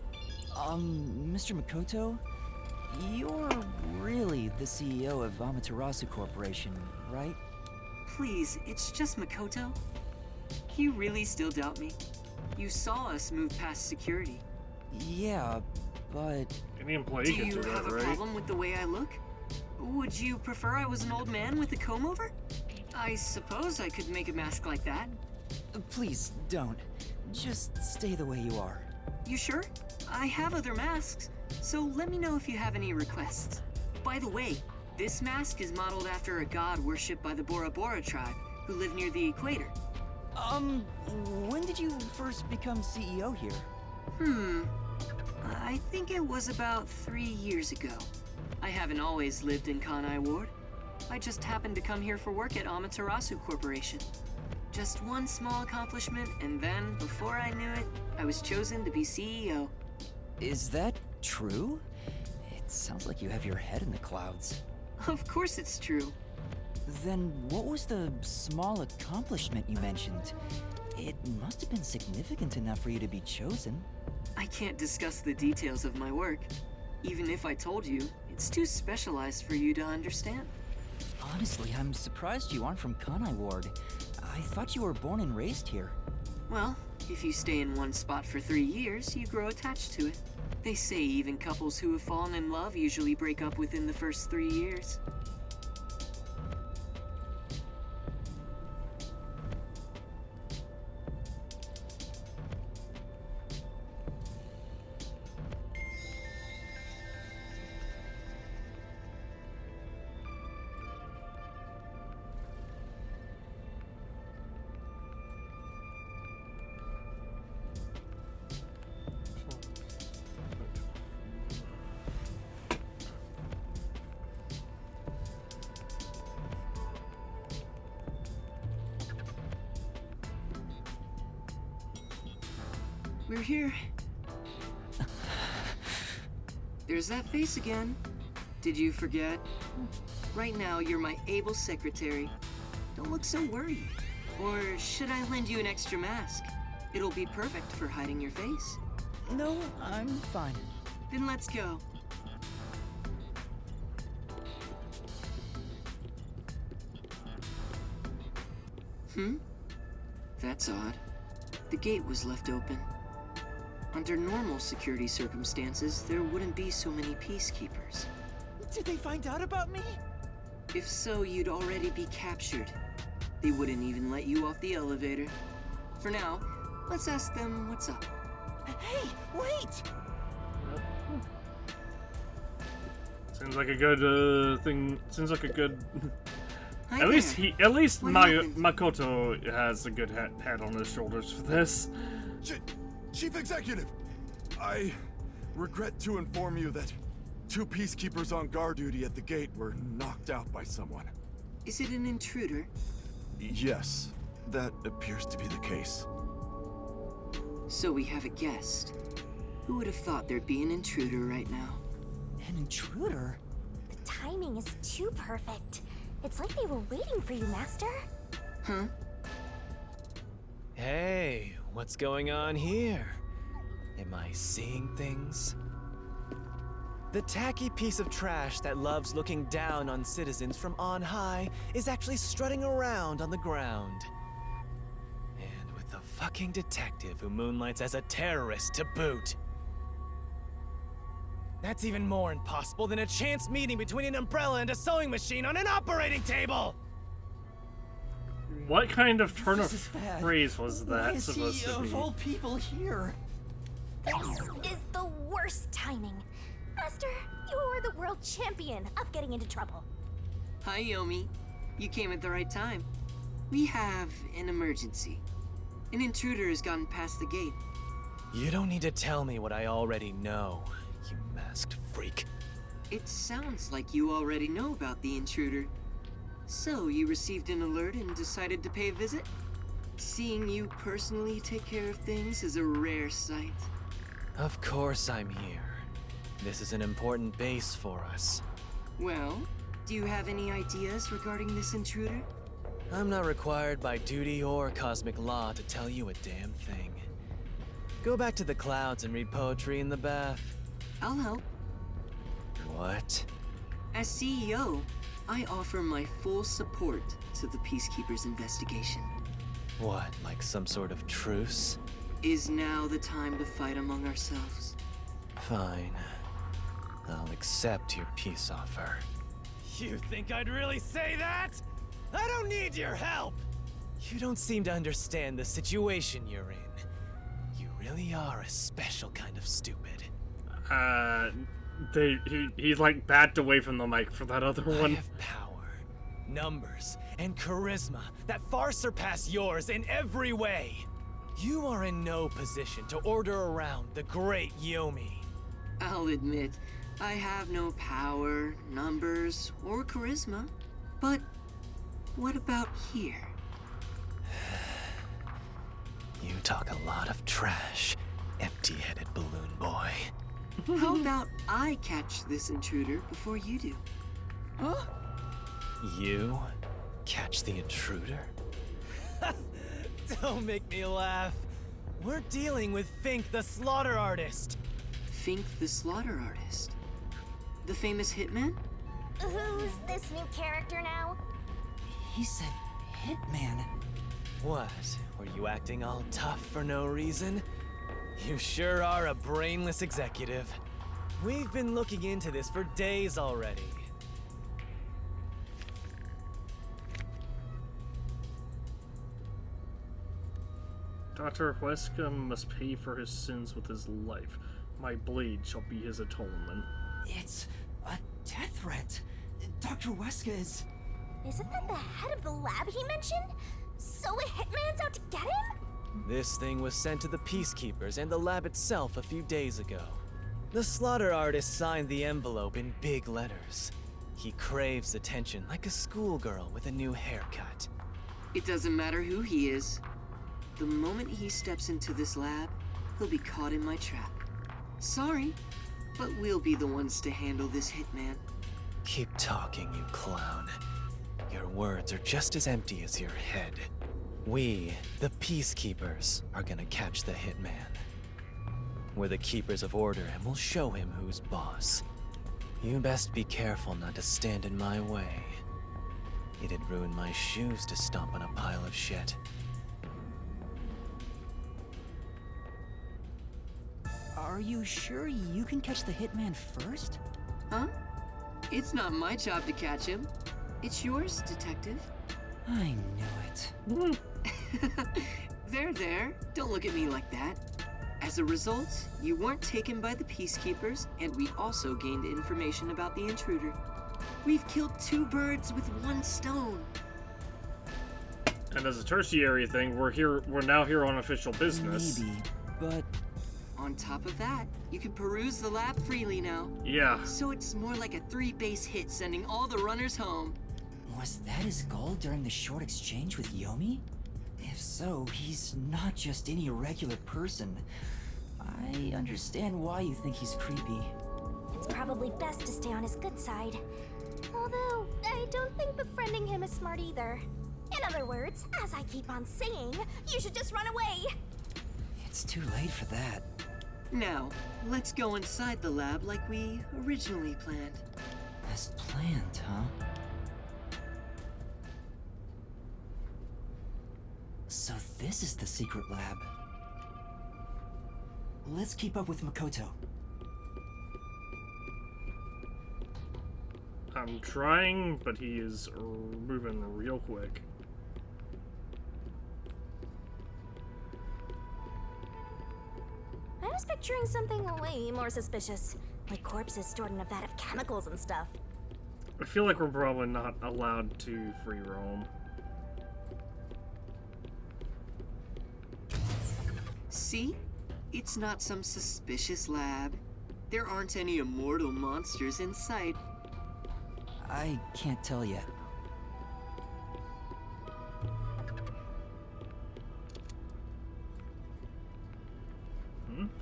Mr. Makoto? You're really the CEO of Amaterasu Corporation, right? Please, it's just Makoto. You really still doubt me? You saw us move past security. Yeah, but... Any employee Do can you do that, have a right? problem with the way I look? Would you prefer I was an old man with a comb-over? I suppose I could make a mask like that. Please, don't. Just stay the way you are. You sure? I have other masks. So let me know if you have any requests. By the way, this mask is modeled after a god worshipped by the Bora Bora tribe, who live near the equator. When did you first become CEO here? I think it was about 3 years ago. I haven't always lived in Kanai Ward. I just happened to come here for work at Amaterasu Corporation. Just one small accomplishment, and then, before I knew it, I was chosen to be CEO. Is that true? It sounds like you have your head in the clouds. Of course it's true. Then what was the small accomplishment you mentioned? It must have been significant enough for you to be chosen. I can't discuss the details of my work. Even if I told you, it's too specialized for you to understand. Honestly, I'm surprised you aren't from Kanai Ward. I thought you were born and raised here. Well, if you stay in one spot for 3 years, you grow attached to it. They say even couples who have fallen in love usually break up within the first 3 years. We're here. There's that face again. Did you forget? Right now, you're my able secretary. Don't look so worried. Or should I lend you an extra mask? It'll be perfect for hiding your face. No, I'm fine. Then let's go. That's odd. The gate was left open. Under normal security circumstances, there wouldn't be so many peacekeepers. Did they find out about me? If so, you'd already be captured. They wouldn't even let you off the elevator. For now, let's ask them what's up. Hey, wait! Seems like a good thing. Seems like a good. Hi At least there. at least What happened? Makoto has a good head on his shoulders for this. Chief Executive, I regret to inform you that 2 peacekeepers on guard duty at the gate were knocked out by someone. Is it an intruder? Yes, that appears to be the case. So we have a guest. Who would have thought there'd be an intruder right now? An intruder? The timing is too perfect. It's like they were waiting for you, Master. Huh? Hey, what's going on here? Am I seeing things? The tacky piece of trash that loves looking down on citizens from on high is actually strutting around on the ground. And with a fucking detective who moonlights as a terrorist to boot. That's even more impossible than a chance meeting between an umbrella and a sewing machine on an operating table! What kind of turn of This is bad. phrase was Why that is supposed he, to of be? all people here? This is the worst timing. Master, you are the world champion of getting into trouble. Hi, Yomi. You came at the right time. We have an emergency. An intruder has gotten past the gate. You don't need to tell me what I already know, you masked freak. It sounds like you already know about the intruder. So, you received an alert and decided to pay a visit? Seeing you personally take care of things is a rare sight. Of course I'm here. This is an important base for us. Well, do you have any ideas regarding this intruder? I'm not required by duty or cosmic law to tell you a damn thing. Go back to the clouds and read poetry in the bath. I'll help. What? As CEO, I offer my full support to the Peacekeepers' investigation. What, like some sort of truce? Is now the time to fight among ourselves? Fine. I'll accept your peace offer. You think I'd really say that? I don't need your help! You don't seem to understand the situation you're in. You really are a special kind of stupid. He like backed away from the mic for that other I one. have power, numbers, and charisma that far surpass yours in every way. You are in no position to order around the great Yomi. I'll admit, I have no power, numbers, or charisma. But what about here? You talk a lot of trash, empty-headed balloon boy. How about I catch this intruder before you do? Huh? You catch the intruder? Don't make me laugh. We're dealing with Fink the Slaughter Artist. Fink the Slaughter Artist? The famous hitman? Who's this new character now? He said hitman. What? Were you acting all tough for no reason? You sure are a brainless executive. We've been looking into this for days already. Dr. Wesker must pay for his sins with his life. My blade shall be his atonement. It's a death threat. Dr. Wesker is... Isn't that the head of the lab he mentioned? So a hitman's out to get him? This thing was sent to the Peacekeepers and the lab itself a few days ago. The Slaughter Artist signed the envelope in big letters. He craves attention like a schoolgirl with a new haircut. It doesn't matter who he is. The moment he steps into this lab, he'll be caught in my trap. Sorry, but we'll be the ones to handle this hitman. Keep talking, you clown. Your words are just as empty as your head. We, the Peacekeepers, are gonna catch the hitman. We're the keepers of order and we'll show him who's boss. You best be careful not to stand in my way. It'd ruin my shoes to stomp on a pile of shit. Are you sure you can catch the hitman first? Huh? It's not my job to catch him. It's yours, detective. I knew it. There. Don't look at me like that. As a result, you weren't taken by the Peacekeepers, and we also gained information about the intruder. We've killed 2 birds with 1 stone. And as a tertiary thing, we're now here on official business. Maybe, but... On top of that, you can peruse the lab freely now. Yeah. So it's more like a 3-base hit, sending all the runners home. Was that his goal during the short exchange with Yomi? If so, he's not just any regular person. I understand why you think he's creepy. It's probably best to stay on his good side. Although, I don't think befriending him is smart either. In other words, as I keep on saying, you should just run away! It's too late for that. Now, let's go inside the lab like we originally planned. As planned, huh? So this is the secret lab. Let's keep up with Makoto. I'm trying, but he is moving real quick. I was picturing something way more suspicious, like corpses stored in a vat of chemicals and stuff. I feel like we're probably not allowed to free roam. See? It's not some suspicious lab. There aren't any immortal monsters in sight. I can't tell yet.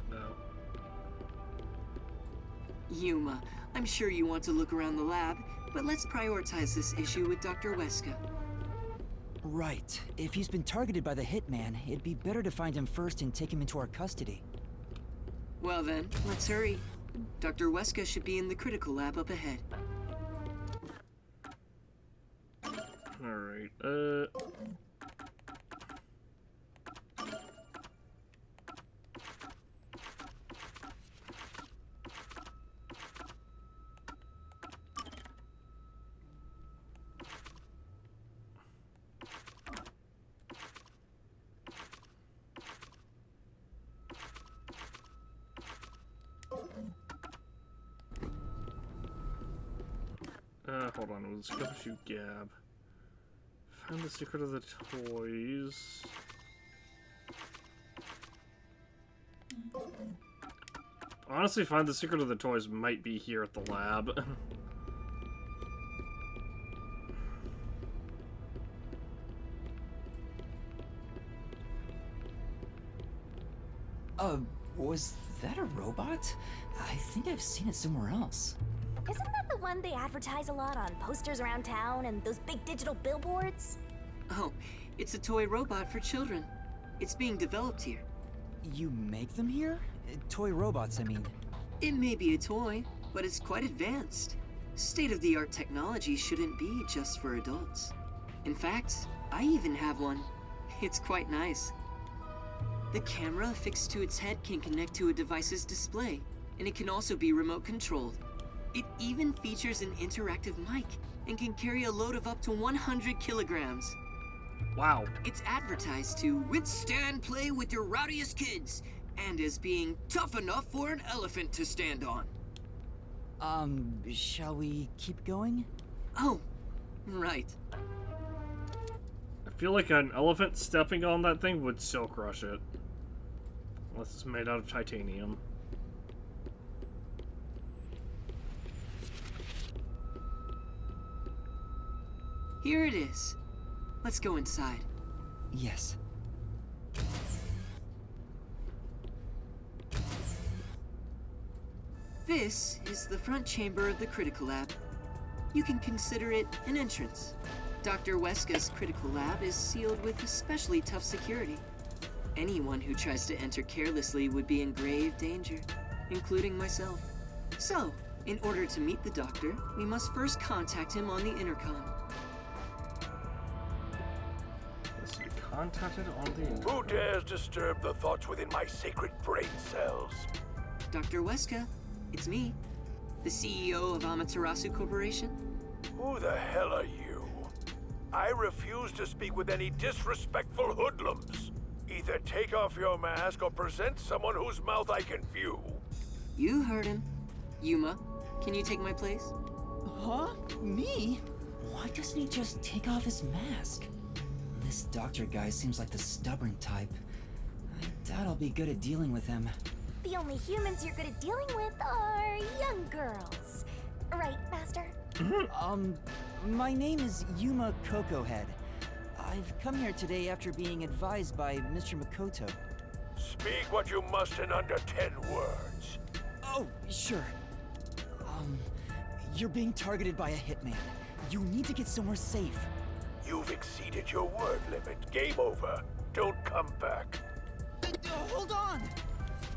No. Yuma, I'm sure you want to look around the lab, but let's prioritize this issue with Dr. Wesker. Right. If he's been targeted by the hitman, it'd be better to find him first and take him into our custody. Well then, let's hurry. Dr. Wesker should be in the critical lab up ahead. Alright, Hold on. Let's go shoot Gab. Find the secret of the toys. Honestly, find the secret of the toys might be here at the lab. Was that a robot? I think I've seen it somewhere else. Isn't that the one they advertise a lot on posters around town and those big digital billboards? Oh, it's a toy robot for children. It's being developed here. You make them here? Toy robots, I mean. It may be a toy, but it's quite advanced. State-of-the-art technology shouldn't be just for adults. In fact, I even have one. It's quite nice. The camera affixed to its head can connect to a device's display, and it can also be remote controlled. It even features an interactive mic and can carry a load of up to 100 kilograms. Wow. It's advertised to withstand play with your rowdiest kids, and as being tough enough for an elephant to stand on. Shall we keep going? Oh, right. I feel like an elephant stepping on that thing would still crush it. Unless it's made out of titanium. Here it is. Let's go inside. Yes. This is the front chamber of the Critical Lab. You can consider it an entrance. Dr. Weska's Critical Lab is sealed with especially tough security. Anyone who tries to enter carelessly would be in grave danger, including myself. So, in order to meet the doctor, we must first contact him on the intercom. Let's be contacted on the intercom. Who dares disturb the thoughts within my sacred brain cells? Dr. Weska, it's me, the CEO of Amaterasu Corporation. Who the hell are you? I refuse to speak with any disrespectful hoodlums. Either take off your mask or present someone whose mouth I can view. You heard him. Yuma, can you take my place? Huh? Me? Why doesn't he just take off his mask? This doctor guy seems like the stubborn type. I doubt I'll be good at dealing with him. The only humans you're good at dealing with are young girls. Right, Master? My name is Yuma Cocohead. I've come here today after being advised by Mr. Makoto. Speak what you must in under 10 words. Oh, sure. You're being targeted by a hitman. You need to get somewhere safe. You've exceeded your word limit. Game over. Don't come back. Hold on!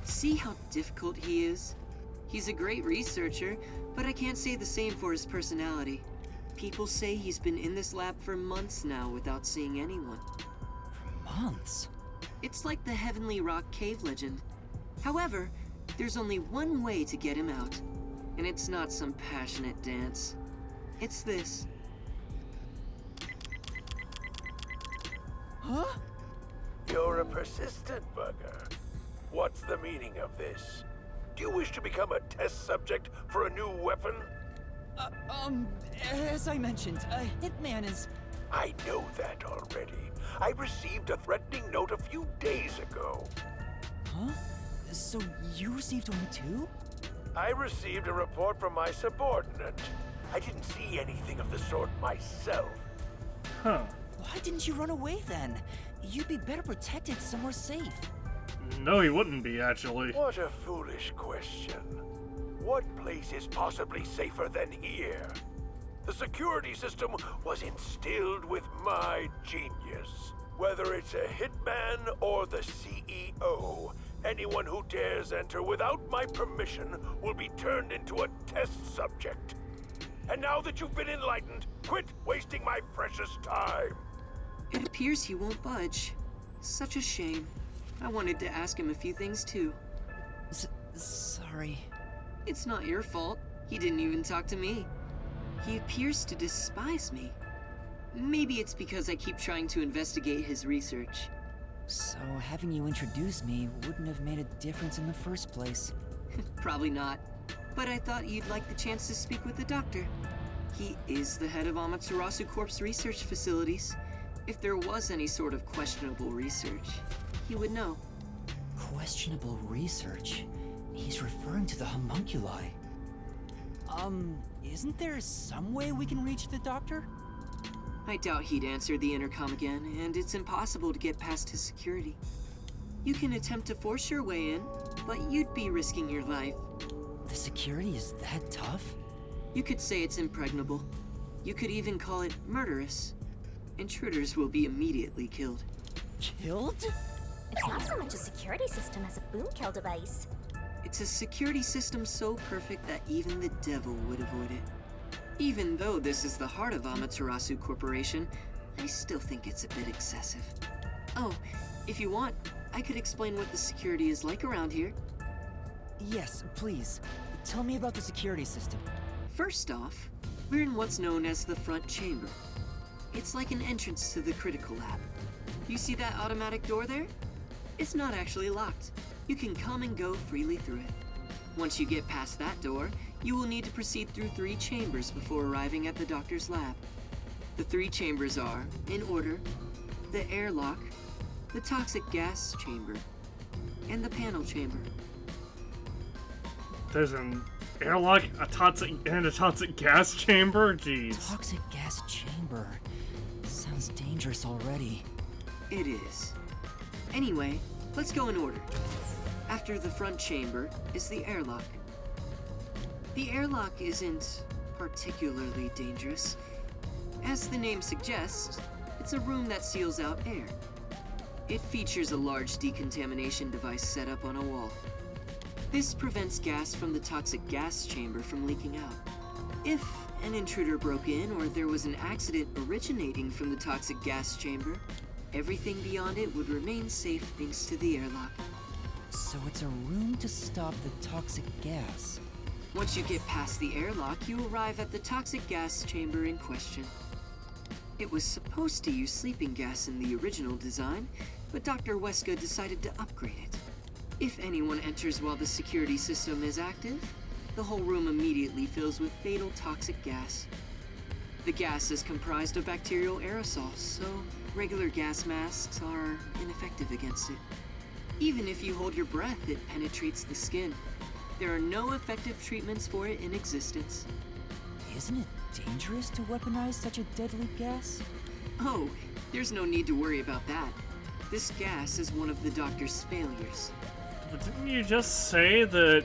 See how difficult he is? He's a great researcher, but I can't say the same for his personality. People say he's been in this lab for months now without seeing anyone. For months? It's like the Heavenly Rock Cave legend. However, there's only one way to get him out. And it's not some passionate dance. It's this. Huh? You're a persistent bugger. What's the meaning of this? Do you wish to become a test subject for a new weapon? As I mentioned, a hitman is... I know that already. I received a threatening note a few days ago. Huh? So you received one too? I received a report from my subordinate. I didn't see anything of the sort myself. Huh. Why didn't you run away then? You'd be better protected somewhere safe. No, he wouldn't be, actually. What a foolish question. What place is possibly safer than here? The security system was instilled with my genius. Whether it's a hitman or the CEO, anyone who dares enter without my permission will be turned into a test subject. And now that you've been enlightened, quit wasting my precious time. It appears he won't budge. Such a shame. I wanted to ask him a few things too. Sorry. It's not your fault. He didn't even talk to me. He appears to despise me. Maybe it's because I keep trying to investigate his research. So having you introduce me wouldn't have made a difference in the first place. Probably not. But I thought you'd like the chance to speak with the doctor. He is the head of Amaterasu Corp's research facilities. If there was any sort of questionable research, he would know. Questionable research? He's referring to the homunculi. Isn't there some way we can reach the doctor? I doubt he'd answer the intercom again, and it's impossible to get past his security. You can attempt to force your way in, but you'd be risking your life. The security is that tough? You could say it's impregnable. You could even call it murderous. Intruders will be immediately killed. Killed? It's not so much a security system as a boom kill device. It's a security system so perfect that even the devil would avoid it. Even though this is the heart of Amaterasu Corporation, I still think it's a bit excessive. Oh, if you want, I could explain what the security is like around here. Yes, please. Tell me about the security system. First off, we're in what's known as the front chamber. It's like an entrance to the critical lab. You see that automatic door there? It's not actually locked. You can come and go freely through it. Once you get past that door, you will need to proceed through 3 chambers before arriving at the doctor's lab. The 3 chambers are, in order, the airlock, the toxic gas chamber, and the panel chamber. There's an airlock, a toxic gas chamber? Jeez. Toxic gas chamber. Sounds dangerous already. It is. Anyway, let's go in order. After the front chamber is the airlock. The airlock isn't particularly dangerous. As the name suggests, it's a room that seals out air. It features a large decontamination device set up on a wall. This prevents gas from the toxic gas chamber from leaking out. If an intruder broke in or there was an accident originating from the toxic gas chamber, everything beyond it would remain safe thanks to the airlock. So it's a room to stop the toxic gas. Once you get past the airlock, you arrive at the toxic gas chamber in question. It was supposed to use sleeping gas in the original design, but Dr. Weska decided to upgrade it. If anyone enters while the security system is active, the whole room immediately fills with fatal toxic gas. The gas is comprised of bacterial aerosols, so regular gas masks are ineffective against it. Even if you hold your breath, it penetrates the skin. There are no effective treatments for it in existence. Isn't it dangerous to weaponize such a deadly gas? Oh, there's no need to worry about that. This gas is one of the doctor's failures. But didn't you just say that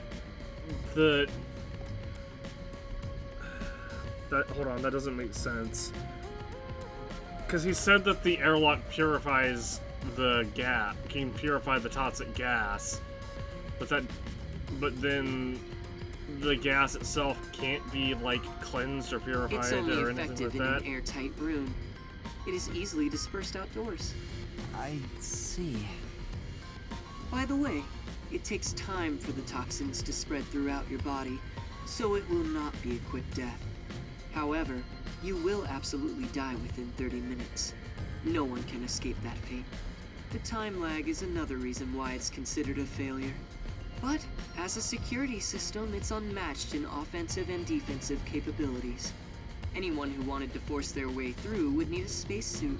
hold on, that doesn't make sense. Because he said that the airlock purifies the gas, can purify the toxic gas, but then the gas itself can't be like cleansed or purified It's only or anything effective like in that. an airtight room. It is easily dispersed outdoors. I see. By the way, it takes time for the toxins to spread throughout your body, so it will not be a quick death. However, you will absolutely die within 30 minutes. No one can escape that fate. The time lag is another reason why it's considered a failure. But, as a security system, it's unmatched in offensive and defensive capabilities. Anyone who wanted to force their way through would need a spacesuit.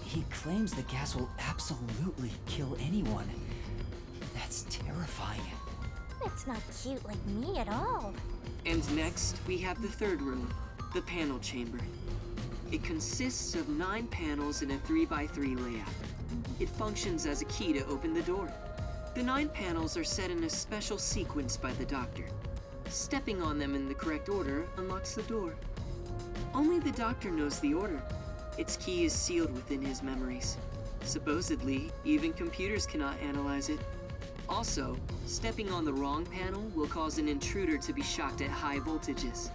He claims the gas will absolutely kill anyone. That's terrifying. It's not cute like me at all. And next, we have the third room, the panel chamber. It consists of 9 panels in a 3x3 layout. It functions as a key to open the door. The 9 panels are set in a special sequence by the doctor. Stepping on them in the correct order unlocks the door. Only the doctor knows the order. Its key is sealed within his memories. Supposedly, even computers cannot analyze it. Also, stepping on the wrong panel will cause an intruder to be shocked at high voltages.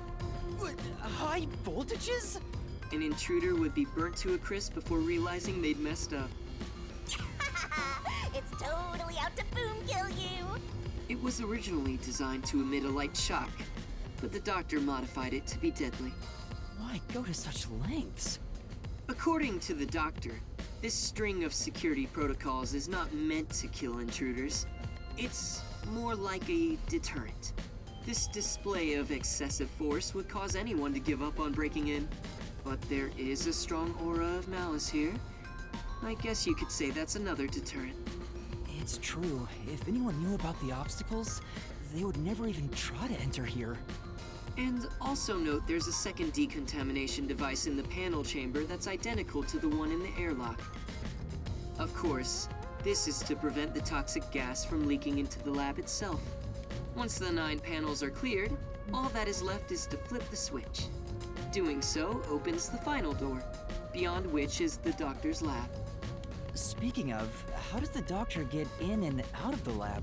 What? High voltages? An intruder would be burnt to a crisp before realizing they'd messed up. It's totally out to boom kill you. It was originally designed to emit a light shock, but the doctor modified it to be deadly. Why go to such lengths? According to the doctor, this string of security protocols is not meant to kill intruders. It's more like a deterrent. This display of excessive force would cause anyone to give up on breaking in. But there is a strong aura of malice here. I guess you could say that's another deterrent. It's true. If anyone knew about the obstacles, they would never even try to enter here. And also note there's a second decontamination device in the panel chamber that's identical to the one in the airlock. Of course, this is to prevent the toxic gas from leaking into the lab itself. Once the 9 panels are cleared, all that is left is to flip the switch. Doing so opens the final door, beyond which is the doctor's lab. Speaking of, how does the doctor get in and out of the lab?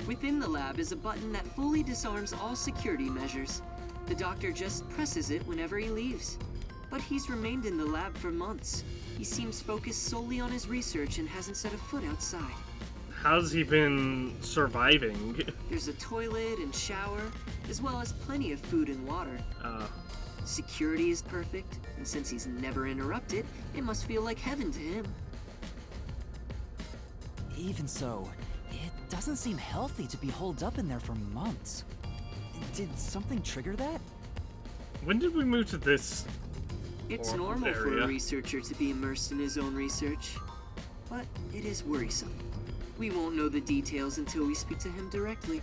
Within the lab is a button that fully disarms all security measures. The doctor just presses it whenever he leaves. But he's remained in the lab for months. He seems focused solely on his research and hasn't set a foot outside. How's he been surviving? There's a toilet and shower, as well as plenty of food and water. Security is perfect, and since he's never interrupted, it must feel like heaven to him. Even so, it doesn't seem healthy to be holed up in there for months. Did something trigger that? When did we move to this? It's normal for a researcher to be immersed in his own research, but it is worrisome. We won't know the details until we speak to him directly.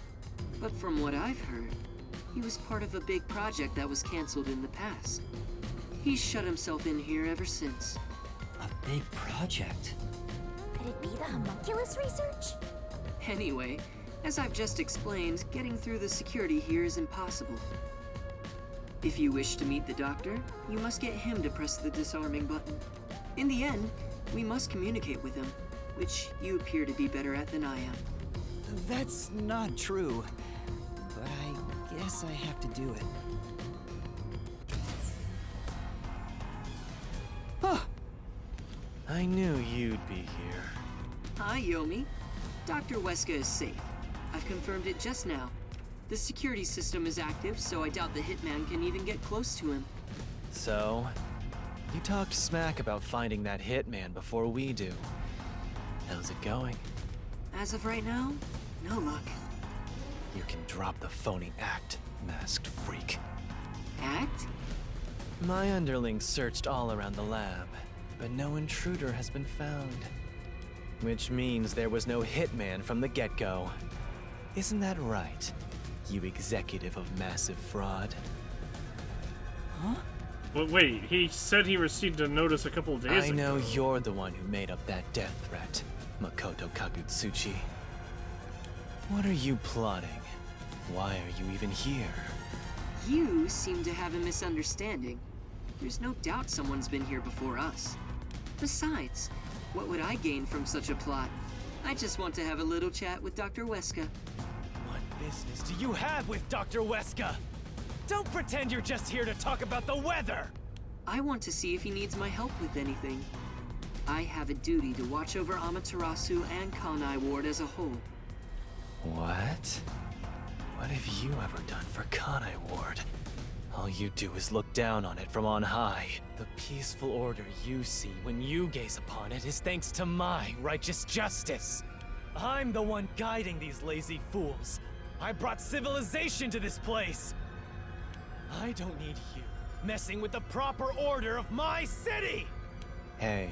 But from what I've heard, he was part of a big project that was canceled in the past. He's shut himself in here ever since. A big project? Could it be the homunculus research? Anyway, as I've just explained, getting through the security here is impossible. If you wish to meet the doctor, you must get him to press the disarming button. In the end, we must communicate with him, which you appear to be better at than I am. That's not true, but I guess I have to do it. I knew you'd be here. Hi, Yomi. Dr. Weska is safe. I've confirmed it just now. The security system is active, so I doubt the hitman can even get close to him. So, you talked smack about finding that hitman before we do. How's it going? As of right now, no luck. You can drop the phony act, masked freak. Act? My underlings searched all around the lab, but no intruder has been found. Which means there was no hitman from the get-go. Isn't that right, you executive of massive fraud? Huh? But wait, he said he received a notice a couple days ago. I know you're the one who made up that death threat, Makoto Kagutsuchi. What are you plotting? Why are you even here? You seem to have a misunderstanding. There's no doubt someone's been here before us. Besides, what would I gain from such a plot? I just want to have a little chat with Dr. Weska. What business do you have with Dr. Weska? Don't pretend you're just here to talk about the weather! I want to see if he needs my help with anything. I have a duty to watch over Amaterasu and Kanai Ward as a whole. What? What have you ever done for Kanai Ward? All you do is look down on it from on high. The peaceful order you see when you gaze upon it is thanks to my righteous justice. I'm the one guiding these lazy fools. I brought civilization to this place. I don't need you messing with the proper order of my city! Hey,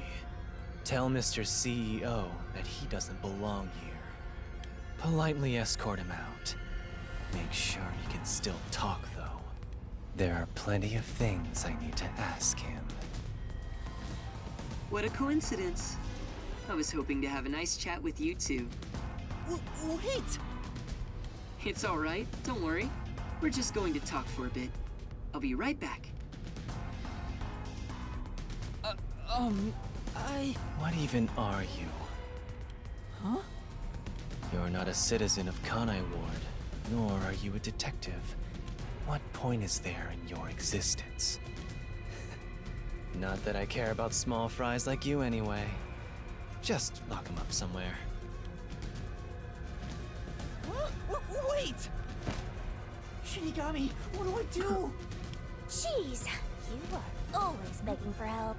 tell Mr. CEO that he doesn't belong here. Politely escort him out. Make sure he can still talk, though. There are plenty of things I need to ask him. What a coincidence. I was hoping to have a nice chat with you two. Wait! It's all right, don't worry. We're just going to talk for a bit. I'll be right back. What even are you? Huh? You're not a citizen of Kanai Ward, nor are you a detective. What point is there in your existence? Not that I care about small fries like you anyway. Just lock him up somewhere. Wait! Shinigami, what do I do? Jeez, you are always begging for help.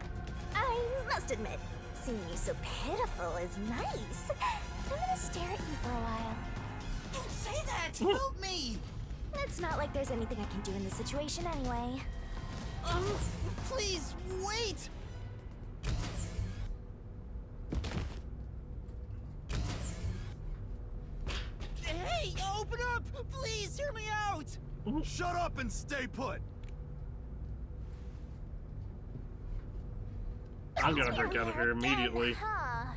I must admit, seeing you so pitiful is nice. I'm gonna stare at you for a while. Don't say that! Help me! It's not like there's anything I can do in this situation anyway. Please, wait! Hey, open up! Please, hear me out! Shut up and stay put! I'm gonna break out of here immediately. Huh.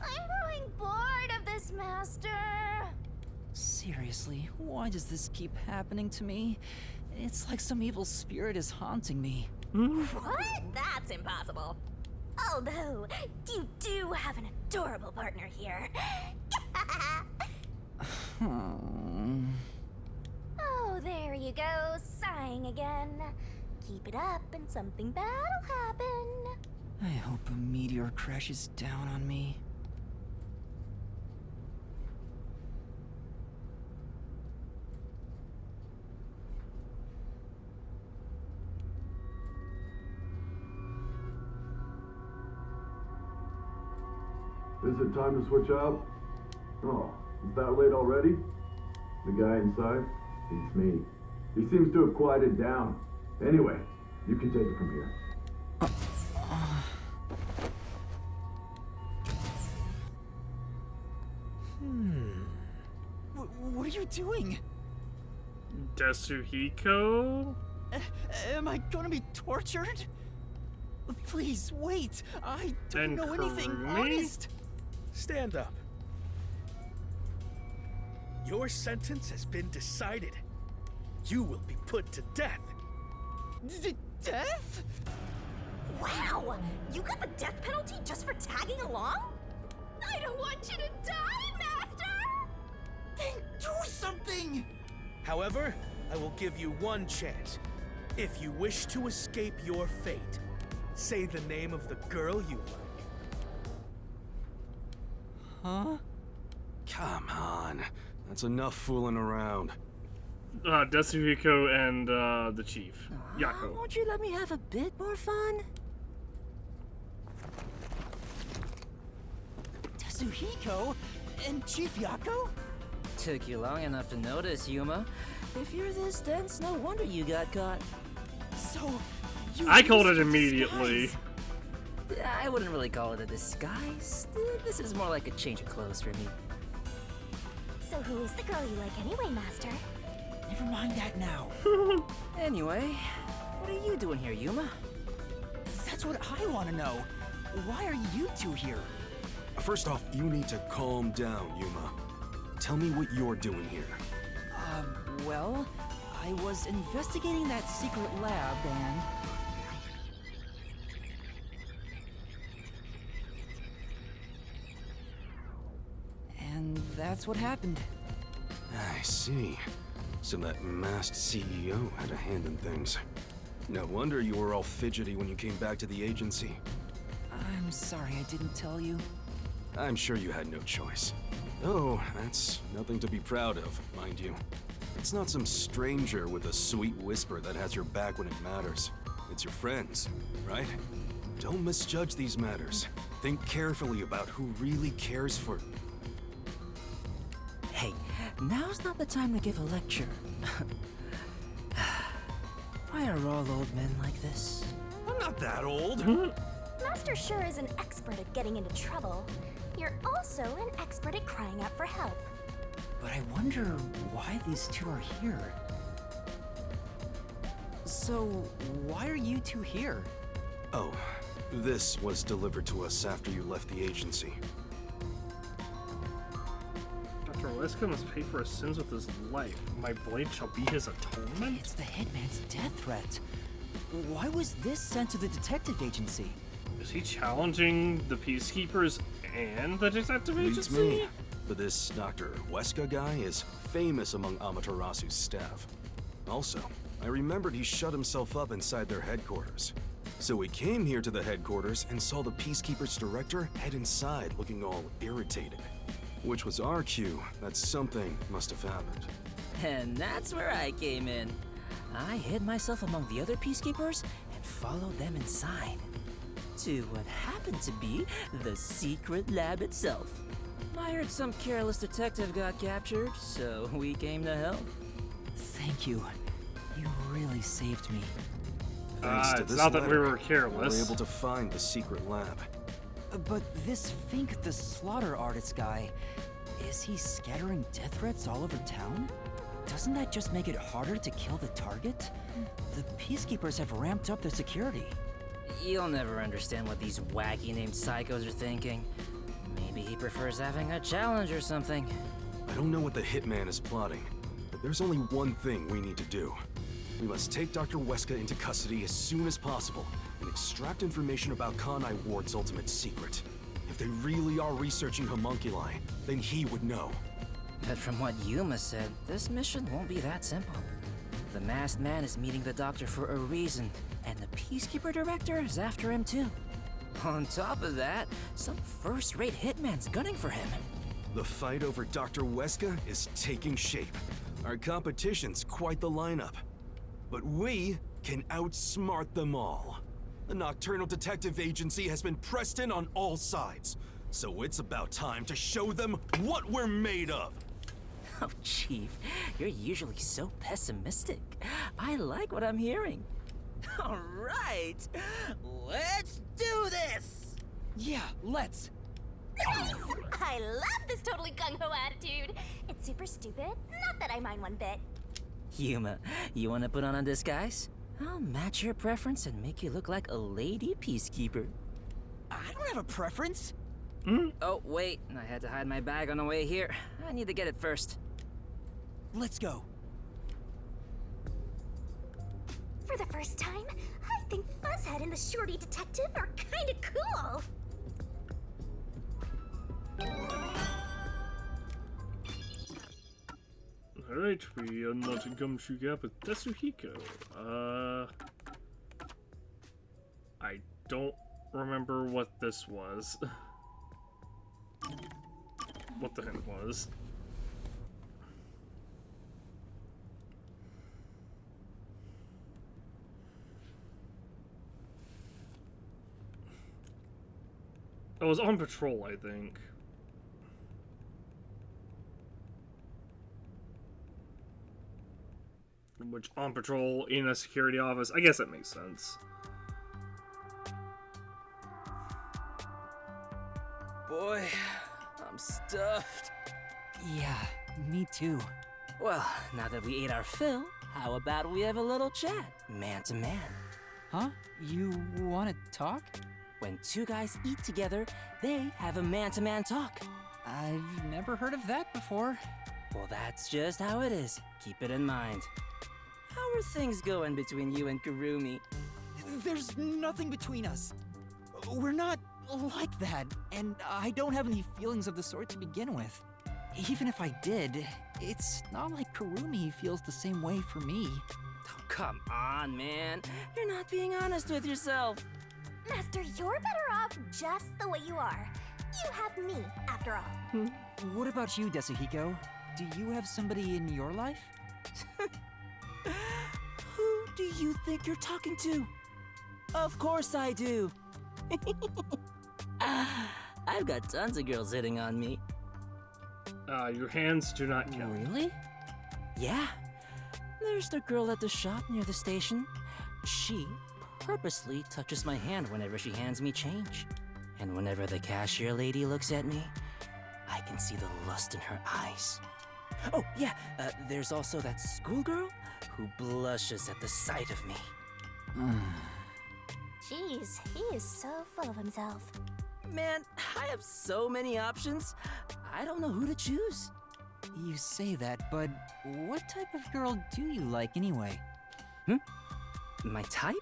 I'm growing bored of this, Master. Seriously, why does this keep happening to me? It's like some evil spirit is haunting me. What? That's impossible. Although, you do have an adorable partner here. Oh, there you go, sighing again. Keep it up and something bad'll happen. I hope a meteor crashes down on me. Is it time to switch out? Oh, is that late already? The guy inside? It's me. He seems to have quieted down. Anyway, you can take it from here. What are you doing? Desuhiko? Am I gonna be tortured? Please, wait! I don't know anything, honest! Stand up. Your sentence has been decided. You will be put to death. Death? Wow! You got the death penalty just for tagging along? I don't want you to die, Master! Then do something! However, I will give you one chance. If you wish to escape your fate, say the name of the girl you like. Huh? Come on. That's enough fooling around. Desuhiko and the chief. Yako. Won't you let me have a bit more fun? Desuhiko? And Chief Yako? Took you long enough to notice, Yuma. If you're this dense, no wonder you got caught. So, you I called it used a immediately. disguise. I wouldn't really call it a disguise. This is more like a change of clothes for me. So who is the girl you like anyway, Master? Never mind that now. Anyway, what are you doing here, Yuma? That's what I want to know. Why are you two here? First off, you need to calm down, Yuma. Tell me what you're doing here. Well, I was investigating that secret lab and... And that's what happened. I see. So that masked CEO had a hand in things. No wonder you were all fidgety when you came back to the agency. I'm sorry I didn't tell you. I'm sure you had no choice. Oh, that's nothing to be proud of, mind you. It's not some stranger with a sweet whisper that has your back when it matters. It's your friends, right? Don't misjudge these matters. Think carefully about who really cares for... Hey, now's not the time to give a lecture. Why are all old men like this? I'm not that old. Master sure is an expert at getting into trouble. You're also an expert at crying out for help. But I wonder why these two are here. So, why are you two here? Oh, this was delivered to us after you left the agency. Dr. Wesker must pay for his sins with his life. My blade shall be his atonement? It's the Hitman's death threat. Why was this sent to the detective agency? Is he challenging the Peacekeepers and the detective Leads agency? me. But this Dr. Wesker guy is famous among Amaterasu's staff. Also, I remembered he shut himself up inside their headquarters. So we came here to the headquarters and saw the Peacekeepers director head inside looking all irritated. Which was our cue that something must have happened. And that's where I came in. I hid myself among the other peacekeepers and followed them inside. To what happened to be the secret lab itself. I heard some careless detective got captured, so we came to help. Thank you. You really saved me. Thanks to It's this not that we letter, were careless. we were able to find the secret lab. But this Fink, the slaughter artist guy, is he scattering death threats all over town? Doesn't that just make it harder to kill the target? The Peacekeepers have ramped up their security. You'll never understand what these wacky named psychos are thinking. Maybe he prefers having a challenge or something. I don't know what the hitman is plotting, but there's only one thing we need to do. We must take Dr. Weska into custody as soon as possible and extract information about Kanai Ward's ultimate secret. If they really are researching homunculi, then he would know. But from what Yuma said, this mission won't be that simple. The masked man is meeting the doctor for a reason, and the Peacekeeper director is after him too. On top of that, some first-rate hitman's gunning for him. The fight over Dr. Weska is taking shape. Our competition's quite the lineup. But we can outsmart them all. The Nocturnal Detective Agency has been pressed in on all sides, so it's about time to show them what we're made of. Oh, Chief, you're usually so pessimistic. I like what I'm hearing. All right, let's do this! Yeah, let's. Nice! I love this totally gung-ho attitude. It's super stupid, not that I mind one bit. Yuma, you wanna put on a disguise? I'll match your preference and make you look like a lady peacekeeper. I don't have a preference. Oh, wait, I had to hide my bag on the way here. I need to get it first. Let's go. For the first time, I think Fuzzhead and the Shorty Detective are kinda cool. Alright, we unlocked a gumshoe gap with Tetsuhiko. I don't remember what this was. What the hint was. I was on patrol, I think. Which, on patrol in a security office, I guess that makes sense. Boy, I'm stuffed. Yeah, me too. Well, now that we ate our fill, how about we have a little chat, man to man? Huh? You wanna talk? When two guys eat together, they have a man-to-man talk. I've never heard of that before. Well, that's just how it is. Keep it in mind. How are things going between you and Kurumi? There's nothing between us. We're not like that, and I don't have any feelings of the sort to begin with. Even if I did, it's not like Kurumi feels the same way for me. Oh, come on, man. You're not being honest with yourself. Master, you're better off just the way you are. You have me, after all. What about you, Tetsuhiko? Do you have somebody in your life? Who do you think you're talking to? Of course I do. I've got tons of girls hitting on me. Your hands do not count. Really? Yeah. There's the girl at the shop near the station. She purposely touches my hand whenever she hands me change. And whenever the cashier lady looks at me, I can see the lust in her eyes. Oh, yeah, there's also that schoolgirl who blushes at the sight of me. Jeez, he is so full of himself. Man, I have so many options. I don't know who to choose. You say that, but what type of girl do you like anyway? My type?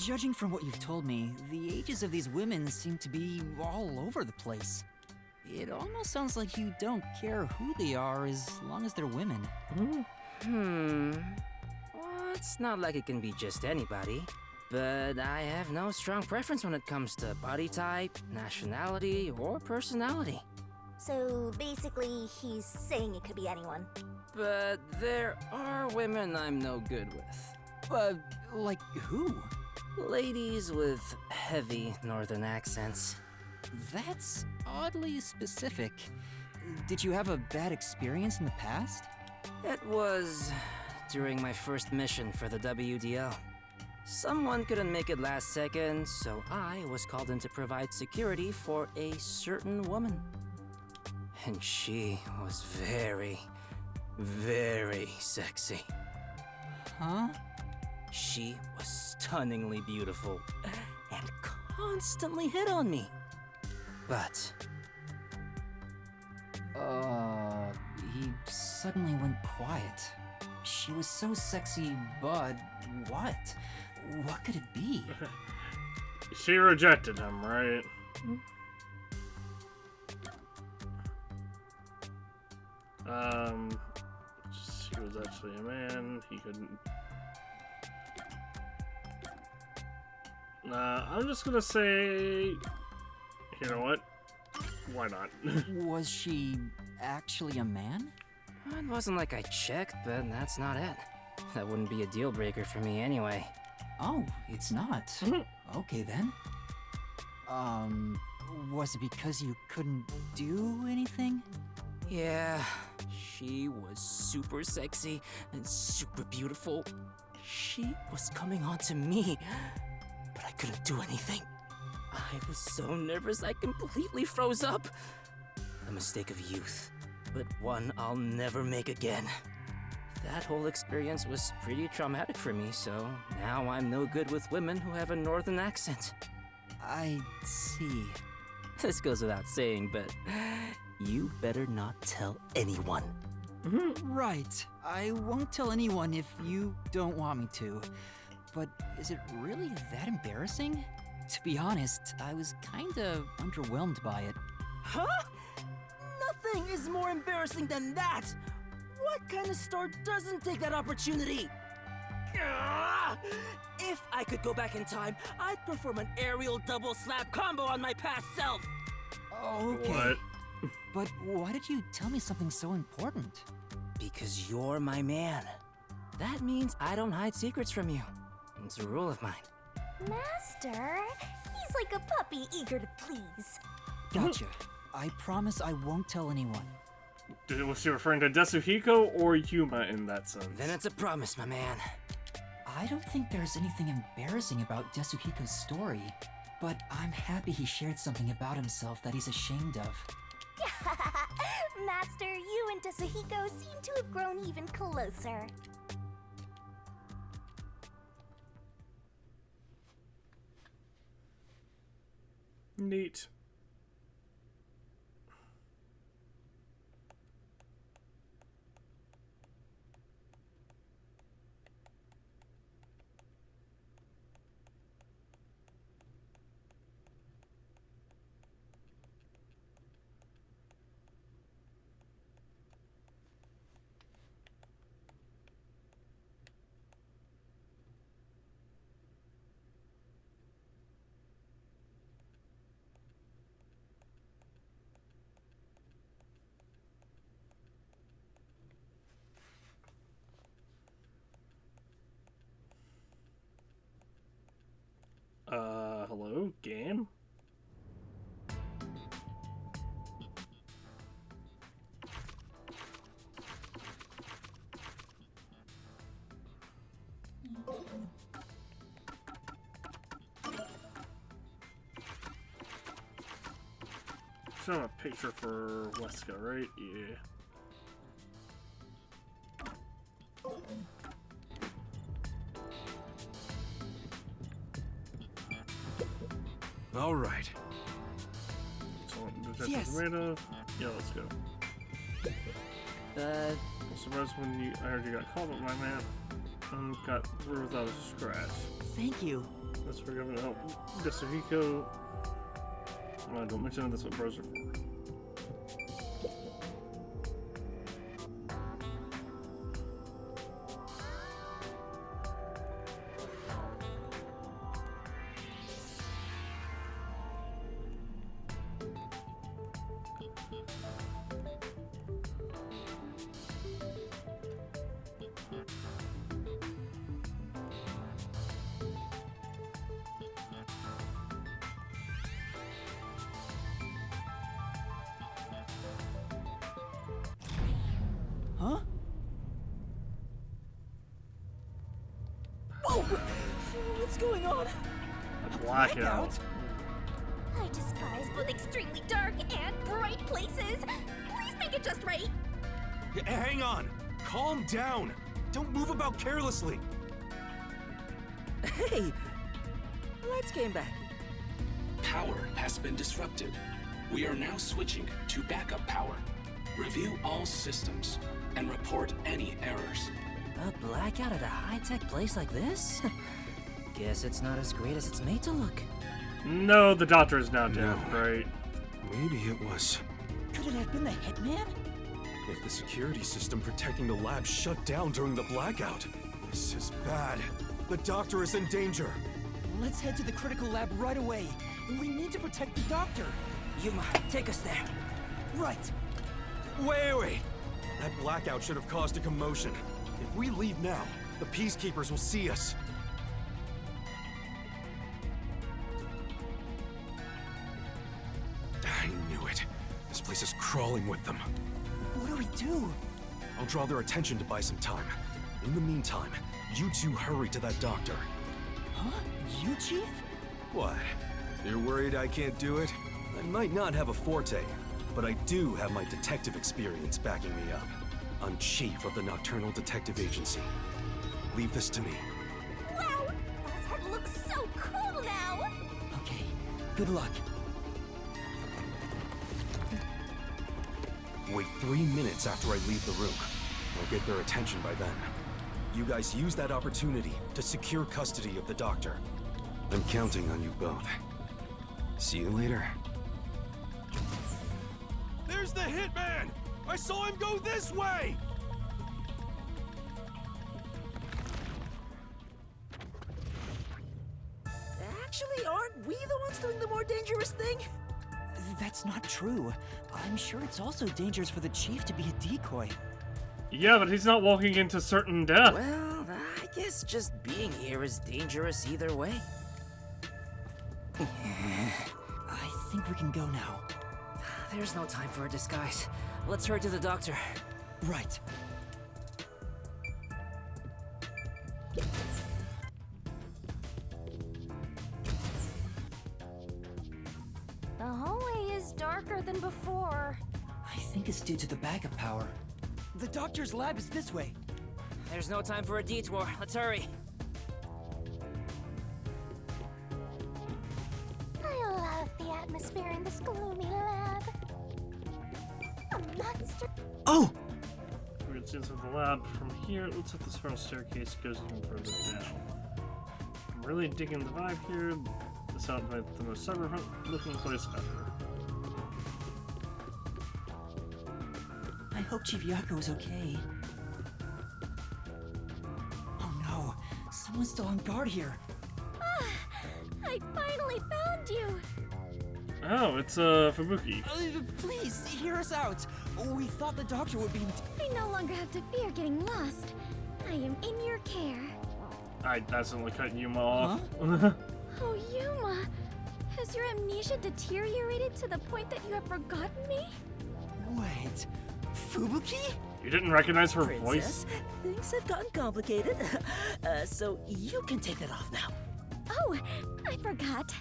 Judging from what you've told me, the ages of these women seem to be all over the place. It almost sounds like you don't care who they are as long as they're women. Well, it's not like it can be just anybody. But I have no strong preference when it comes to body type, nationality, or personality. So basically, he's saying it could be anyone. But there are women I'm no good with. Like who? Ladies with heavy northern accents. That's oddly specific. Did you have a bad experience in the past? It was during my first mission for the WDO. Someone couldn't make it last second, so I was called in to provide security for a certain woman. And she was very, very sexy. Huh? She was stunningly beautiful and constantly hit on me. But he suddenly went quiet. She was so sexy, but what? What could it be? She rejected him, right? He was actually a man. He couldn't. I'm just gonna say, you know what? Why not? Was she actually a man? it wasn't like I checked, but that's not it. That wouldn't be a deal breaker for me anyway. Oh, it's not. Okay then. Was it because you couldn't do anything? Yeah, she was super sexy and super beautiful. She was coming on to me, but I couldn't do anything. I was so nervous I completely froze up. A mistake of youth, but one I'll never make again. That whole experience was pretty traumatic for me, so now I'm no good with women who have a northern accent. I see. This goes without saying, but you better not tell anyone. Right. I won't tell anyone if you don't want me to. But is it really that embarrassing? To be honest, I was kinda underwhelmed by it. Huh? Nothing is more embarrassing than that! What kind of star doesn't take that opportunity? If I could go back in time, I'd perform an aerial double slap combo on my past self! Okay. What? But why did you tell me something so important? Because you're my man. That means I don't hide secrets from you. It's a rule of mine. Master, he's like a puppy eager to please. Gotcha. I promise I won't tell anyone. Was she referring to Desuhiko or Yuma in that sense? Then it's a promise, my man. I don't think there's anything embarrassing about Desuhiko's story, but I'm happy he shared something about himself that he's ashamed of. Master, you and Desuhiko seem to have grown even closer. Neat. Hello, game? Show a picture for Weska, right? Yeah. All right. So, Yes. Tomato. Yeah, let's go. I'm surprised when I heard you got called up, my man, and got through without a scratch. Thank you. That's for giving help. Desuhiko. Don't mention that's what bros are for. going on? A blackout. I despise both extremely dark and bright places. Please make it just right. Hang on! Calm down! Don't move about carelessly! Hey! Lights came back. Power has been disrupted. We are now switching to backup power. Review all systems and report any errors. A blackout at a high-tech place like this? Guess it's not as great as it's made to look. No, the doctor is now dead, right? Maybe it was. Could it have been the hitman? If the security system protecting the lab shut down during the blackout, this is bad. The doctor is in danger. Let's head to the critical lab right away. We need to protect the doctor. Yuma, take us there. Right. Wait! That blackout should have caused a commotion. If we leave now, the Peacekeepers will see us. I knew it. This place is crawling with them. What do we do? I'll draw their attention to buy some time. In the meantime, you two hurry to that doctor. Huh? You, Chief? What? You're worried I can't do it? I might not have a forte, but I do have my detective experience backing me up. I'm chief of the Nocturnal Detective Agency. Leave this to me. Wow! Buzzhead looks so cool now! Okay, good luck. Wait 3 minutes after I leave the room. I'll get their attention by then. You guys use that opportunity to secure custody of the doctor. I'm counting on you both. See you later. There's the hitman! I saw him go this way! Actually, aren't we the ones doing the more dangerous thing? That's not true. I'm sure it's also dangerous for the Chief to be a decoy. Yeah, but he's not walking into certain death. Well, I guess just being here is dangerous either way. I think we can go now. There's no time for a disguise. Let's hurry to the doctor. Right. The hallway is darker than before. I think it's due to the backup power. The doctor's lab is this way. There's no time for a detour. Let's hurry. I love the atmosphere in this gloomy lab. A monster. Oh! We can see inside the lab from here. It looks like the spiral staircase goes even further down. I'm really digging the vibe here. This sounds like the most cyberpunk-looking place ever. I hope Chief Yako is okay. Oh no, someone's still on guard here. Ah, I finally found you. Oh, it's Fubuki. Please, hear us out. We thought the doctor would be... I no longer have to fear getting lost. I am in your care. I accidentally cut Yuma off. Huh? Oh, Yuma! Has your amnesia deteriorated to the point that you have forgotten me? Wait, Fubuki? You didn't recognize her Princess, voice? Things have gotten complicated. So you can take that off now. Oh, I forgot.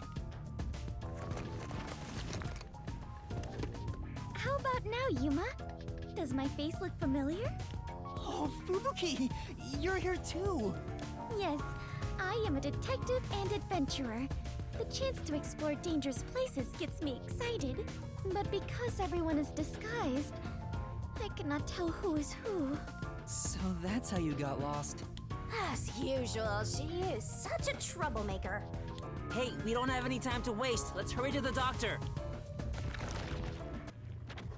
How about now, Yuma? Does my face look familiar? Oh, Fubuki! You're here too! Yes, I am a detective and adventurer. The chance to explore dangerous places gets me excited. But because everyone is disguised, I cannot tell who is who. So that's how you got lost. As usual, she is such a troublemaker. Hey, we don't have any time to waste. Let's hurry to the doctor.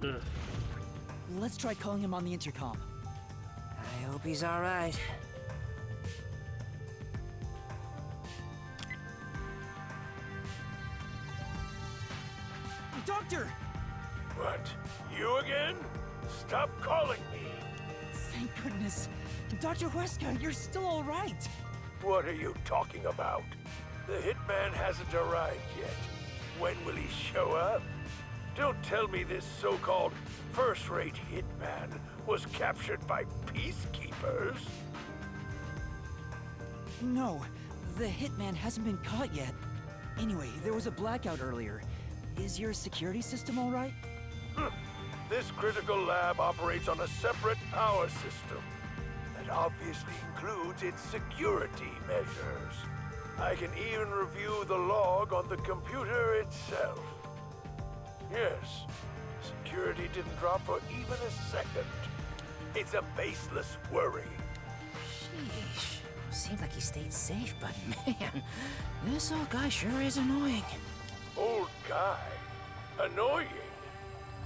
Ugh. Let's try calling him on the intercom. I hope he's alright. Doctor! What? You again? Stop calling me! Thank goodness. Dr. Huesca, you're still alright. What are you talking about? The hitman hasn't arrived yet. When will he show up? Don't tell me this so-called first-rate hitman was captured by peacekeepers. No, The hitman hasn't been caught yet. Anyway, there was a blackout earlier. Is your security system all right? This critical lab operates on a separate power system that obviously includes its security measures. I can even review the log on the computer itself. Yes, security didn't drop for even a second. It's a baseless worry. Sheesh. Seemed like he stayed safe, but man, this old guy sure is annoying. Old guy? Annoying?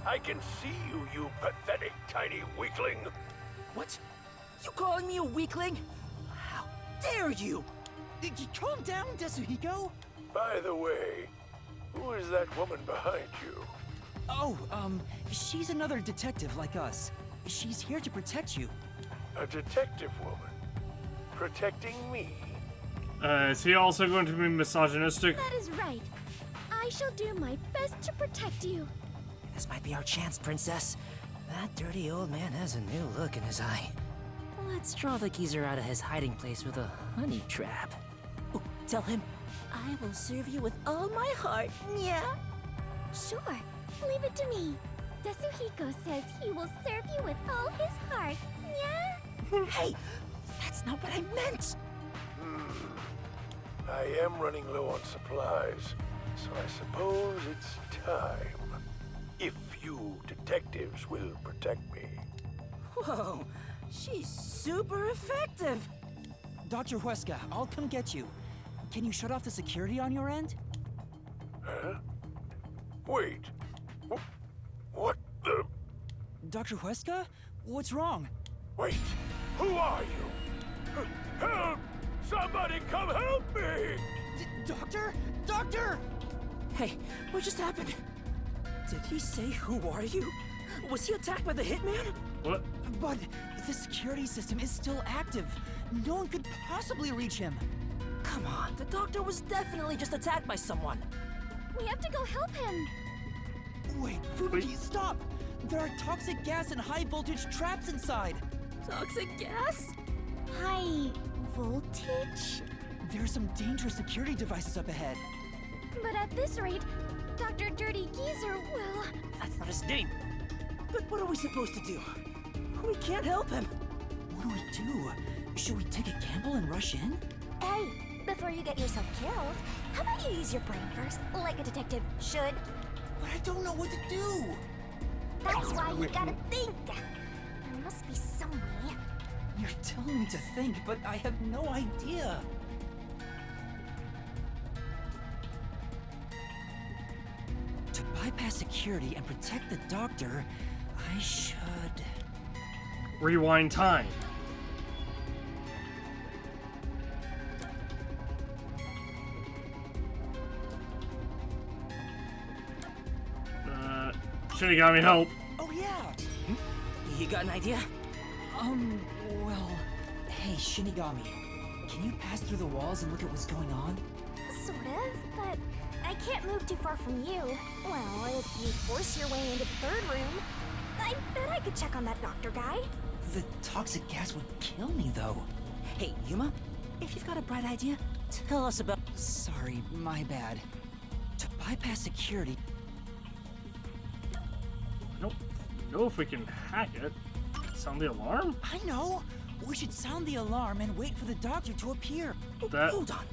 I can see you, you pathetic tiny weakling. What? You calling me a weakling? How dare you? Calm down, Desuhiko. By the way, who is that woman behind you? Oh, she's another detective like us. She's here to protect you. A detective woman? Protecting me? Is he also going to be misogynistic? That is right. I shall do my best to protect you. This might be our chance, Princess. That dirty old man has a new look in his eye. Let's draw the geezer out of his hiding place with a honey trap. Ooh, tell him, I will serve you with all my heart, yeah? Sure, leave it to me. Desuhiko says he will serve you with all his heart, yeah? Hey, that's not what I meant! I am running low on supplies, so I suppose it's time. If you detectives will protect me. Whoa, she's super effective! Dr. Huesca, I'll come get you. Can you shut off the security on your end? Huh? Wait. What the? Dr. Huesca? What's wrong? Wait, who are you? Help! Somebody come help me! Doctor? Doctor! Hey, what just happened? Did he say, who are you? Was he attacked by the hitman? What? But the security system is still active. No one could possibly reach him. Come on, the doctor was definitely just attacked by someone. We have to go help him. Wait, Fubuki, stop! There are toxic gas and high voltage traps inside. Toxic gas? High voltage? There are some dangerous security devices up ahead. But at this rate, Dr. Dirty Geezer will... That's not his name. But what are we supposed to do? We can't help him. What do we do? Should we take a gamble and rush in? Hey, before you get yourself killed, how about you use your brain first, like a detective should? But I don't know what to do. That's why you gotta think. There must be some way. You're telling me to think, but I have no idea. To bypass security and protect the doctor, I should... Rewind time. Shinigami, help. Oh, yeah. You got an idea? Well... Hey, Shinigami. Can you pass through the walls and look at what's going on? Sort of, but I can't move too far from you. Well, if you force your way into the third room, I bet I could check on that doctor guy. The toxic gas would kill me, though. Hey, Yuma, if you've got a bright idea, tell us about... Sorry, my bad. To bypass security... I don't know if we can hack it. Sound the alarm? I know! We should sound the alarm and wait for the doctor to appear. Hold on.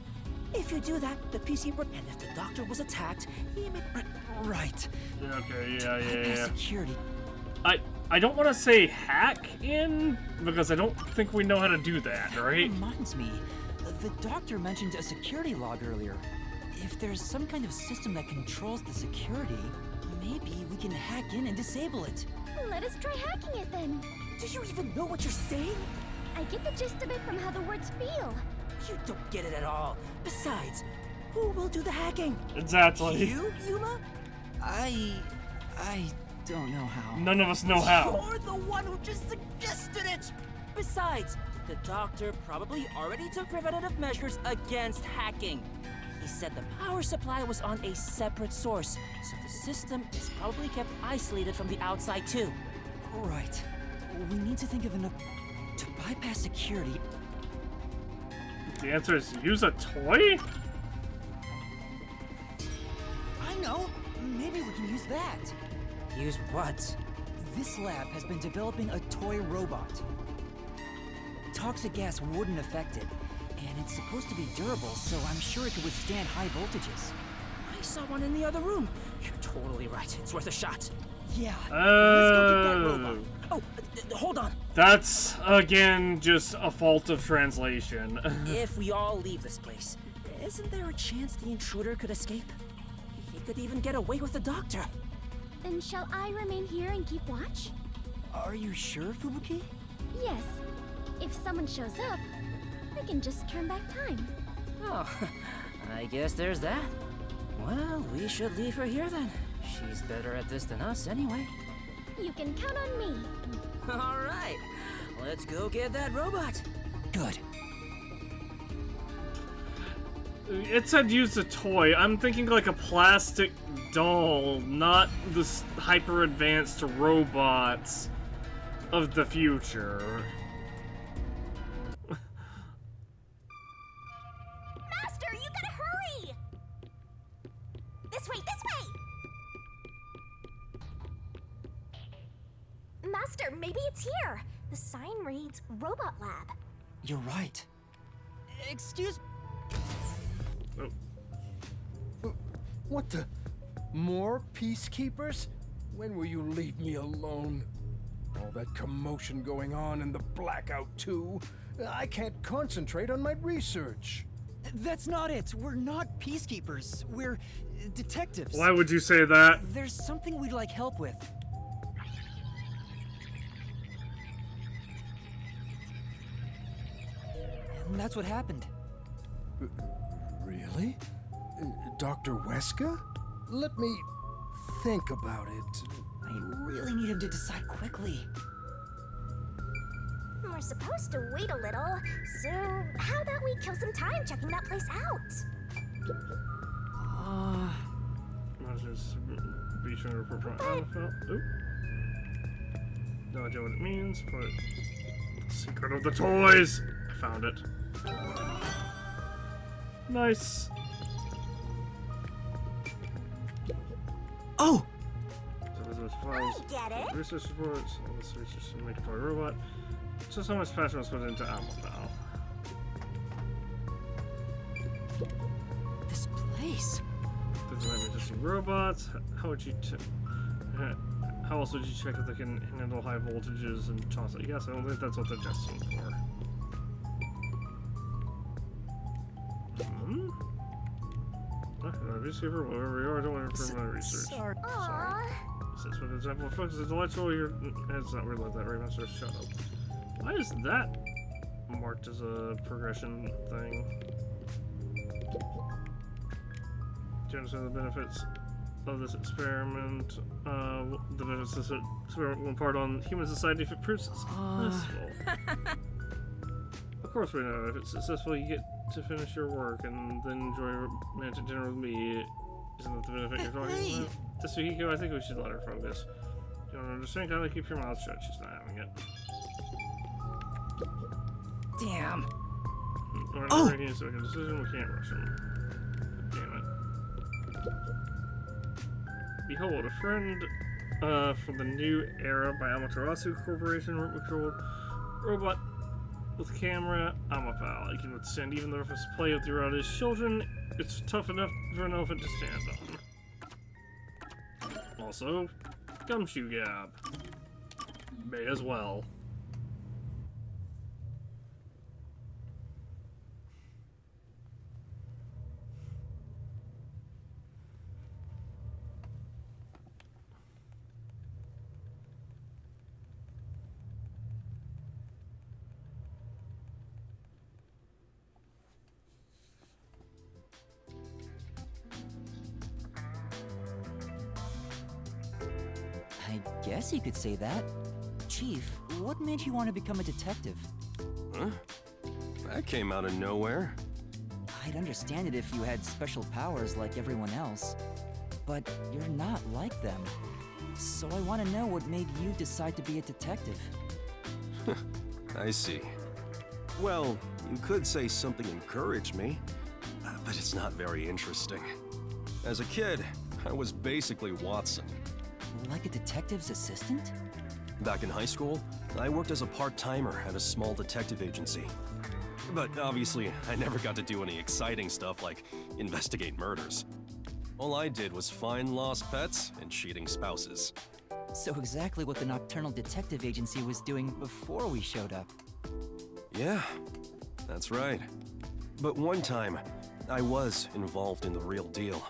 If you do that, the PC... And if the doctor was attacked, he may... Right. Yeah, okay, To bypass security... I don't want to say hack in, because I don't think we know how to do that, right? Reminds me, the doctor mentioned a security log earlier. If there's some kind of system that controls the security, maybe we can hack in and disable it. Let us try hacking it then. Do you even know what you're saying? I get the gist of it from how the words feel. You don't get it at all. Besides, who will do the hacking? Exactly. You, Yuma? I don't know how. None of us know how. You're the one who just suggested it! Besides, the doctor probably already took preventative measures against hacking. He said the power supply was on a separate source, so the system is probably kept isolated from the outside too. Right. We need to think of enough... To bypass security... The answer is use a toy? I know! Maybe we can use that. Use what? This lab has been developing a toy robot. Toxic gas wouldn't affect it, and it's supposed to be durable, so I'm sure it could withstand high voltages. I saw one in the other room. You're totally right. It's worth a shot. Yeah. Let's go get that robot. Oh, hold on. That's, again, just a fault of translation. If we all leave this place, isn't there a chance the intruder could escape? He could even get away with the doctor. Then shall I remain here and keep watch? Are you sure, Fubuki? Yes. If someone shows up, I can just turn back time. Oh, I guess there's that. Well, we should leave her here then. She's better at this than us anyway. You can count on me. All right, let's go get that robot. Good. It said use a toy. I'm thinking like a plastic doll, not this hyper-advanced robots of the future. Master, you gotta hurry! This way, this way! Master, maybe it's here. The sign reads Robot Lab. You're right. Excuse... Oh. What the? More peacekeepers? When will you leave me alone? All that commotion going on and the blackout too. I can't concentrate on my research. That's not it. We're not peacekeepers. We're detectives. Why would you say that? There's something we'd like help with. And that's what happened. Really? Dr. Weska? Let me think about it. I really need him to decide quickly. We're supposed to wait a little, so how about we kill some time checking that place out? Just be sure to report. No idea what it means, but secret of the toys. I found it. Nice. Oh. Get it? Research reports. All this research to make a toy robot. Just how much passion was put into Apple now. This place. Doesn't have interesting robots. How would you? How else would you check if they can handle high voltages and toss it? Yes, I don't think that's what they're testing for. Obviously, wherever we are, don't worry for my research. Sorry. Since when it's Apple focus is intellectual, your head's not really like that, right, Master? Shut up. Why is that marked as a progression thing? Do you understand the benefits of this experiment? The benefits of this experiment will impart on human society if it proves successful. Of course we know, if it's successful you get to finish your work and then enjoy romantic dinner with me. Isn't that the benefit you're talking about? Tsuhiko, I think we should let her focus. You don't understand? Kinda keep your mouth shut, she's not having it. Damn. We're not making a second decision, we can't rush him. Damn it. Behold, a friend from the new era by Amaterasu Corporation, remote-controlled robot with camera, Amapal. It can withstand even the roughest play with your his children. It's tough enough for an elephant to stand on. Also, Gumshoe Gab. May as well. I guess you could say that. Chief, what made you want to become a detective? Huh? That came out of nowhere. I'd understand it if you had special powers like everyone else, but you're not like them. So I want to know what made you decide to be a detective. I see. Well, you could say something encouraged me, but it's not very interesting. As a kid, I was basically Watson. Like a detective's assistant? Back in high school, I worked as a part-timer at a small detective agency. But obviously, I never got to do any exciting stuff like investigate murders. All I did was find lost pets and cheating spouses. So exactly what the Nocturnal Detective Agency was doing before we showed up. Yeah, that's right. But one time, I was involved in the real deal.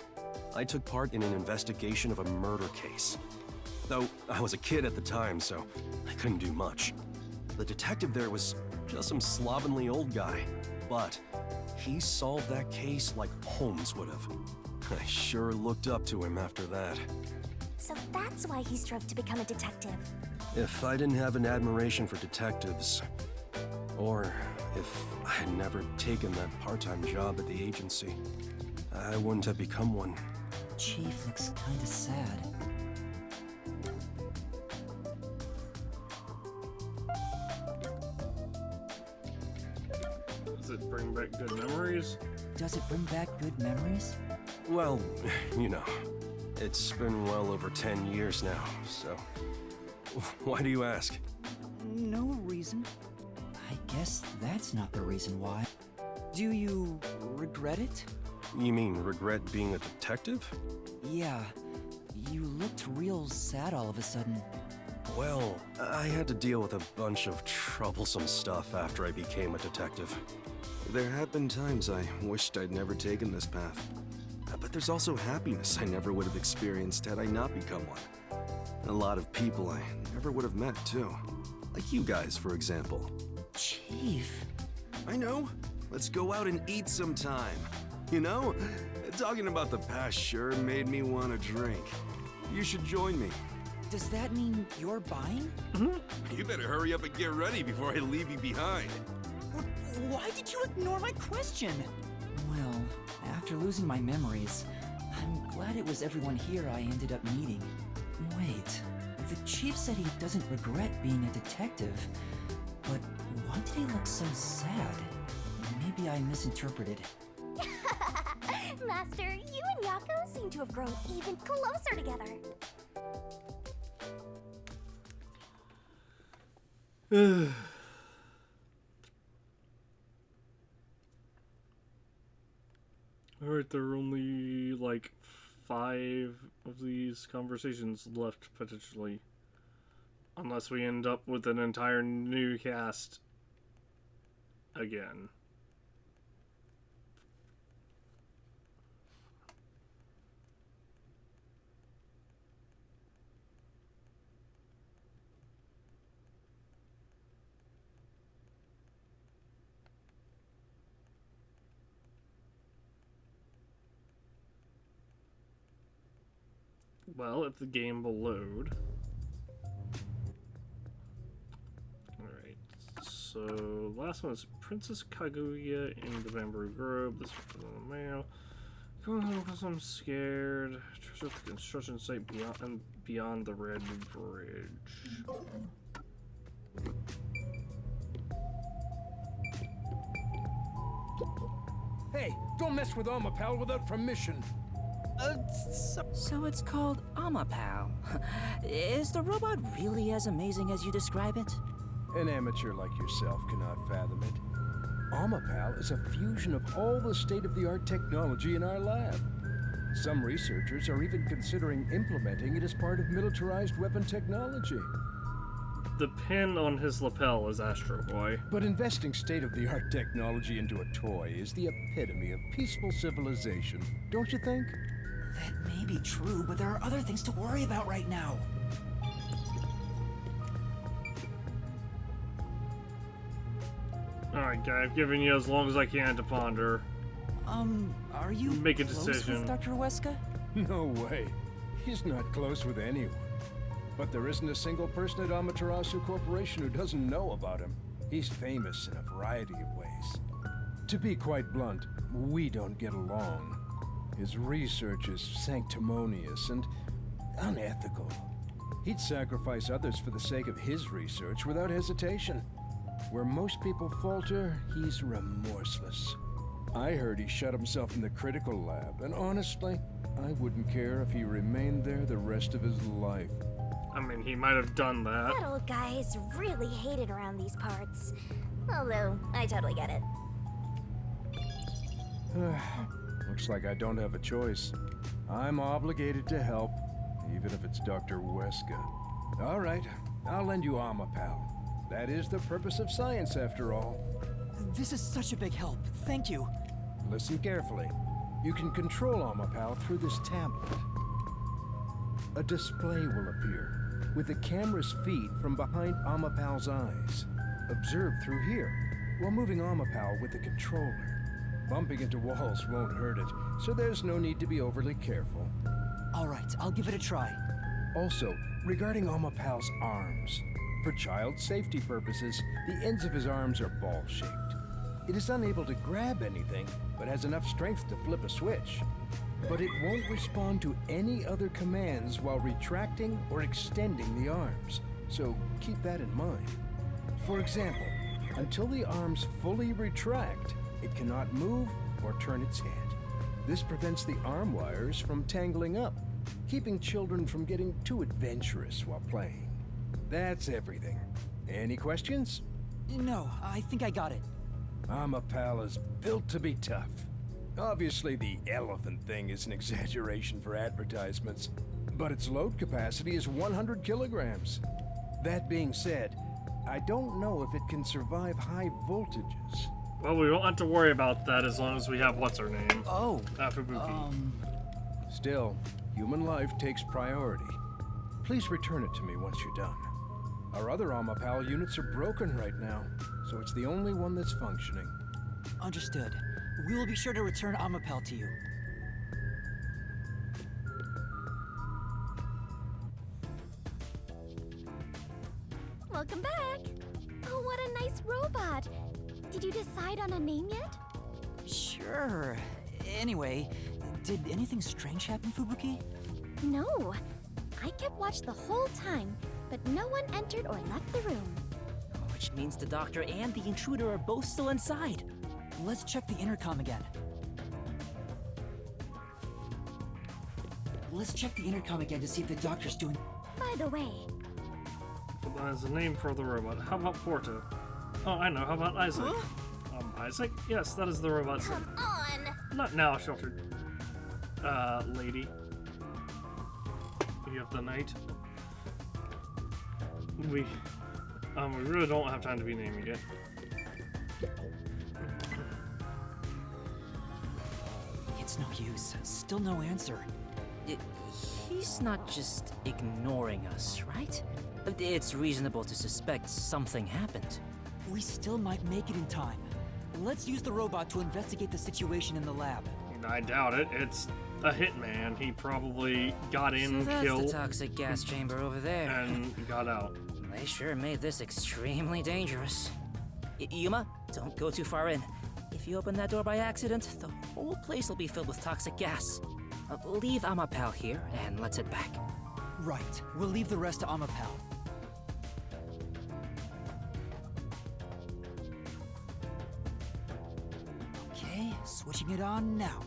I took part in an investigation of a murder case. Though I was a kid at the time, so I couldn't do much. The detective there was just some slovenly old guy, but he solved that case like Holmes would have. I sure looked up to him after that. So that's why he strove to become a detective. If I didn't have an admiration for detectives, or if I had never taken that part-time job at the agency, I wouldn't have become one. Chief looks kinda sad. Does it bring back good memories? Does it bring back good memories? Well, you know, it's been well over 10 years now, so... Why do you ask? No reason. I guess that's not the reason why. Do you regret it? You mean regret being a detective? Yeah. You looked real sad all of a sudden. Well, I had to deal with a bunch of troublesome stuff after I became a detective. There have been times I wished I'd never taken this path. But there's also happiness I never would have experienced had I not become one. A lot of people I never would have met, too. Like you guys, for example. Chief. I know. Let's go out and eat sometime. You know, talking about the past sure made me want to drink. You should join me. Does that mean you're buying? You better hurry up and get ready before I leave you behind. Why did you ignore my question? Well, after losing my memories, I'm glad it was everyone here I ended up meeting. Wait, the chief said he doesn't regret being a detective, but why did he look so sad? Maybe I misinterpreted. Master, you and Yako seem to have grown even closer together. Alright, there are only like 5 of these conversations left, potentially. Unless we end up with an entire new cast again. Well, if the game will load. Alright, so last one is Princess Kaguya in the Bamboo Grove. This one's in the mail. Going home because I'm scared. Treasure the construction site beyond the Red Bridge. Hey, don't mess with Alma, pal, without permission. So it's called Amapal. Is the robot really as amazing as you describe it? An amateur like yourself cannot fathom it. Amapal is a fusion of all the state-of-the-art technology in our lab. Some researchers are even considering implementing it as part of militarized weapon technology. The pin on his lapel is Astro Boy. But investing state-of-the-art technology into a toy is the epitome of peaceful civilization, don't you think? That may be true, but there are other things to worry about right now. Alright, guy, I've given you as long as I can to ponder. Are you Make a close decision. with Dr. Weska? No way. He's not close with anyone. But there isn't a single person at Amaterasu Corporation who doesn't know about him. He's famous in a variety of ways. To be quite blunt, we don't get along. His research is sanctimonious and unethical. He'd sacrifice others for the sake of his research without hesitation. Where most people falter, he's remorseless. I heard he shut himself in the critical lab, and honestly, I wouldn't care if he remained there the rest of his life. I mean, he might have done that. That old guy is really hated around these parts. Although, I totally get it. Looks like I don't have a choice. I'm obligated to help, even if it's Dr. Weska. All right, I'll lend you Amapal. That is the purpose of science, after all. This is such a big help. Thank you. Listen carefully. You can control Amapal through this tablet. A display will appear, with the camera's feed from behind Amapal's eyes. Observe through here, while moving Amapal with the controller. Bumping into walls won't hurt it, so there's no need to be overly careful. All right, I'll give it a try. Also, regarding Amapal's arms, for child safety purposes, the ends of his arms are ball-shaped. It is unable to grab anything, but has enough strength to flip a switch. But it won't respond to any other commands while retracting or extending the arms, so keep that in mind. For example, until the arms fully retract, it cannot move or turn its head. This prevents the arm wires from tangling up, keeping children from getting too adventurous while playing. That's everything. Any questions? No, I think I got it. Amapal is built to be tough. Obviously, the elephant thing is an exaggeration for advertisements, but its load capacity is 100 kilograms. That being said, I don't know if it can survive high voltages. Well, we won't have to worry about that as long as we have what's-her-name. Oh, Fubuki. Still, human life takes priority. Please return it to me once you're done. Our other Amapal units are broken right now, so it's the only one that's functioning. Understood. We will be sure to return Amapal to you. Welcome back! Oh, what a nice robot! Did you decide on a name yet? Sure. Anyway, did anything strange happen, Fubuki? No. I kept watch the whole time, but no one entered or left the room. Which means the doctor and the intruder are both still inside. Let's check the intercom again. Let's check the intercom again to see if the doctor's doing... By the way... There's a name for the robot. How about Porta? Oh, I know. How about Isaac? Huh? Isaac? Yes, that is the robot's name. Come on! Not now, sheltered. Lady. You have the knight. We really don't have time to be naming it. It's no use. Still no answer. He's not just ignoring us, right? It's reasonable to suspect something happened. We still might make it in time. Let's use the robot to investigate the situation in the lab. I doubt it. It's a hitman. He probably got in, So that's killed, the toxic gas chamber over there. and got out. They sure made this extremely dangerous. Yuma, don't go too far in. If you open that door by accident, the whole place will be filled with toxic gas. Leave Amapal here, and let's head back. Right. We'll leave the rest to Amapal. Okay, switching it on now.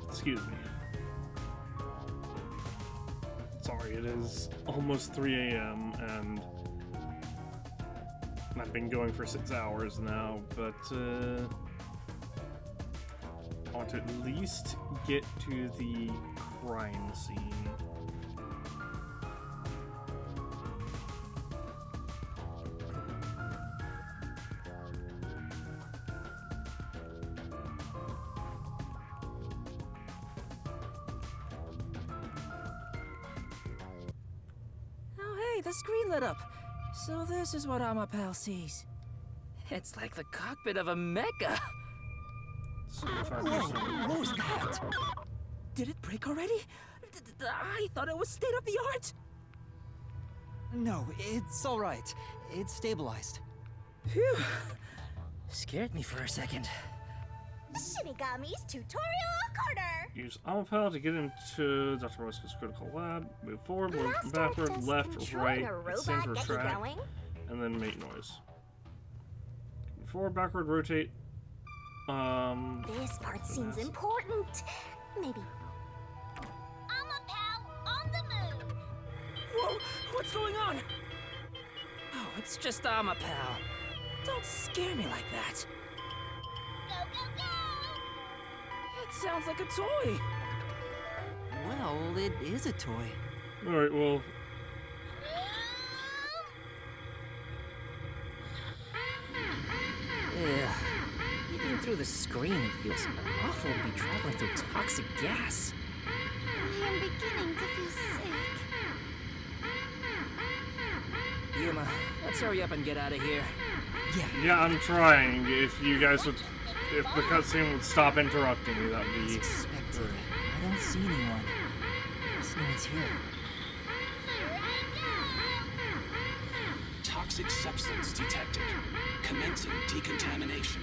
Excuse me. Sorry, it is almost 3 a.m. and I've been going for 6 hours now, but I want to at least get to the crime scene. Oh, hey, the screen lit up. So this is what Amapal sees. It's like the cockpit of a mecha. What was that? Did it break already? I thought it was state of the art. No, it's all right. It's stabilized. Phew. Scared me for a second. Shinigami's Tutorial Corner! Use Amapel to get into Dr. Roscoe's critical lab. Move forward, move backward, left, controlling right, a robot center, get you track, going? and then make noise. Move forward, backward, rotate. This part seems important. Maybe. Amapel on the move! Whoa, what's going on? Oh, it's just Amapel. Don't scare me like that. Go, go, go! It sounds like a toy. Well, it is a toy. Alright, well. Yeah. Even through the screen, it feels awful to be traveling through toxic gas. I am beginning to feel sick. Yuma, let's hurry up and get out of here. Yeah, I'm trying. If you guys would. If the cutscene would stop interrupting me, that'd be. Expected. I don't see anyone. Guess no one's here. Toxic substance detected. Commencing decontamination.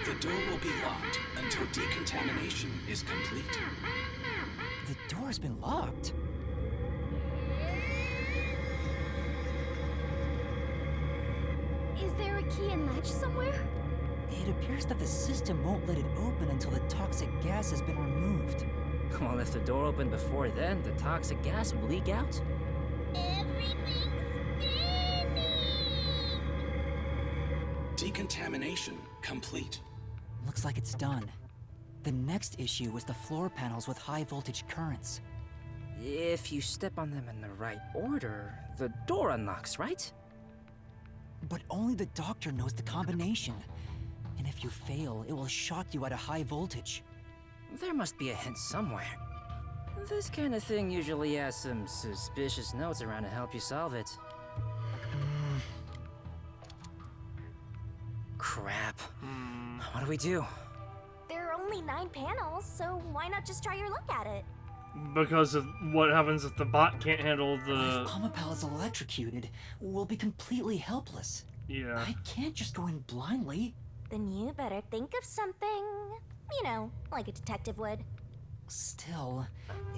The door will be locked until decontamination is complete. The door's been locked. Is there a key and latch somewhere? It appears that the system won't let it open until the toxic gas has been removed. Well, if the door opened before then, the toxic gas would leak out. Decontamination complete. Looks like it's done. The next issue was the floor panels with high voltage currents. If you step on them in the right order, the door unlocks, right? But only the doctor knows the combination. And if you fail, it will shock you at a high voltage. There must be a hint somewhere. This kind of thing usually has some suspicious notes around to help you solve it. Crap. What do we do? There are only 9 panels, so why not just try your luck at it? Because of what happens if the bot can't handle the. If Amapel is electrocuted, we'll be completely helpless. Yeah. I can't just go in blindly. Then you better think of something. You know, like a detective would. Still,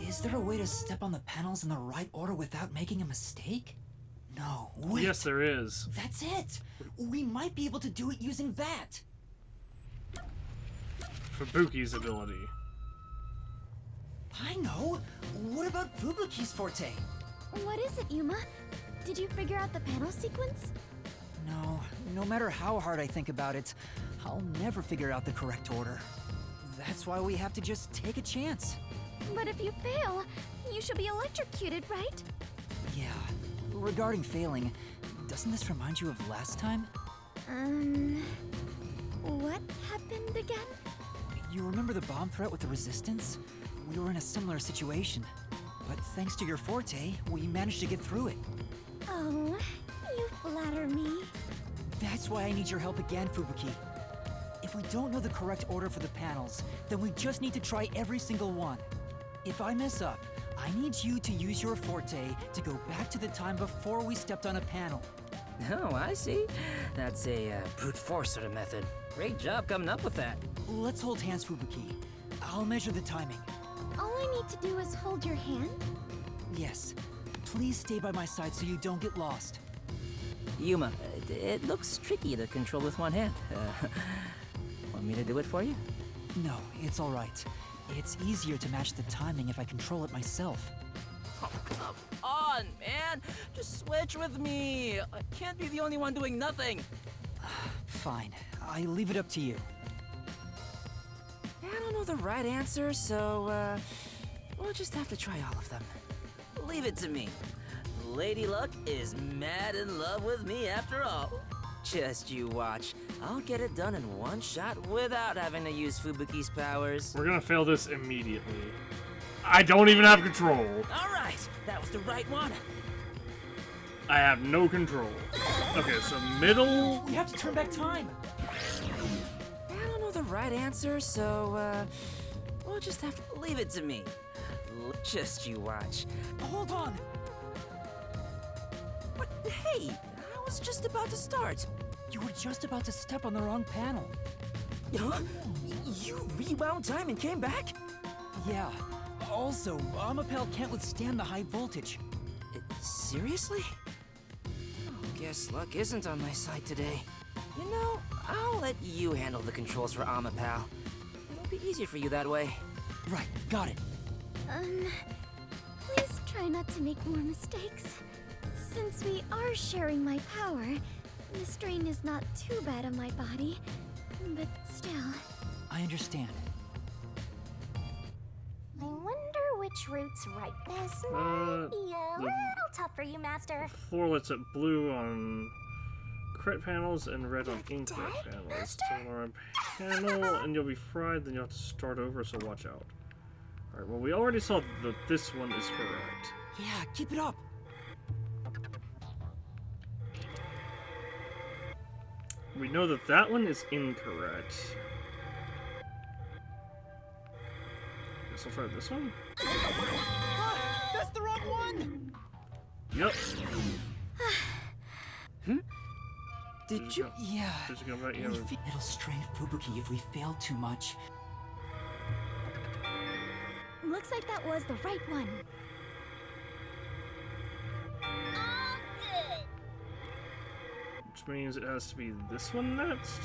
is there a way to step on the panels in the right order without making a mistake? No, wait. Yes, there is. That's it! We might be able to do it using that! Fubuki's ability. I know! What about Fubuki's forte? What is it, Yuma? Did you figure out the panel sequence? No, no matter how hard I think about it, I'll never figure out the correct order. That's why we have to just take a chance. But if you fail, you should be electrocuted, right? Yeah. Regarding failing, doesn't this remind you of last time? What happened again? You remember the bomb threat with the Resistance? We were in a similar situation. But thanks to your forte, we managed to get through it. Oh, you flatter me. That's why I need your help again, Fubuki. If we don't know the correct order for the panels, then we just need to try every single one. If I mess up, I need you to use your forte to go back to the time before we stepped on a panel. Oh, I see. That's a brute force sort of method. Great job coming up with that. Let's hold hands, Fubuki. I'll measure the timing. All I need to do is hold your hand? Yes. Please stay by my side so you don't get lost. Yuma, it looks tricky to control with one hand. Want me to do it for you? No, it's all right. It's easier to match the timing if I control it myself. Oh, come on, man! Just switch with me! I can't be the only one doing nothing! Fine. I leave it up to you. I don't know the right answer, so, we'll just have to try all of them. Leave it to me. Lady Luck is mad in love with me after all. Just you watch. I'll get it done in one shot without having to use Fubuki's powers. We're gonna fail this immediately. I don't even have control. Alright, that was the right one. I have no control. Okay, so middle. We have to turn back time. I don't know the right answer, so, we'll just have to leave it to me. Just you watch. Hold on. But hey, I was just about to start. You were just about to step on the wrong panel. Huh? You rewound time and came back? Yeah. Also, Amapel can't withstand the high voltage. Seriously? Guess luck isn't on my side today. You know, I'll let you handle the controls for Amapal. It'll be easier for you that way. Right, got it. Please try not to make more mistakes. Since we are sharing my power, the strain is not too bad on my body. But still... I understand. I wonder which route's right. This might be a little tough for you, Master. Floor lights up blue on crit panels and red on ink red panels. Turn around panel and you'll be fried, then you'll have to start over, so watch out. Alright, well we already saw that this one is correct. Yeah, keep it up. We know that that one is incorrect. Guess I'll try this one. That's the wrong one! Yep. Did you? Yeah. Did you go back? Yeah. It'll strain Fubuki if we fail too much. Looks like that was the right one. Which means it has to be this one next.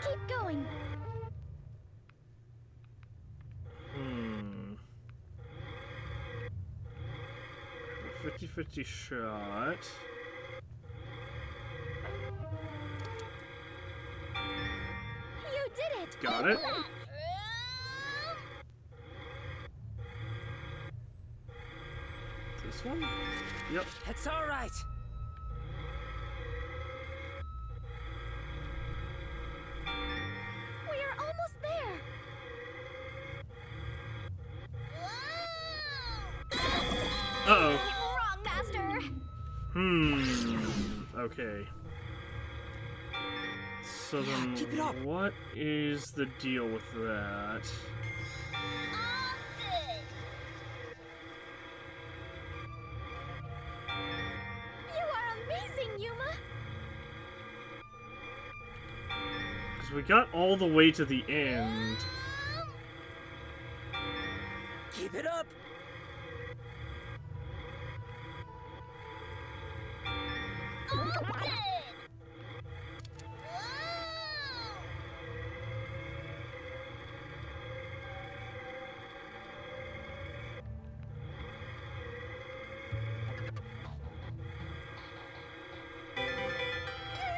Keep going. 50-50 shot. You did it! Got it. This one? Yep. It's all right. We are almost there. Uh-oh. Wrong, Master. Okay. So then, what is the deal with that? You are amazing, Yuma. Because we got all the way to the end. Keep it up.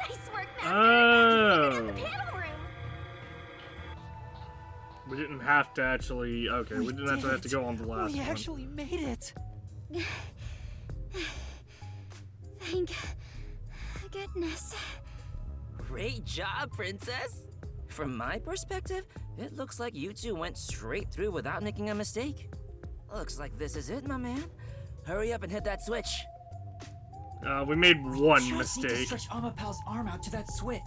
Nice work, Master. Oh. The panel room. We didn't have to actually. Okay, we didn't actually have to go on the last We one. actually made it. Thank goodness. Great job, Princess. From my perspective, it looks like you two went straight through without making a mistake. Looks like this is it, my man. Hurry up and hit that switch. We made one Just need to mistake. stretch Amapal's arm out to that switch.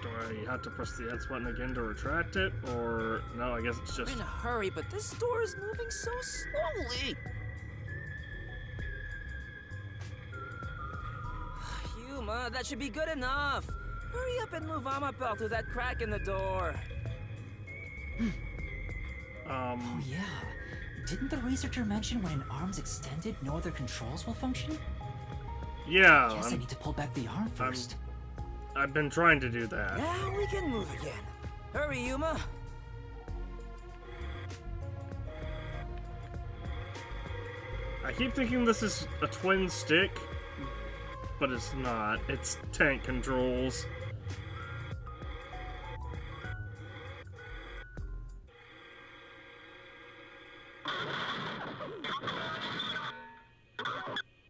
Do I have to press the X button again to retract it? Or, no, I guess it's We're just... in a hurry, but this door is moving so slowly. Yuma, that should be good enough. Hurry up and move Amapel through that crack in the door. Oh yeah. Didn't the researcher mention when an arm's extended, no other controls will function? Yeah, Guess I need to pull back the arm first. I've been trying to do that. Now we can move again. Hurry, Yuma. I keep thinking this is a twin stick, but it's not. It's tank controls.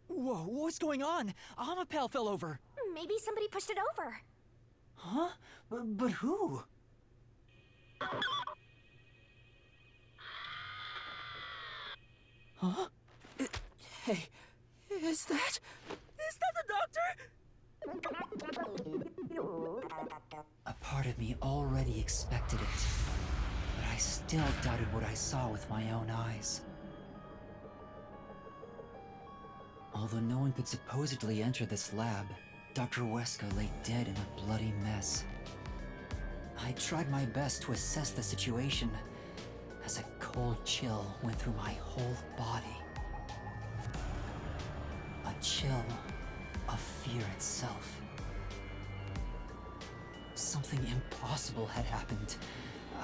Whoa, what's going on? Amapel fell over. Maybe somebody pushed it over. Huh? But who? Huh? Hey, is that the doctor? A part of me already expected it, but I still doubted what I saw with my own eyes. Although no one could supposedly enter this lab, Dr. Weska lay dead in a bloody mess. I tried my best to assess the situation as a cold chill went through my whole body. A chill of fear itself. Something impossible had happened.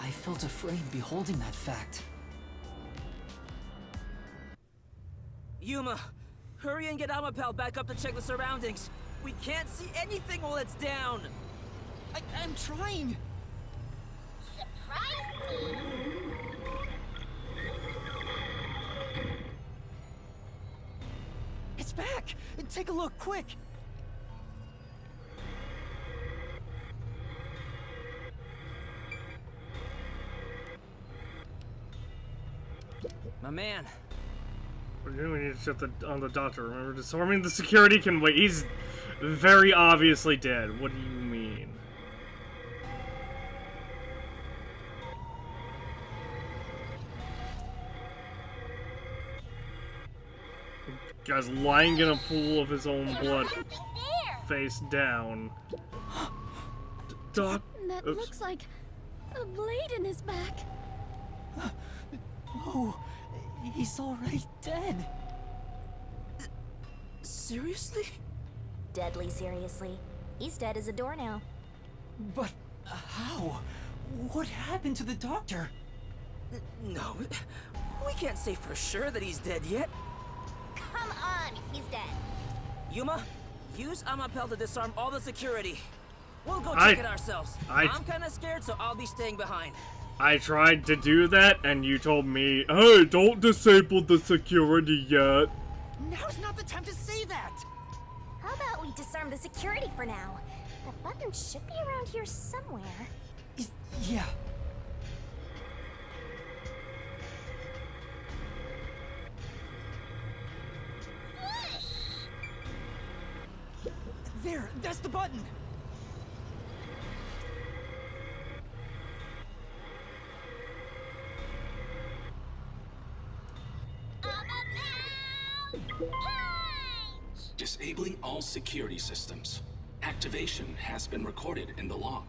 I felt afraid beholding that fact. Yuma, hurry and get Amapel back up to check the surroundings. We can't see anything while it's down. I'm trying. Surprise me! It's back! Take a look, quick! My man. We need to shut on the doctor. Remember, disarming the security can wait. He's very obviously dead. What do you mean? Guy's lying in a pool of his own blood, face down. Doc. That Oops. looks like a blade in his back. Oh, he's already dead. Seriously? Deadly seriously. He's dead as a doornail. But how? What happened to the doctor? No, we can't say for sure that he's dead yet. Come on, he's dead. Yuma, use Amapel to disarm all the security. We'll go I- check it ourselves. I- I'm kinda scared, so I'll be staying behind. I tried to do that, and you told me, hey, don't disable the security yet. Now's not the time to say that! How about we disarm the security for now? The button should be around here somewhere. Yeah. There, that's the button! Disabling all security systems. Activation has been recorded in the log.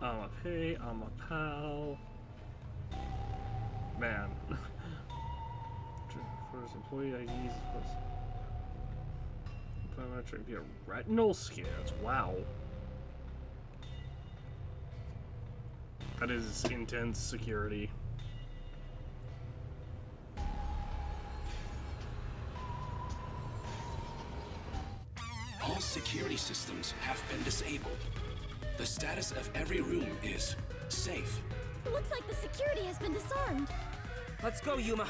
I'm a pay, I'm a pal. Man. First employee IDs. Biometric via retinal scans. Wow. That is intense security. All security systems have been disabled. The status of every room is safe. Looks like the security has been disarmed. Let's go, Yuma.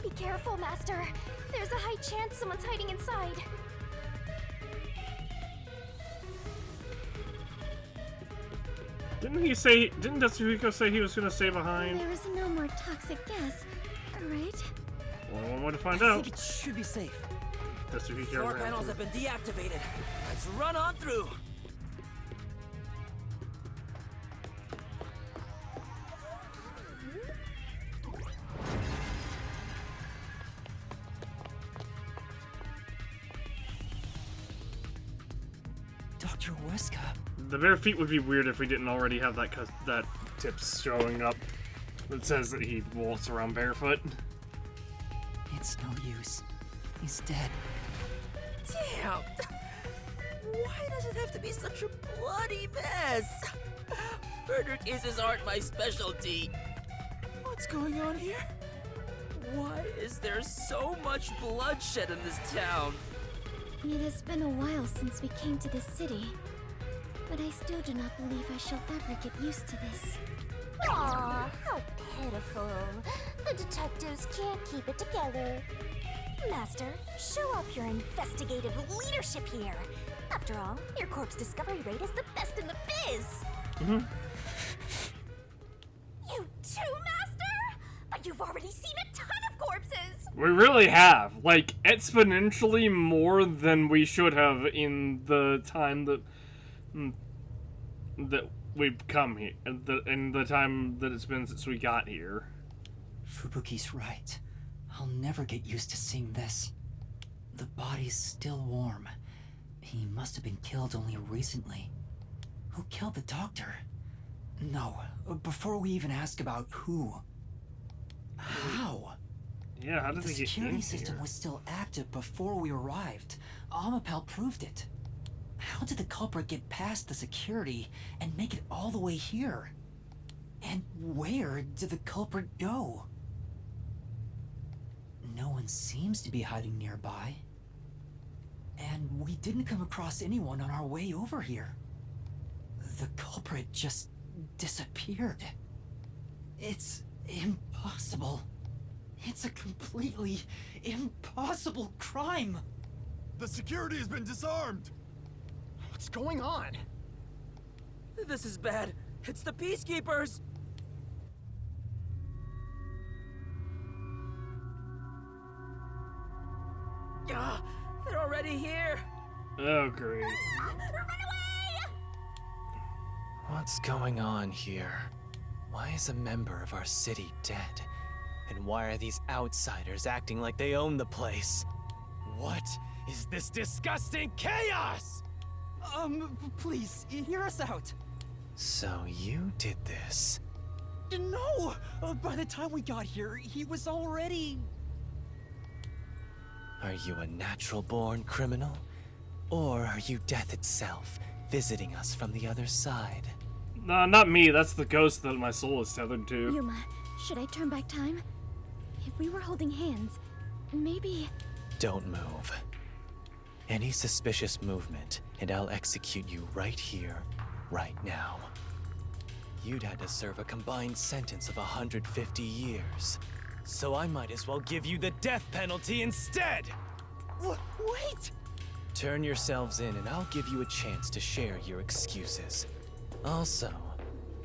Be careful, Master. There's a high chance someone's hiding inside. Didn't Tetsuhiko say he was gonna stay behind? There is no more toxic gas, right? Well, one way to find I out. think it should be safe. Tetsuhiko Floor ran panels through. have been deactivated. Let's run on through. Dr. Weska. The bare feet would be weird if we didn't already have that tips showing up that says that he walks around barefoot. It's no use. He's dead. Damn! Why does it have to be such a bloody mess? Murder cases aren't my specialty. What's going on here? Why is there so much bloodshed in this town? It has been a while since we came to this city, but I still do not believe I shall ever get used to this. Aw, how pitiful. The detectives can't keep it together. Master, show off your investigative leadership here. After all, your corpse discovery rate is the best in the biz. Mm-hmm. You too, Master? But you've already seen a ton of corpses! We really have. Like, exponentially more than we should have in the time that we've come here. In the time that it's been since we got here. Fubuki's right. I'll never get used to seeing this. The body's still warm. He must have been killed only recently. Who killed the doctor? No, before we even ask about who. How? Yeah, how did the they get in security system here? was still active before we arrived. Amapal proved it. How did the culprit get past the security and make it all the way here? And where did the culprit go? No one seems to be hiding nearby. And we didn't come across anyone on our way over here. The culprit just disappeared. It's impossible. It's a completely impossible crime. The security has been disarmed. What's going on? This is bad. It's the Peacekeepers! Ah, they're already here! Oh, great. What's going on here? Why is a member of our city dead? And why are these outsiders acting like they own the place? What is this disgusting chaos? Please, hear us out. So you did this? No! By the time we got here, he was already... Are you a natural-born criminal? Or are you death itself, visiting us from the other side? Nah, not me. That's the ghost that my soul is tethered to. Yuma, should I turn back time? If we were holding hands, maybe... Don't move. Any suspicious movement, and I'll execute you right here, right now. You'd had to serve a combined sentence of 150 years. So I might as well give you the death penalty instead! Wait! Turn yourselves in and I'll give you a chance to share your excuses. Also,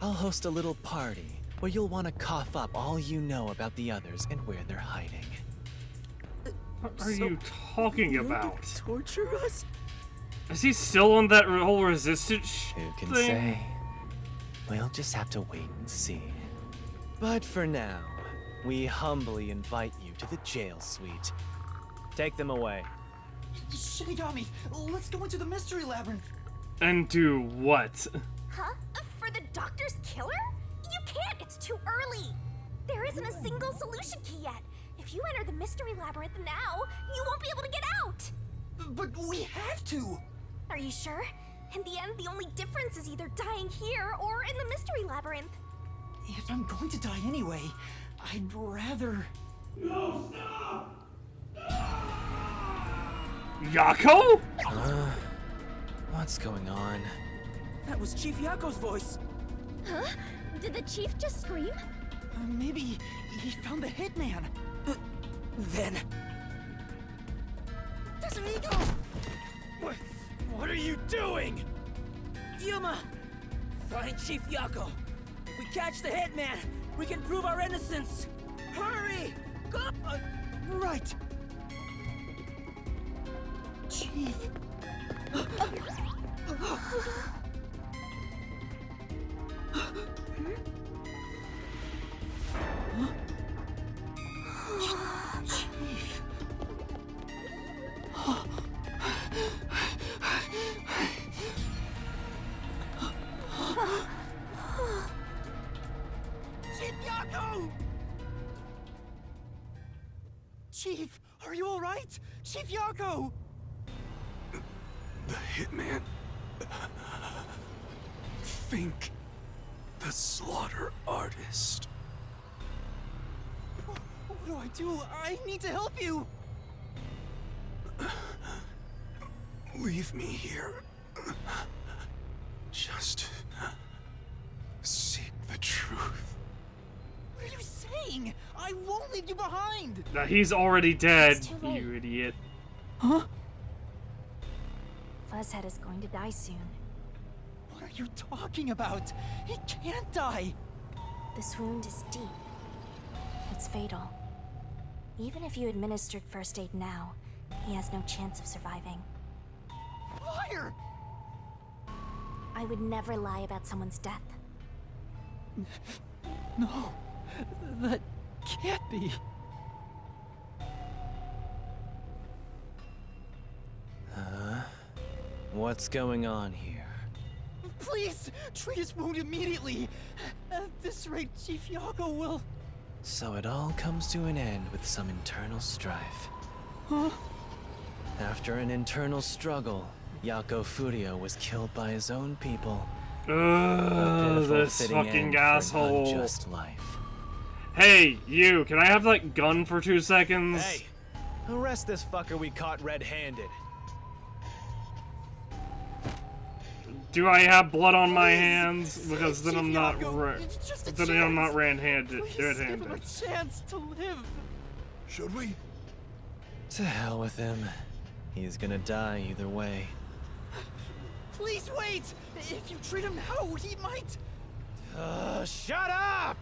I'll host a little party where you'll want to cough up all you know about the others and where they're hiding. What are you talking about? Torture us? Is he still on that whole resistance Who can thing? say? We'll just have to wait and see. But for now, we humbly invite you to the jail suite. Take them away. Shinigami, let's go into the mystery labyrinth. And do what? Huh? For the doctor's killer? You can't, it's too early. There isn't a single solution key yet. If you enter the mystery labyrinth now, you won't be able to get out. But we have to. Are you sure? In the end, the only difference is either dying here or in the mystery labyrinth. If I'm going to die anyway, I'd rather... No, stop! Yako? What's going on? That was Chief Yako's voice. Huh? Did the chief just scream? Maybe he found the hitman. Then... What are you doing? Yuma! Find Chief Yako. If we catch the hitman, we can prove our innocence. Hurry! Go! Right. Chief. Chief. Chief Yako! Chief, are you all right? Chief Yako! The hitman. Fink. The slaughter artist. What do I do? I need to help you! Leave me here. Just seek the truth. leave you behind! Now he's already dead, It's too late. you idiot. Huh? Fuzzhead is going to die soon. What are you talking about? He can't die! This wound is deep. It's fatal. Even if you administered first aid now, he has no chance of surviving. Liar! I would never lie about someone's death. No, that can't be. What's going on here? Please, treat his wound immediately. At this rate, Chief Yago will... So it all comes to an end with some internal strife. Huh? After an internal struggle, Yako Furio was killed by his own people. This fitting fucking end for an asshole. unjust life. Hey, you, can I have that gun for 2 seconds? Hey, arrest this fucker we caught red-handed. Do I have blood on my hands? Because then Chief I'm not Yago, it's just a then I'm not chance. red-handed. Please give him a Red-handed. chance to live. Should we? To hell with him. He's gonna die either way. Please wait! If you treat him now, he might... Shut up!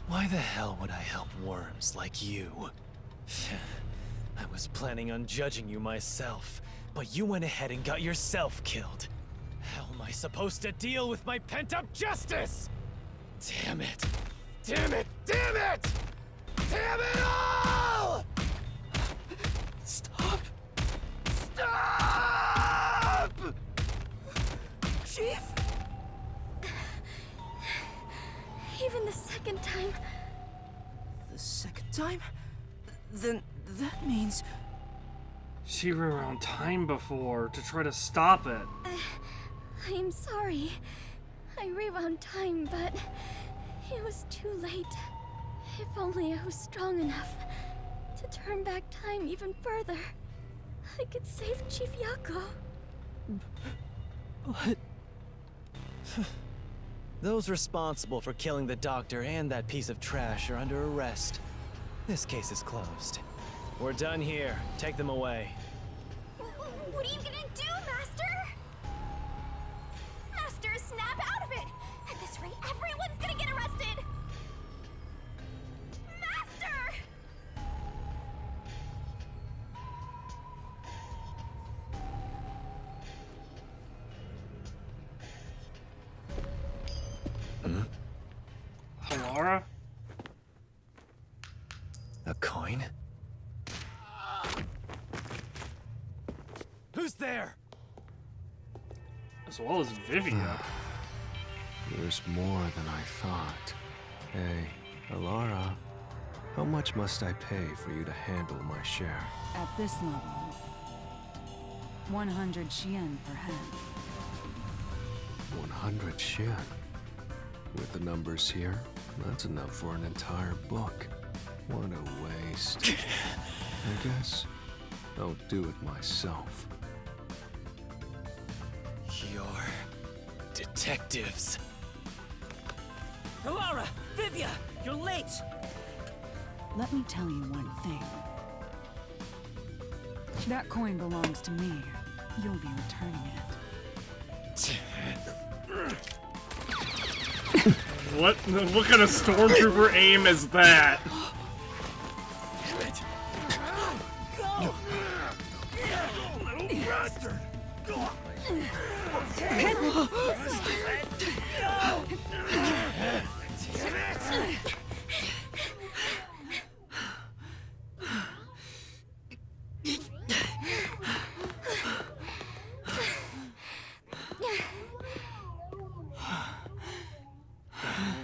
Why the hell would I help worms like you? I was planning on judging you myself, but you went ahead and got yourself killed. How am I supposed to deal with my pent-up justice? Damn it! Damn it! Damn it! Damn it all! Stop! Chief? Even the second time. The second time? Then that means... She ran around time before to try to stop it. I am sorry. I rewound time, but it was too late. If only I was strong enough to turn back time even further, I could save Chief Yako. But... Those responsible for killing the doctor and that piece of trash are under arrest. This case is closed. We're done here. Take them away. What are you gonna do, Master? Master, snap out of it! At this rate, everyone's gonna get arrested! Master! Halara? A coin? Who's there? As well as Vivia. There's more than I thought. Hey, Alara, how much must I pay for you to handle my share? At this level, 100 Xian per head. 100 Xian. With the numbers here, that's enough for an entire book. What a waste. I guess I'll do it myself. Your detectives. Alara! Vivia! You're late! Let me tell you one thing. That coin belongs to me. You'll be returning it. What kind of stormtrooper aim is that? Damn it! Go! Little bastard!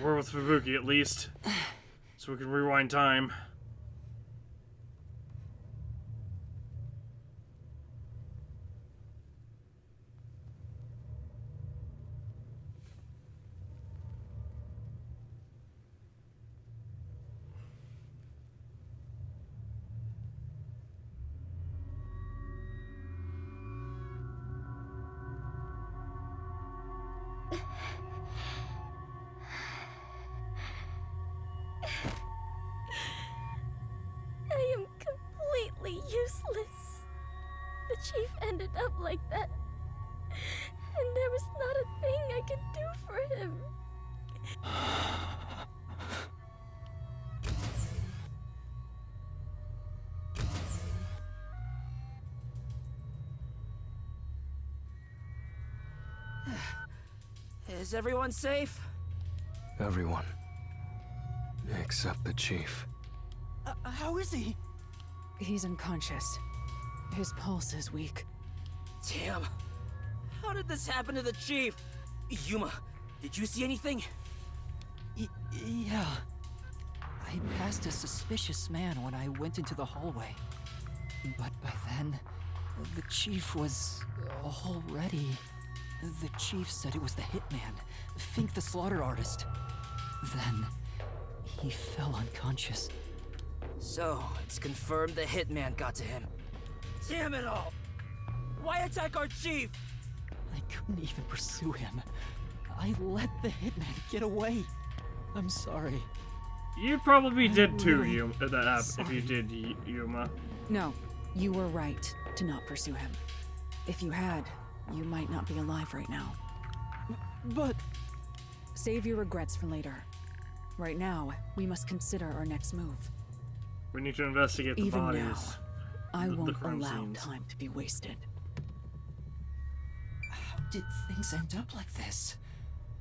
We're with Fubuki at least, so we can rewind time. like that. And there was not a thing I could do for him. Is everyone safe? Everyone. Except the chief. How is he? He's unconscious. His pulse is weak. Damn. How did this happen to the chief? Yuma, did you see anything? Yeah. I passed a suspicious man when I went into the hallway. But by then, the chief was already... The chief said it was the hitman, Fink the slaughter artist. Then, he fell unconscious. So, it's confirmed the hitman got to him. Damn it all! Why attack our chief? I couldn't even pursue him. I let the hitman get away. I'm sorry. You probably did too, really Yuma. If you did, Yuma. No, you were right to not pursue him. If you had, you might not be alive right now. But... Save your regrets for later. Right now, we must consider our next move. We need to investigate the Even bodies. now, I the won't crime allow scenes. time to be wasted. How did things end up like this?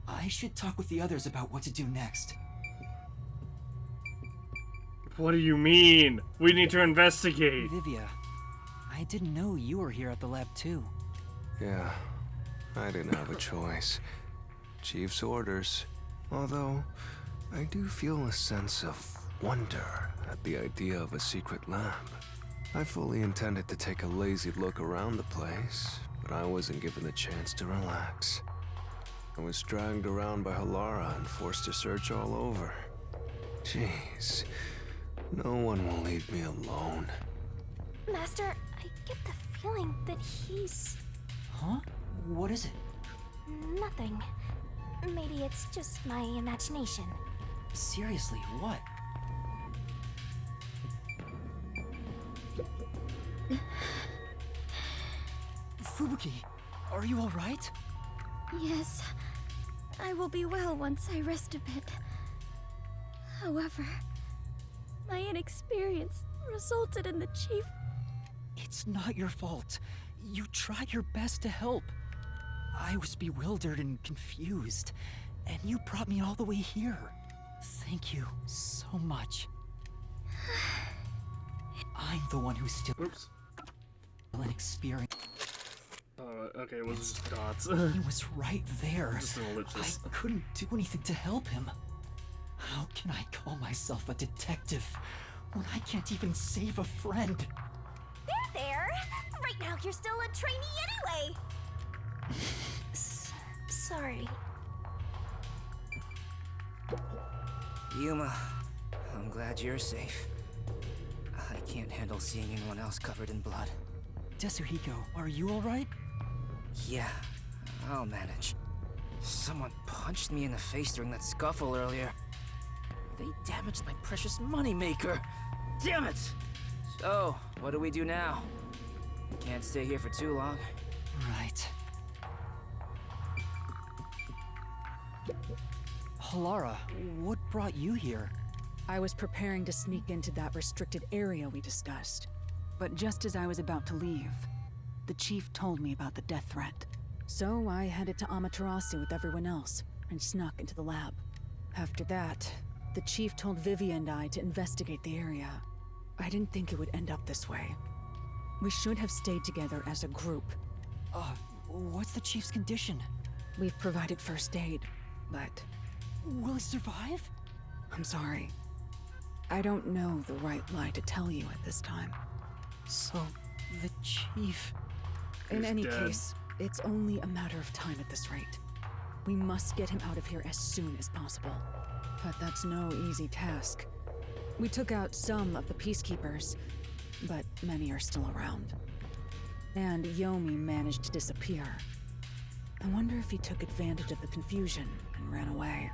I should talk with the others about what to do next. What do you mean? We need to investigate. Vivia, I didn't know you were here at the lab too. Yeah, I didn't have a choice. Chief's orders. Although, I do feel a sense of wonder at the idea of a secret lab. I fully intended to take a lazy look around the place, but I wasn't given the chance to relax. I was dragged around by Halara and forced to search all over. Jeez, no one will leave me alone. Master, I get the feeling that he's... Huh? What is it? Nothing. Maybe it's just my imagination. Seriously, what? Fubuki, are you alright? Yes, I will be well once I rest a bit. However, my inexperience resulted in the chief... It's not your fault. You tried your best to help. I was bewildered and confused, and you brought me all the way here. Thank you so much. I'm the one who's still inexperienced. Okay, it was just dots. He was right there. Just an ellipsis. I couldn't do anything to help him. How can I call myself a detective when I can't even save a friend? There! Right now you're still a trainee anyway! Sorry. Yuma, I'm glad you're safe. I can't handle seeing anyone else covered in blood. Tetsuhiko, are you alright? Yeah, I'll manage. Someone punched me in the face during that scuffle earlier. They damaged my precious moneymaker. Damn it! So, what do we do now? We can't stay here for too long. Right. Halara, what brought you here? I was preparing to sneak into that restricted area we discussed. But just as I was about to leave, the chief told me about the death threat. So I headed to Amaterasu with everyone else and snuck into the lab. After that, the chief told Vivi and I to investigate the area. I didn't think it would end up this way. We should have stayed together as a group. What's the chief's condition? We've provided first aid, but... Will he survive? I'm sorry. I don't know the right lie to tell you at this time. So, the chief... In any dead. case, it's only a matter of time at this rate. We must get him out of here as soon as possible. But that's no easy task. We took out some of the peacekeepers, but many are still around. And Yomi managed to disappear. I wonder if he took advantage of the confusion and ran away.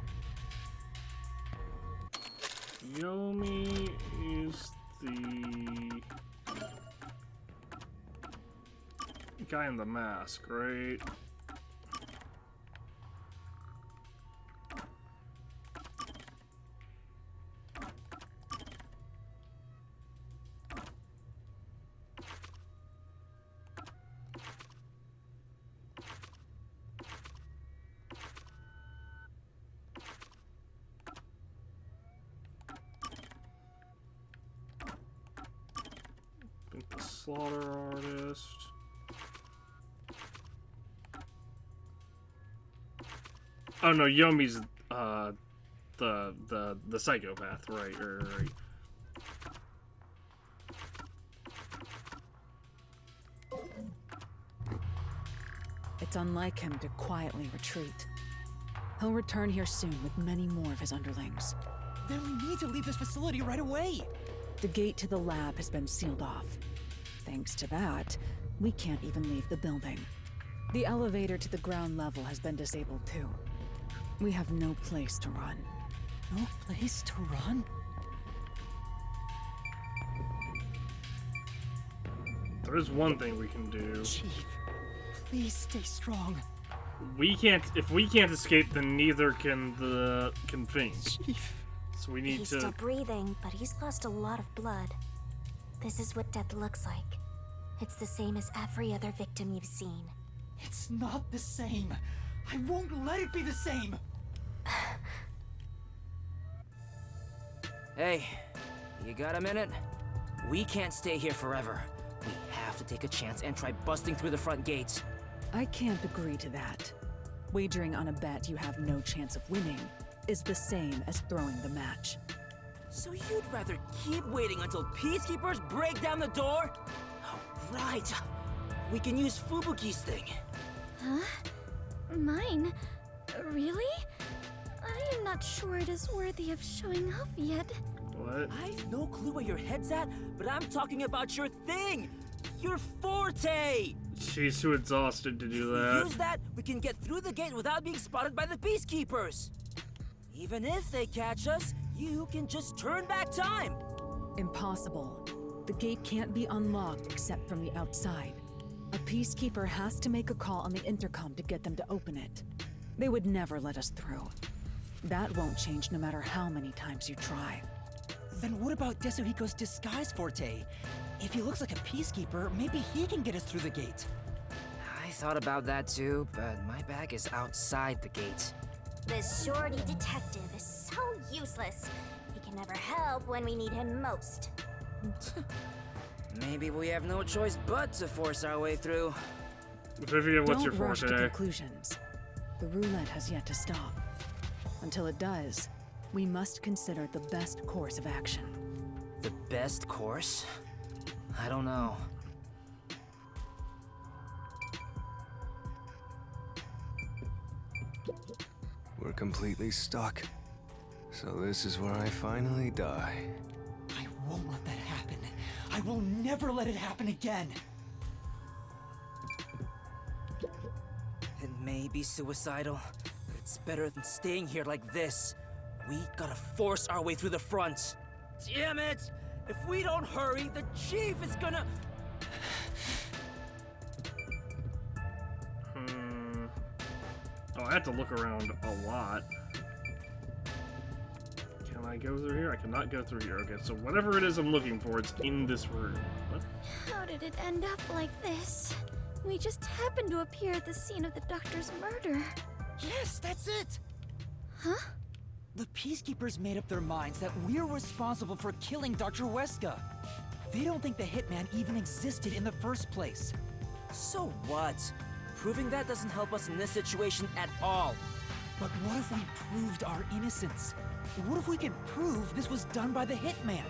Yomi is the Guy in the mask, right? The slaughter artist. Oh no, Yomi's the psychopath, right? Right. It's unlike him to quietly retreat. He'll return here soon with many more of his underlings. Then we need to leave this facility right away. The gate to the lab has been sealed off. Thanks to that, we can't even leave the building. The elevator to the ground level has been disabled too. We have no place to run. No place to run? There is one thing we can do. Chief, please stay strong. We can't. If we can't escape, then neither can the Finch. Chief. So we need He's to. still breathing, but he's lost a lot of blood. This is what death looks like. It's the same as every other victim you've seen. It's not the same. I won't let it be the same. Hey, you got a minute? We can't stay here forever. We have to take a chance and try busting through the front gates. I can't agree to that. Wagering on a bet you have no chance of winning is the same as throwing the match. So you'd rather keep waiting until peacekeepers break down the door? Oh, right. We can use Fubuki's thing. Huh? Mine? Really? I am not sure it is worthy of showing off yet. What? I've no clue where your head's at, but I'm talking about your thing! Your forte! She's too exhausted to do If we that. use that, we can get through the gate without being spotted by the peacekeepers. Even if they catch us, you can just turn back time. Impossible. The gate can't be unlocked except from the outside. A peacekeeper has to make a call on the intercom to get them to open it. They would never let us through. That won't change no matter how many times you try. Then what about Desuhiko's disguise forte? If he looks like a peacekeeper, maybe he can get us through the gate. I thought about that too, but my bag is outside the gate. This shorty detective is so useless. He can never help when we need him most. Maybe we have no choice but to force our way through. Vivian, what's your Don't rush to forte? conclusions. The roulette has yet to stop. Until it does, we must consider the best course of action. The best course? I don't know. We're completely stuck. So this is where I finally die. I won't let that happen. I will never let it happen again. It may be suicidal, but it's better than staying here like this. We gotta force our way through the front. Damn it! If we don't hurry, the chief is gonna... Oh, I have to look around a lot. Can I go through here? I cannot go through here. Okay, so whatever it is I'm looking for, it's in this room. What? How did it end up like this? We just happened to appear at the scene of the doctor's murder. Yes, that's it! Huh? The Peacekeepers made up their minds that we're responsible for killing Dr. Weska. They don't think the Hitman even existed in the first place. So what? Proving that doesn't help us in this situation at all. But what if we proved our innocence? What if we could prove this was done by the Hitman?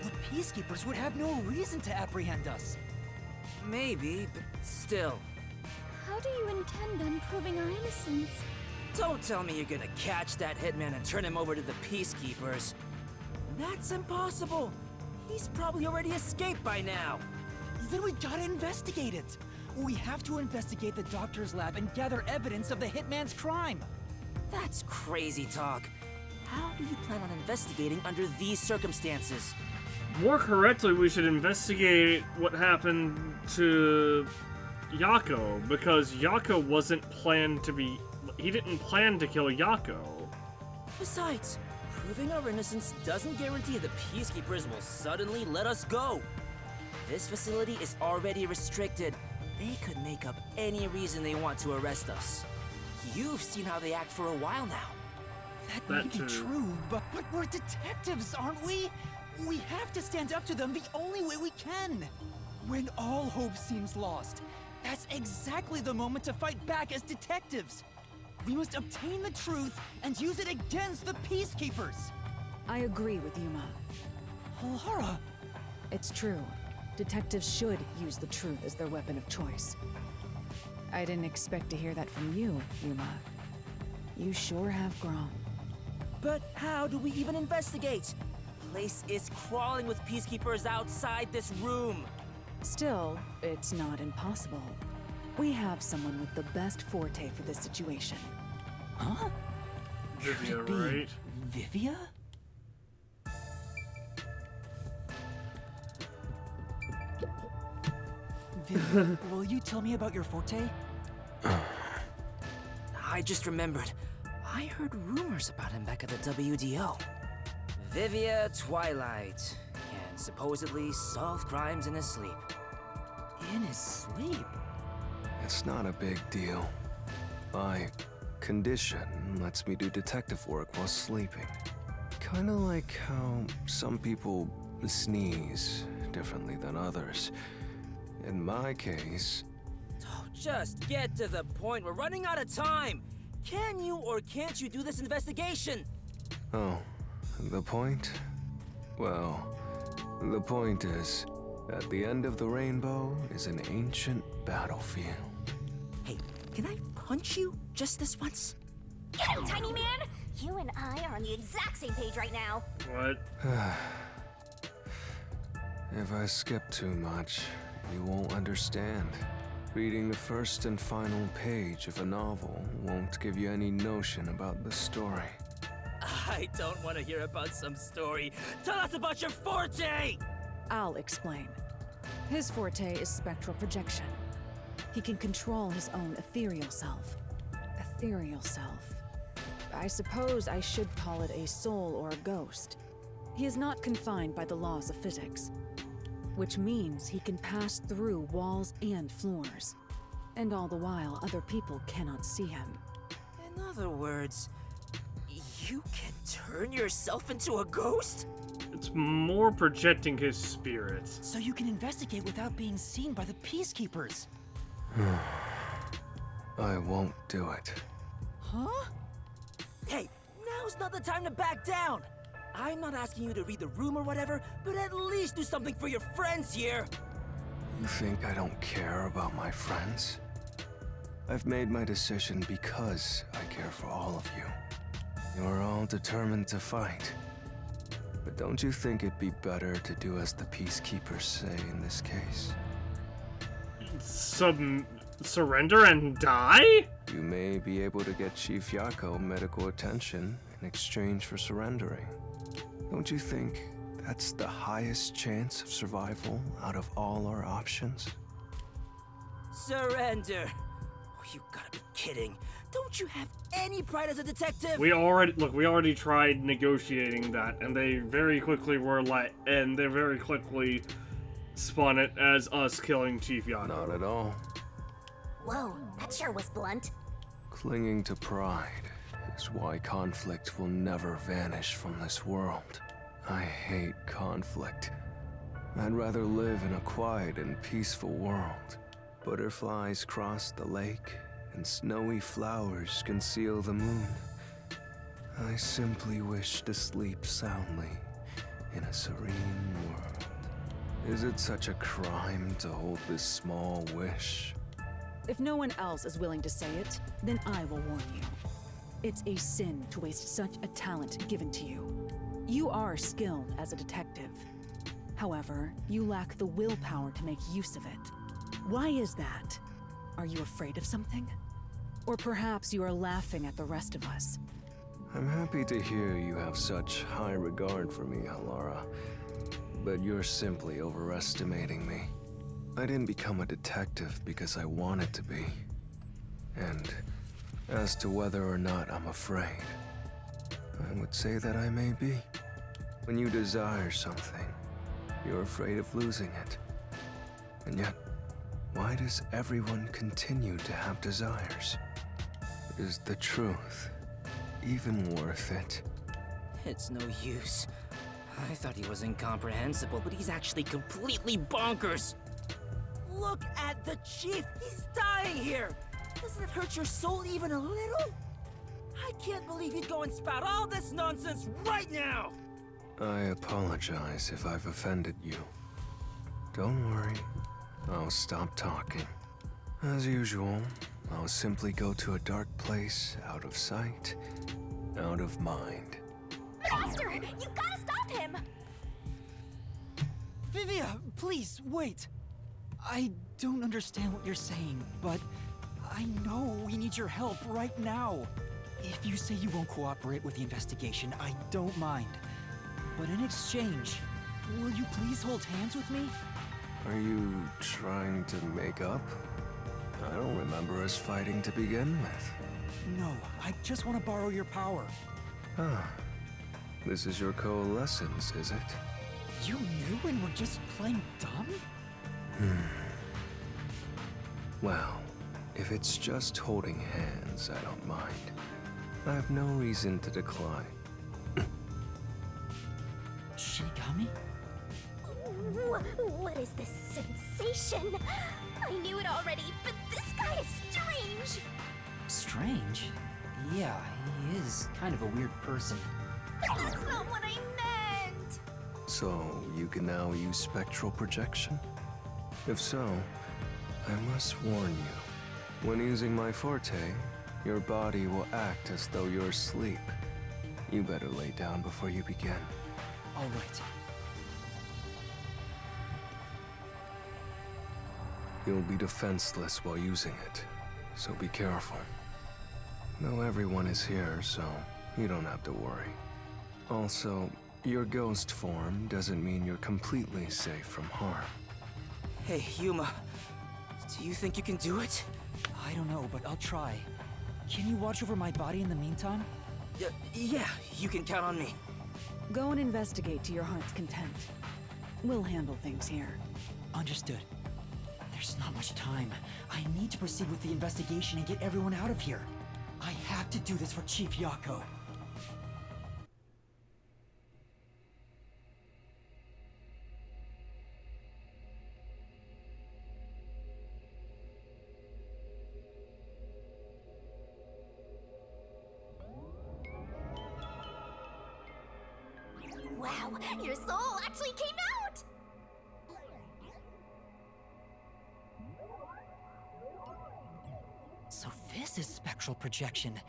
The Peacekeepers would have no reason to apprehend us. Maybe, but still. How do you intend on proving our innocence? Don't tell me you're gonna catch that hitman and turn him over to the peacekeepers. That's impossible. He's probably already escaped by now. Then we gotta investigate it. We have to investigate the doctor's lab and gather evidence of the hitman's crime. That's crazy talk. How do you plan on investigating under these circumstances? More correctly, we should investigate what happened to Yako, because Yako wasn't planned to be... He didn't plan to kill Yako. Besides, proving our innocence doesn't guarantee the Peacekeepers will suddenly let us go. This facility is already restricted. They could make up any reason they want to arrest us. You've seen how they act for a while now. That may be true, but we're detectives, aren't we? We have to stand up to them the only way we can. When all hope seems lost, that's exactly the moment to fight back as detectives. We must obtain the truth and use it against the Peacekeepers. I agree with Yuma. Lara! It's true. Detectives should use the truth as their weapon of choice. I didn't expect to hear that from you, Yuma. You sure have grown. But how do we even investigate? Place is crawling with Peacekeepers outside this room. Still, it's not impossible. We have someone with the best forte for this situation. Huh? Vivia, right? Vivia? Vivia, will you tell me about your forte? I just remembered. I heard rumors about him back at the WDO. Vivia Twilight can supposedly solve crimes in his sleep. In his sleep? It's not a big deal. My condition lets me do detective work while sleeping. Kinda like how some people sneeze differently than others. In my case... Oh, just get to the point. We're running out of time. Can you or can't you do this investigation? Oh, the point? Well, the point is, at the end of the rainbow is an ancient battlefield. Hey, can I punch you just this once? Get him, tiny man! You and I are on the exact same page right now. What? If I skip too much, you won't understand. Reading the first and final page of a novel won't give you any notion about the story. I don't want to hear about some story. Tell us about your forte! I'll explain. His forte is spectral projection. He can control his own ethereal self. Ethereal self. I suppose I should call it a soul or a ghost. He is not confined by the laws of physics, which means he can pass through walls and floors. And all the while, other people cannot see him. In other words, you can turn yourself into a ghost? It's more projecting his spirit. So you can investigate without being seen by the Peacekeepers. I won't do it. Huh? Hey, now's not the time to back down! I'm not asking you to read the room or whatever, but at least do something for your friends here! You think I don't care about my friends? I've made my decision because I care for all of you. You're all determined to fight. But don't you think it'd be better to do as the Peacekeepers say in this case? Surrender and die? You may be able to get Chief Yako medical attention in exchange for surrendering. Don't you think that's the highest chance of survival out of all our options? Surrender? Oh, you gotta be kidding. Don't you have any pride as a detective? We already tried negotiating that, and they very quickly very quickly spun it as us killing Chief Yako. Not at all. Whoa, that sure was blunt. Clinging to pride is why conflict will never vanish from this world. I hate conflict. I'd rather live in a quiet and peaceful world. Butterflies cross the lake, and snowy flowers conceal the moon. I simply wish to sleep soundly in a serene world. Is it such a crime to hold this small wish? If no one else is willing to say it, then I will warn you. It's a sin to waste such a talent given to you. You are skilled as a detective. However, you lack the willpower to make use of it. Why is that? Are you afraid of something? Or perhaps you are laughing at the rest of us. I'm happy to hear you have such high regard for me, Lara. But you're simply overestimating me. I didn't become a detective because I wanted to be. And as to whether or not I'm afraid, I would say that I may be. When you desire something, you're afraid of losing it. And yet, why does everyone continue to have desires? Is the truth even worth it? It's no use. I thought he was incomprehensible, but he's actually completely bonkers. Look at the chief! He's dying here! Doesn't it hurt your soul even a little? I can't believe you'd go and spout all this nonsense right now! I apologize if I've offended you. Don't worry, I'll stop talking. As usual, I'll simply go to a dark place, out of sight, out of mind. Master, you gotta stop him! Vivia, please, wait. I don't understand what you're saying, but I know we need your help right now. If you say you won't cooperate with the investigation, I don't mind. But in exchange, will you please hold hands with me? Are you trying to make up? I don't remember us fighting to begin with. No, I just want to borrow your power. Ah, this is your coalescence, is it? You knew and were just playing dumb? Well, if it's just holding hands, I don't mind. I have no reason to decline. Shinigami? What is this sensation? I knew it already, but this guy is strange! Strange? Yeah, he is kind of a weird person. But that's not what I meant! So, you can now use spectral projection? If so, I must warn you. When using my forte, your body will act as though you're asleep. You better lay down before you begin. All right. You'll be defenseless while using it, so be careful. Though everyone is here, so you don't have to worry. Also, your ghost form doesn't mean you're completely safe from harm. Hey, Yuma. Do you think you can do it? I don't know, but I'll try. Can you watch over my body in the meantime? Yeah, you can count on me. Go and investigate to your heart's content. We'll handle things here. Understood. There's not much time. I need to proceed with the investigation and get everyone out of here. I have to do this for Chief Yako. Wow, your soul actually came out! So this is spectral projection.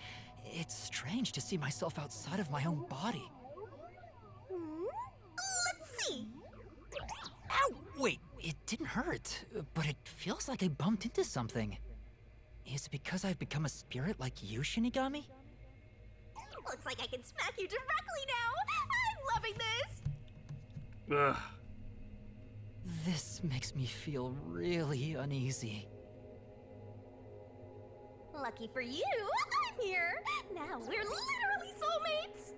It's strange to see myself outside of my own body. Let's see! Ow! Wait, it didn't hurt, but it feels like I bumped into something. Is it because I've become a spirit like you, Shinigami? Looks like I can smack you directly now! I'm loving this! Ugh. This makes me feel really uneasy. Lucky for you, I'm here! Now we're literally soulmates!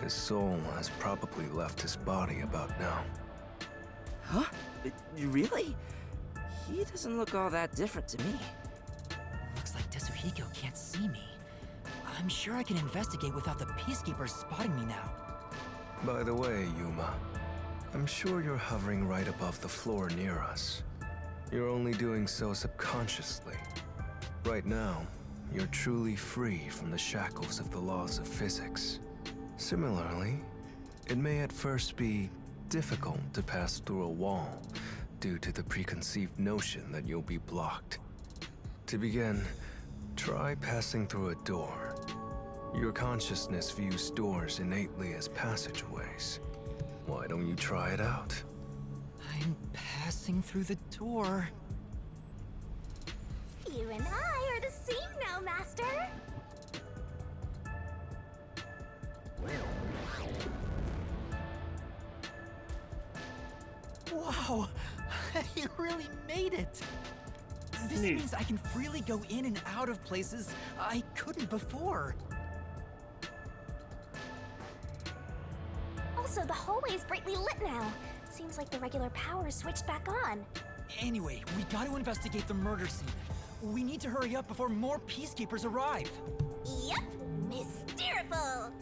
His soul has probably left his body about now. Huh? Really? He doesn't look all that different to me. Looks like Tetsuhiko can't see me. I'm sure I can investigate without the Peacekeepers spotting me now. By the way, Yuma, I'm sure you're hovering right above the floor near us. You're only doing so subconsciously. Right now, you're truly free from the shackles of the laws of physics. Similarly, it may at first be difficult to pass through a wall due to the preconceived notion that you'll be blocked. To begin, try passing through a door. Your consciousness views doors innately as passageways. Why don't you try it out? I'm passing through the door. You and I are the same now, Master. Wow! You really made it! This means I can freely go in and out of places I couldn't before. Also, the hallway is brightly lit now. Seems like the regular power switched back on. Anyway, we gotta investigate the murder scene. We need to hurry up before more peacekeepers arrive. Yep, mysteriful.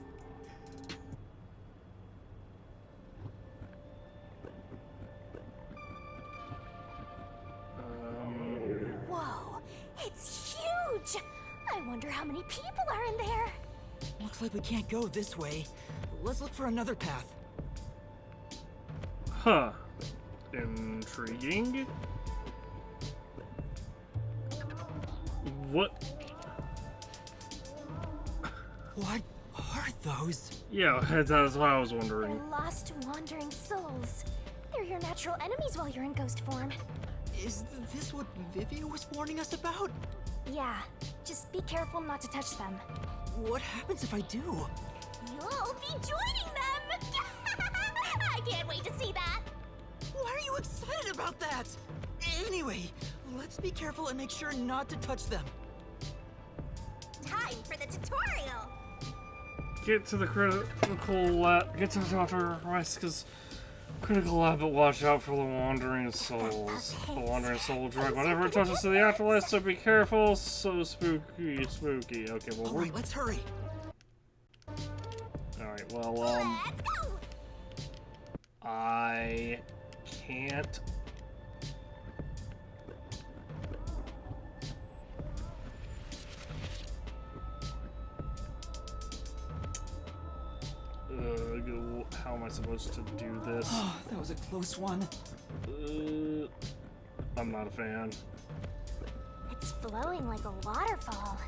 Whoa, it's huge! I wonder how many people are in there. Looks like we can't go this way. Let's look for another path. Huh. Intriguing. What? What are those? Yeah, that's what I was wondering. They're lost, wandering souls. They're your natural enemies while you're in ghost form. Is this what Vivian was warning us about? Yeah, just be careful not to touch them. What happens if I do? You'll be joining them! I can't wait to see that! Why are you excited about that? Anyway, let's be careful and make sure not to touch them. Time for the tutorial! Get to the critical lab. Get to the doctor, Rice, because critical lab, but watch out for the wandering souls. The wandering soul drug. Whenever it touches to the afterlife, so be careful. So spooky, spooky. Okay, well, Alright, let's hurry. Alright, well, I can't. How am I supposed to do this? Oh, that was a close one. I'm not a fan. It's flowing like a waterfall.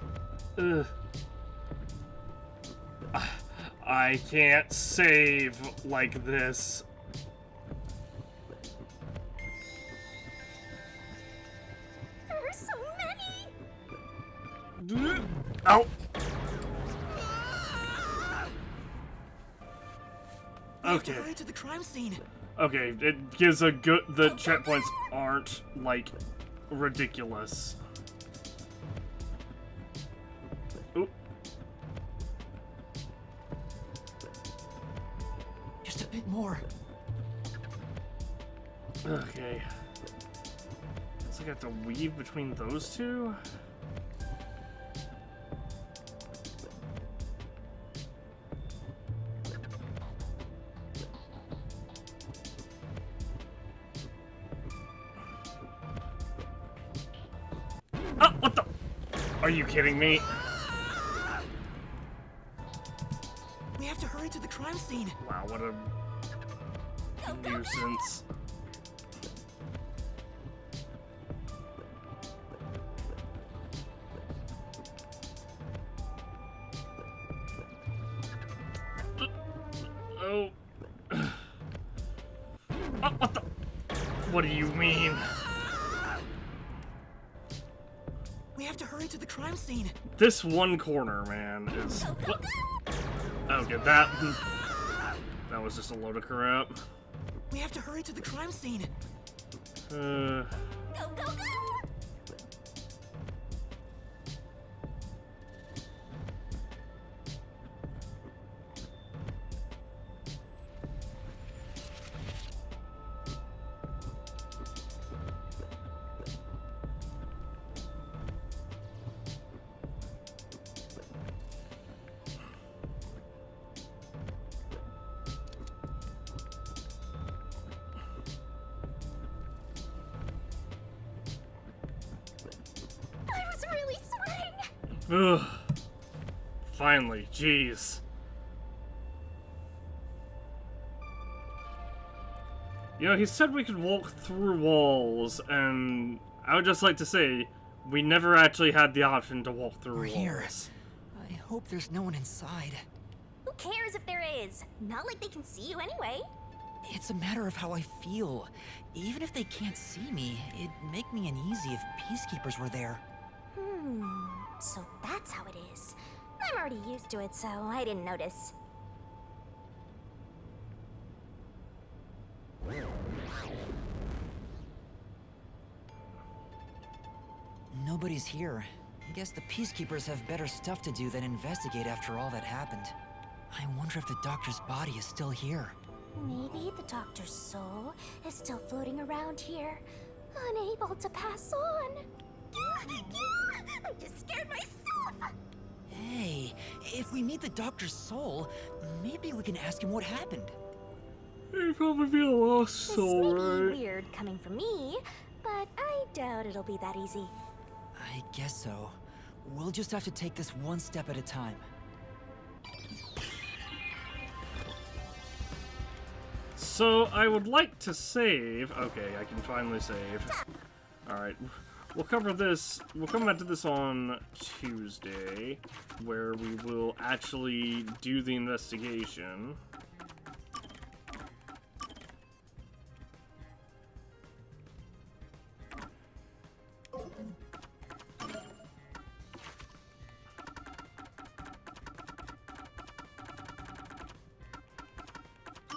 I can't save like this. There are so many! Ow! Okay. Hurry to the crime scene. Okay, it gives a good. The checkpoints aren't like ridiculous. Oop. Just a bit more. Okay. So I got to weave between those two. Are you kidding me? We have to hurry to the crime scene. Wow, what a nuisance. Oh. Oh, what the? What do you mean? We have to hurry to the crime scene. This one corner, man, is. What? Okay, that was just a load of crap. We have to hurry to the crime scene. Go, go, go! Ugh. Finally, jeez. You know, he said we could walk through walls, and I would just like to say, we never actually had the option to walk through We're walls. here. I hope there's no one inside. Who cares if there is? Not like they can see you anyway. It's a matter of how I feel. Even if they can't see me, it'd make me uneasy if peacekeepers were there. So that's how it is. I'm already used to it, so I didn't notice. Nobody's here. Guess the peacekeepers have better stuff to do than investigate after all that happened. I wonder if the doctor's body is still here. Maybe the doctor's soul is still floating around here, unable to pass on. I just scared myself! Hey, if we meet the doctor's soul, maybe we can ask him what happened. He'd probably be a lost soul, This may right? be weird coming from me, but I doubt it'll be that easy. I guess so. We'll just have to take this one step at a time. So, I would like to save... Okay, I can finally save. Alright, we'll cover this... We'll come back to this on Tuesday, where we will actually do the investigation.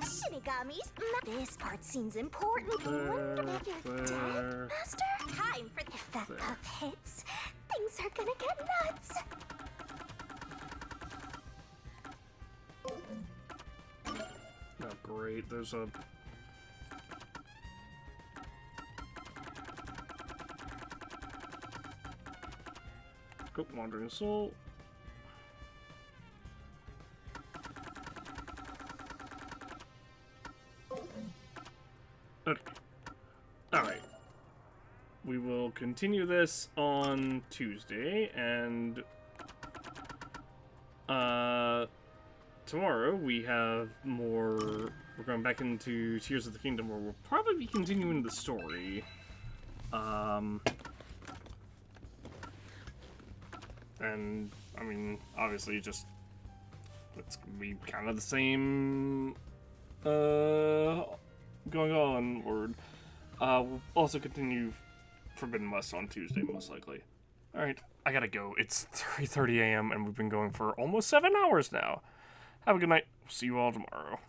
Shinigamis, this part seems important. Wonder if you're dead, Master? Time for if that puff hits, things are gonna get nuts. Oh, great. There's a... Go, Wandering Soul. Okay. Alright. We will continue this on Tuesday, and tomorrow we have more... We're going back into Tears of the Kingdom, where we'll probably be continuing the story. And, I mean, obviously just... It's gonna be kind of the same... going onward. We'll also continue Forbidden West on Tuesday, most likely. Alright, I gotta go. It's 3:30 a.m. and we've been going for almost 7 hours now. Have a good night. See you all tomorrow.